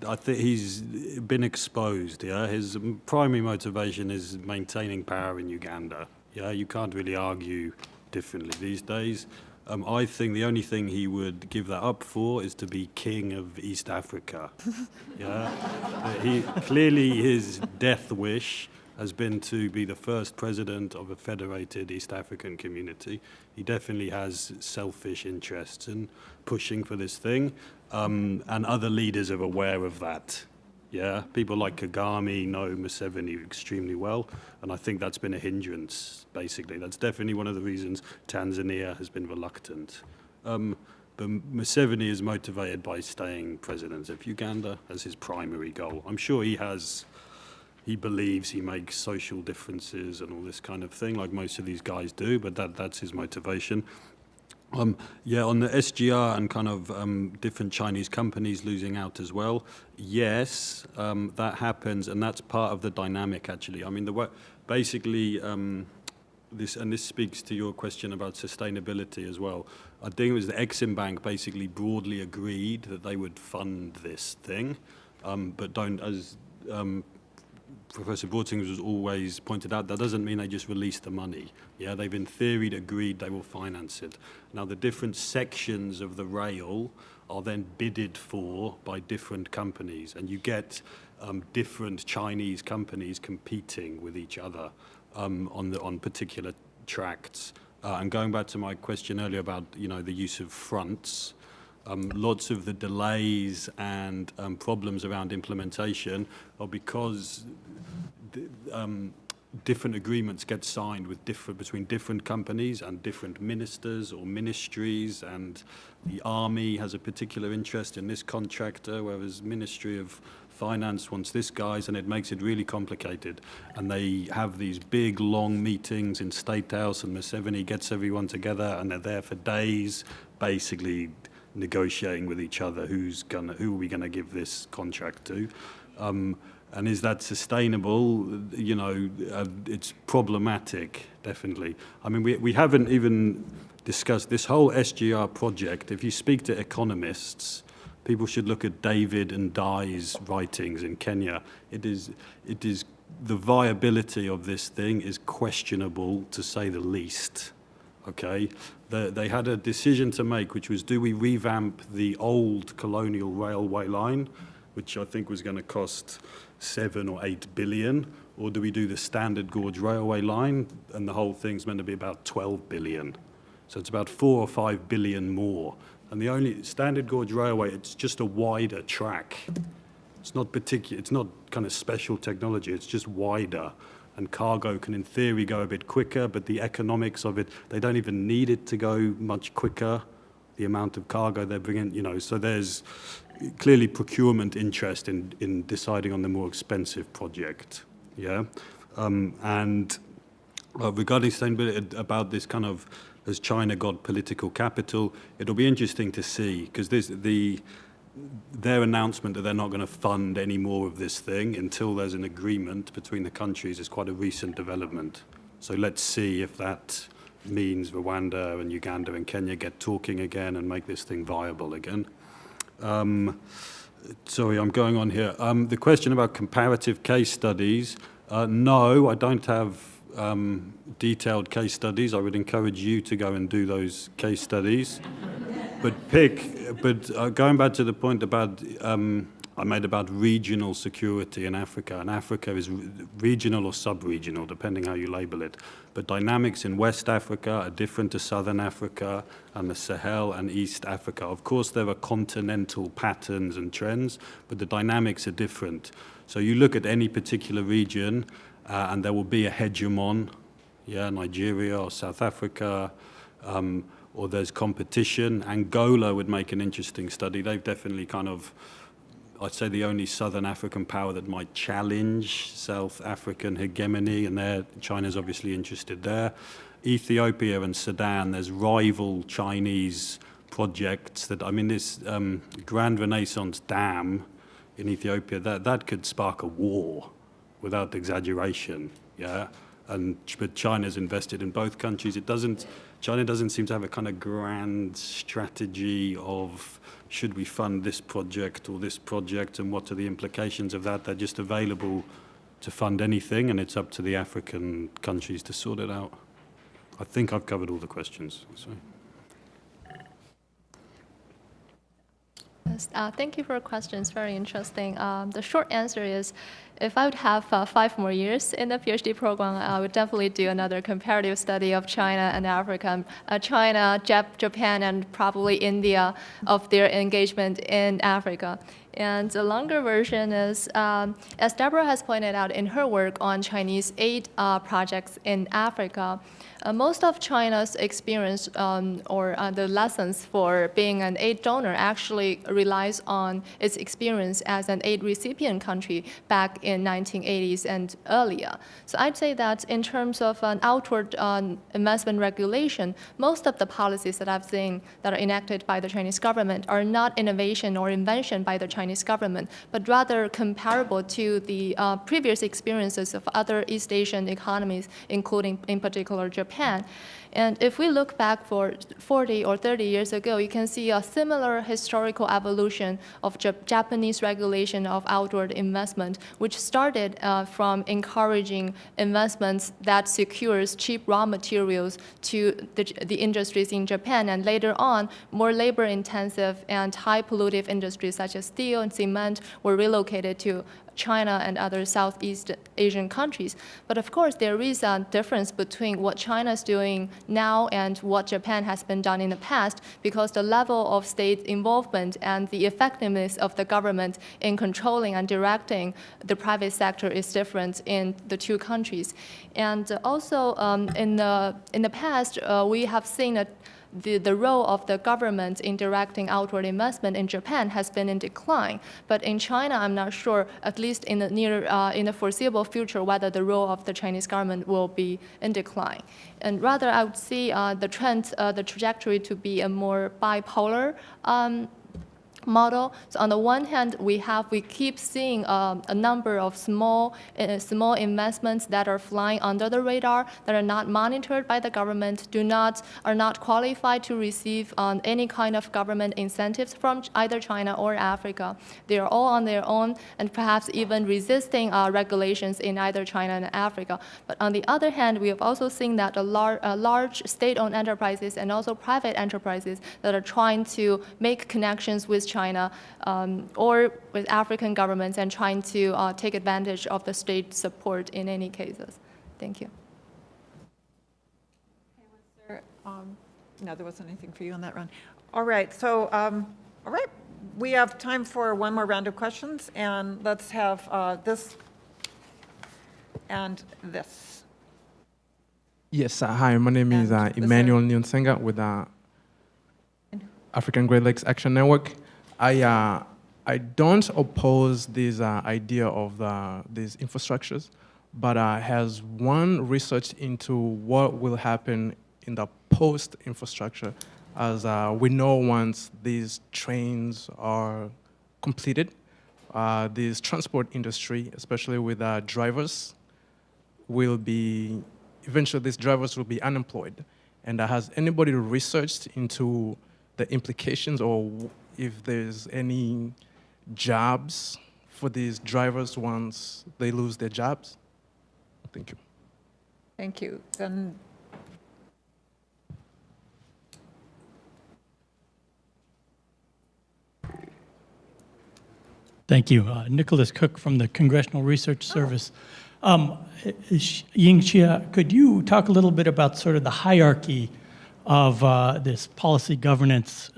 I think he's been exposed, yeah? His primary motivation is maintaining power in Uganda, yeah? You can't really argue differently these days. I think the only thing he would give that up for is to be king of East Africa, yeah? Clearly his death wish has been to be the first president of a federated East African community. He definitely has selfish interests in pushing for this thing, and other leaders are aware of that. Yeah, people like Kagame know Museveni extremely well, and I think that's been a hindrance, basically. That's definitely one of the reasons Tanzania has been reluctant. But Museveni is motivated by staying president of Uganda as his primary goal. I'm sure he believes he makes social differences and all this kind of thing, like most of these guys do, but that's his motivation. Yeah, on the SGR and kind of different Chinese companies losing out as well, yes, that happens, and that's part of the dynamic, actually. I mean, basically, this speaks to your question about sustainability as well. I think it was the Exim Bank basically broadly agreed that they would fund this thing, but don't, as Professor Bortings was always pointed out, that doesn't mean they just release the money. Yeah, they've in theory agreed they will finance it. Now, the different sections of the rail are then bidded for by different companies, and you get different Chinese companies competing with each other on particular tracts. And going back to my question earlier about the use of fronts. Lots of the delays and problems around implementation are because different agreements get signed with between different companies and different ministers or ministries, and the army has a particular interest in this contractor, whereas Ministry of Finance wants this guy's, and it makes it really complicated. And they have these big, long meetings in State House, and Museveni gets everyone together, and they're there for days, basically negotiating with each other who are we gonna give this contract to, and is that sustainable? It's problematic, definitely. I mean, we haven't even discussed this whole SGR project. If you speak to economists, people should look at David and Dai's writings in Kenya. It is the viability of this thing is questionable, to say the least. Okay, they had a decision to make, which was, do we revamp the old colonial railway line, which I think was going to cost 7 or 8 billion, or do we do the standard gauge railway line, and the whole thing's meant to be about 12 billion. So it's about 4 or 5 billion more. And the only standard gauge railway, it's just a wider track. It's not kind of special technology, it's just wider. And cargo can, in theory, go a bit quicker, but the economics of it, they don't even need it to go much quicker, the amount of cargo they're bringing, so there's clearly procurement interest in deciding on the more expensive project, yeah? And regarding sustainability, about this kind of, has China got political capital, it'll be interesting to see, because their announcement that they're not going to fund any more of this thing until there's an agreement between the countries is quite a recent development. So let's see if that means Rwanda and Uganda and Kenya get talking again and make this thing viable again. Sorry, I'm going on here. The question about comparative case studies, no, I don't have detailed case studies. I would encourage you to go and do those case studies. But going back to the point about I made about regional security in Africa, and Africa is regional or sub-regional, depending how you label it. But dynamics in West Africa are different to Southern Africa and the Sahel and East Africa. Of course, there are continental patterns and trends, but the dynamics are different. So you look at any particular region, and there will be a hegemon, yeah, Nigeria or South Africa, or there's competition. Angola would make an interesting study. They've definitely kind of, I'd say, the only Southern African power that might challenge South African hegemony, and China's obviously interested there. Ethiopia and Sudan, there's rival Chinese projects that, I mean, this Grand Renaissance Dam in Ethiopia, that could spark a war without exaggeration, yeah? but China's invested in both countries. China doesn't seem to have a kind of grand strategy of should we fund this project or this project and what are the implications of that. They're just available to fund anything, and it's up to the African countries to sort it out. I think I've covered all the questions. So. Yes, thank you for your questions. Very interesting. The short answer is, if I would have 5 more years in the PhD program, I would definitely do another comparative study of China and Africa, China, Japan, and probably India, of their engagement in Africa. And the longer version is, as Deborah has pointed out in her work on Chinese aid projects in Africa, most of China's experience or the lessons for being an aid donor actually relies on its experience as an aid recipient country back in 1980s and earlier. So I'd say that in terms of an outward investment regulation, most of the policies that I've seen that are enacted by the Chinese government are not innovation or invention by the Chinese government, but rather comparable to the previous experiences of other East Asian economies, including in particular Japan. And if we look back for 40 or 30 years ago, you can see a similar historical evolution of Japanese regulation of outward investment, which started from encouraging investments that secures cheap raw materials to the industries in Japan, and later on, more labor-intensive and high-pollutive industries such as steel and cement were relocated to China and other Southeast Asian countries. But of course, there is a difference between what China is doing now and what Japan has been done in the past, because the level of state involvement and the effectiveness of the government in controlling and directing the private sector is different in the two countries. And also, in the past, we have seen that the role of the government in directing outward investment in Japan has been in decline. But in China, I'm not sure, at least in the foreseeable future, whether the role of the Chinese government will be in decline. And rather, I would see the trend, the trajectory to be a more bipolar model. So on the one hand, we keep seeing a number of small investments that are flying under the radar, that are not monitored by the government, are not qualified to receive any kind of government incentives from either China or Africa. They are all on their own and perhaps even resisting regulations in either China and Africa. But on the other hand, we have also seen that large state-owned enterprises and also private enterprises that are trying to make connections with China or with African governments and trying to take advantage of the state support in any cases. Thank you. No, there wasn't anything for you on that round. All right, so, all right, we have time for one more round of questions, and let's have this and this. Yes, hi, my name is Emmanuel Nyonsenga with African Great Lakes Action Network. I don't oppose this idea of these infrastructures, but has one researched into what will happen in the post-infrastructure, as we know once these trains are completed, this transport industry, especially with drivers, eventually these drivers will be unemployed. And has anybody researched into the implications or if there's any jobs for these drivers once they lose their jobs? Thank you. Thank you. Then thank you. Nicholas Cook from the Congressional Research Service. Yingxia, could you talk a little bit about sort of the hierarchy of this policy governance,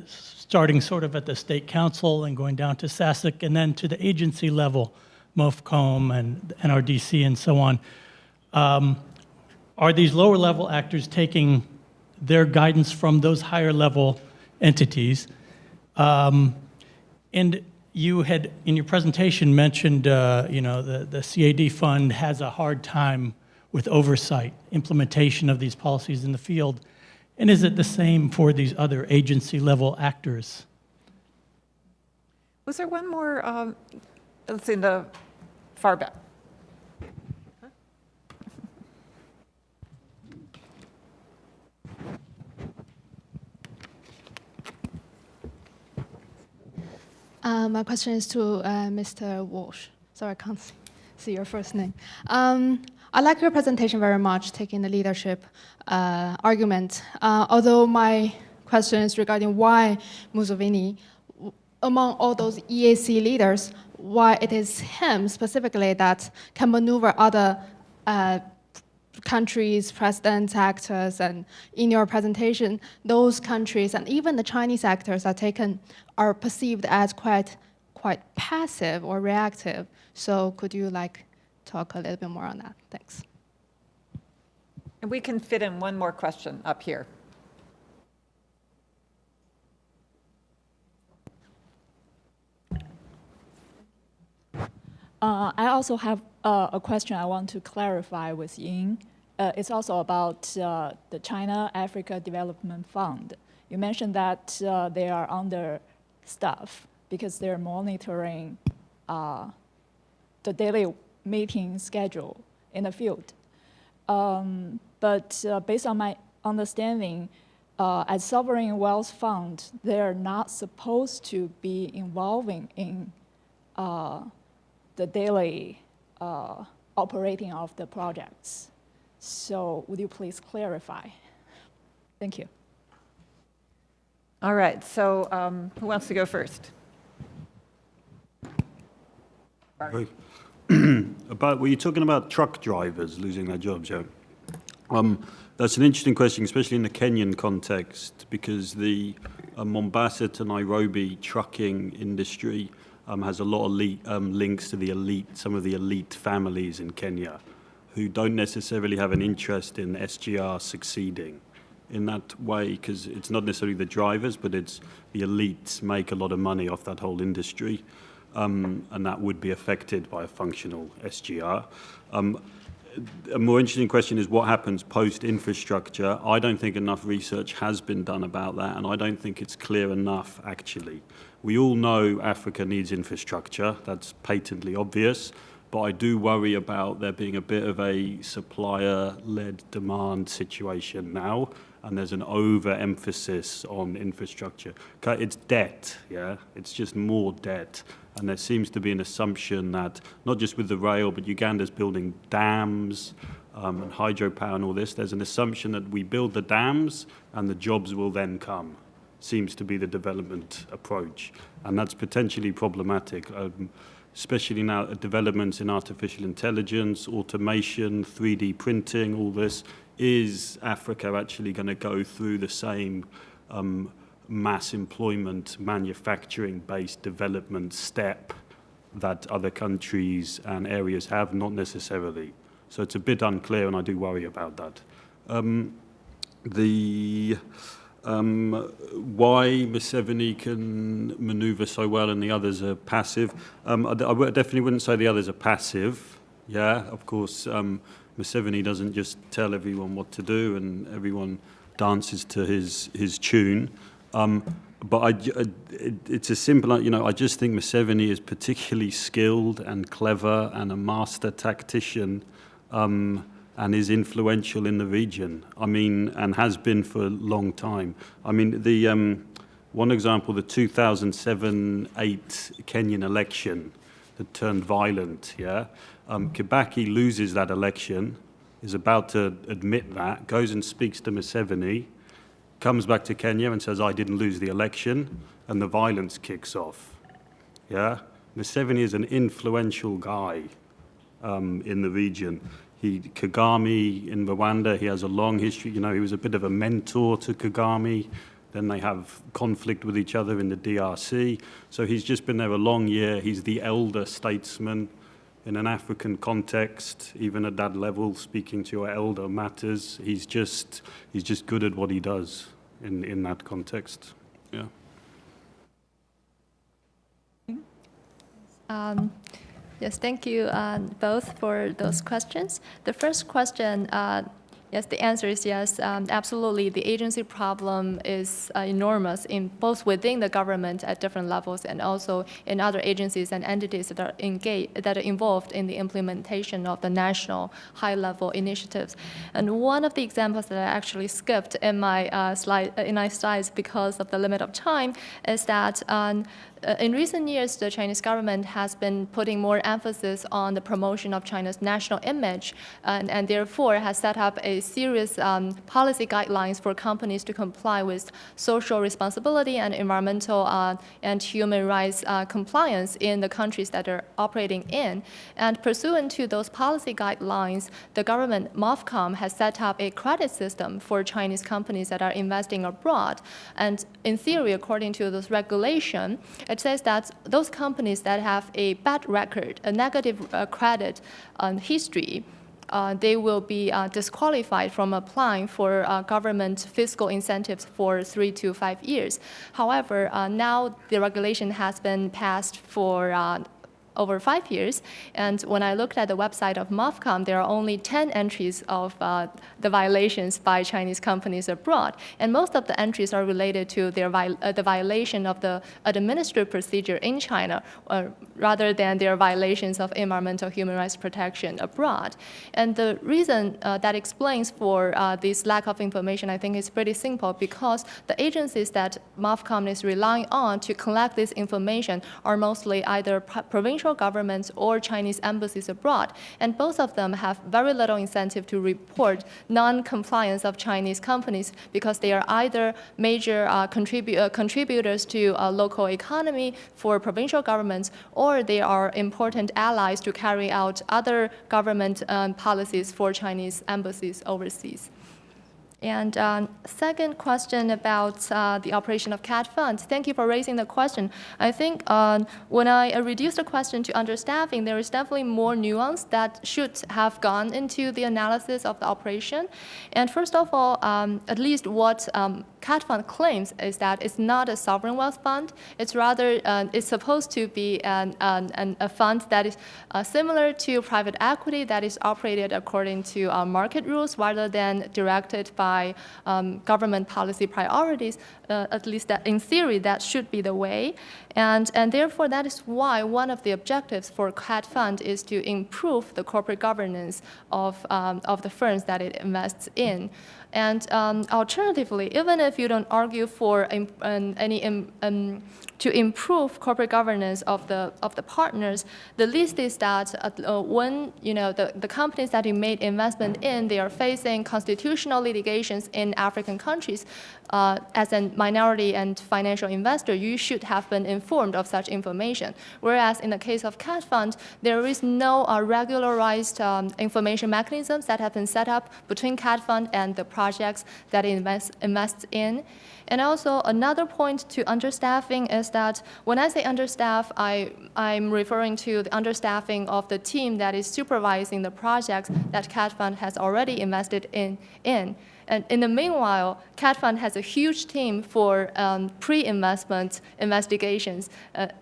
starting sort of at the State Council and going down to SASC and then to the agency level, MOFCOM and NRDC and so on? Are these lower level actors taking their guidance from those higher level entities? And you had, in your presentation, mentioned the CAD fund has a hard time with oversight, implementation of these policies in the field. And is it the same for these other agency-level actors? was there one more, let's see, in the far back. My question is to Mr. Walsh. Sorry, I can't see your first name. I like your presentation very much, taking the leadership argument. Although my question is regarding why Museveni, among all those EAC leaders, why it is him specifically that can maneuver other countries, presidents, actors, and in your presentation, those countries and even the Chinese actors are perceived as quite passive or reactive. So could you talk a little bit more on that? Thanks. And we can fit in one more question up here. I also have a question I want to clarify with Ying. It's also about the China-Africa Development Fund. You mentioned that they are understaffed because they're monitoring the daily meeting schedule in the field. But based on my understanding, as sovereign wealth fund, they're not supposed to be involving in the daily operating of the projects. So would you please clarify? Thank you. All right, so who wants to go first? Were you talking about truck drivers losing their jobs, yeah? That's an interesting question, especially in the Kenyan context, because the Mombasa to Nairobi trucking industry has a lot of links to the elite, some of the elite families in Kenya, who don't necessarily have an interest in SGR succeeding in that way, because it's not necessarily the drivers, but it's the elites make a lot of money off that whole industry, and that would be affected by a functional SGR. A more interesting question is what happens post-infrastructure. I don't think enough research has been done about that, and I don't think it's clear enough, actually. We all know Africa needs infrastructure. That's patently obvious. But I do worry about there being a bit of a supplier-led demand situation now, and there's an overemphasis on infrastructure. It's debt, yeah? It's just more debt. And there seems to be an assumption that, not just with the rail, but Uganda's building dams and hydropower and all this, there's an assumption that we build the dams and the jobs will then come. Seems to be the development approach. And that's potentially problematic, especially now developments in artificial intelligence, automation, 3D printing, all this. Is Africa actually going to go through the same mass employment, manufacturing-based development step that other countries and areas have? Not necessarily. So it's a bit unclear, and I do worry about that. Why Museveni can maneuver so well and the others are passive? I definitely wouldn't say the others are passive. Yeah, of course, Museveni doesn't just tell everyone what to do and everyone dances to his tune. But it's a simple, I just think Museveni is particularly skilled and clever and a master tactician, and is influential in the region. And has been for a long time. The one example, the 2007-8 Kenyan election that turned violent, yeah? Kibaki loses that election, is about to admit that, goes and speaks to Museveni, comes back to Kenya and says, I didn't lose the election, and the violence kicks off. Yeah? Museveni is an influential guy in the region. Kagame in Rwanda, he has a long history. He was a bit of a mentor to Kagame. Then they have conflict with each other in the DRC. So he's just been there a long year. He's the elder statesman in an African context. Even at that level, speaking to your elder matters. He's just good at what he does in that context. Yeah. Yes, thank you both for those questions. The first question, yes, the answer is yes. Absolutely, the agency problem is enormous in both within the government at different levels and also in other agencies and entities that are involved in the implementation of the national high-level initiatives. And one of the examples that I actually skipped in my slides because of the limit of time is that in recent years, the Chinese government has been putting more emphasis on the promotion of China's national image, and therefore has set up a serious policy guidelines for companies to comply with social responsibility and environmental and human rights compliance in the countries that are operating in. And pursuant to those policy guidelines, the government, MOFCOM, has set up a credit system for Chinese companies that are investing abroad. And in theory, according to this regulation, it says that those companies that have a bad record, a negative credit history, they will be disqualified from applying for government fiscal incentives for 3 to 5 years. However, now the regulation has been passed for over 5 years, and when I looked at the website of MOFCOM, there are only 10 entries of the violations by Chinese companies abroad, and most of the entries are related to their the violation of the administrative procedure in China, rather than their violations of environmental human rights protection abroad. And the reason that explains for this lack of information, I think, is pretty simple, because the agencies that MOFCOM is relying on to collect this information are mostly either provincial governments or Chinese embassies abroad, and both of them have very little incentive to report non-compliance of Chinese companies, because they are either major contributors to a local economy for provincial governments, or they are important allies to carry out other government policies for Chinese embassies overseas. And second question about the operation of CAT funds. Thank you for raising the question. I think when I reduced the question to understaffing, there is definitely more nuance that should have gone into the analysis of the operation. And first of all, at least what CAT fund claims is that it's not a sovereign wealth fund. It's rather, it's supposed to be a fund that is similar to private equity, that is operated according to market rules rather than directed by government policy priorities. At least that in theory, that should be the way. And therefore, that is why one of the objectives for CAT fund is to improve the corporate governance of the firms that it invests in. And alternatively, even if you don't argue for to improve corporate governance of the partners, the least is that when the companies that you made investment in, they are facing constitutional litigations in African countries. As a minority and financial investor, you should have been informed of such information. Whereas in the case of CAT fund, there is no regularized information mechanisms that have been set up between CAT fund and the projects that it invests in. And also another point to understaffing is that when I say understaff, I'm referring to the understaffing of the team that is supervising the projects that CAT fund has already invested in. And in the meanwhile, CAT fund has a huge team for pre-investment investigations.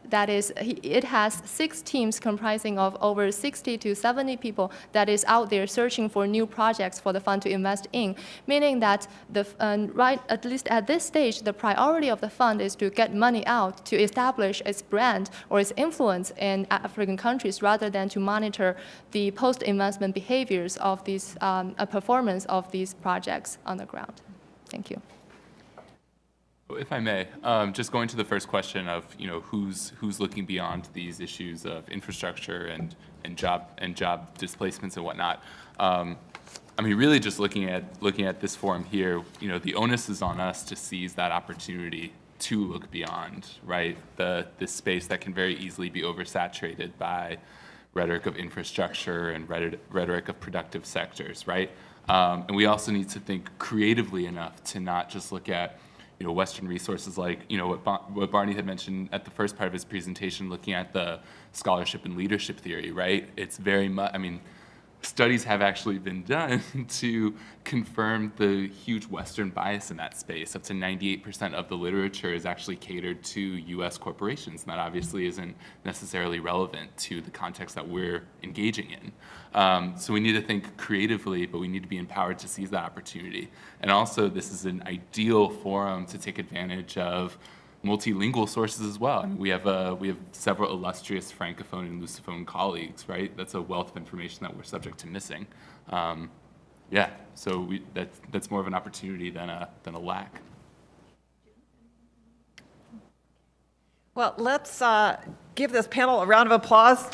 That is, it has 6 teams comprising of over 60 to 70 people that is out there searching for new projects for the fund to invest in, meaning that at least at this stage, the priority of the fund is to get money out to establish its brand or its influence in African countries, rather than to monitor the post-investment behaviors of these performance of these projects on the ground. Thank you. If I may, just going to the first question of who's looking beyond these issues of infrastructure and job displacements and whatnot. I mean, really just looking at this forum here, the onus is on us to seize that opportunity to look beyond, right? This space that can very easily be oversaturated by rhetoric of infrastructure and rhetoric of productive sectors, right? And we also need to think creatively enough to not just look at Western resources like what Barney had mentioned at the first part of his presentation, looking at the scholarship and leadership theory, right? It's very much, I mean, studies have actually been done to confirm the huge Western bias in that space. Up to 98% of the literature is actually catered to US corporations, and that obviously isn't necessarily relevant to the context that we're engaging in. So we need to think creatively, but we need to be empowered to seize that opportunity. And also, this is an ideal forum to take advantage of multilingual sources as well. I mean, we have several illustrious Francophone and Lusophone colleagues, right? That's a wealth of information that we're subject to missing. Yeah, so that's more of an opportunity than a lack. Well, let's give this panel a round of applause.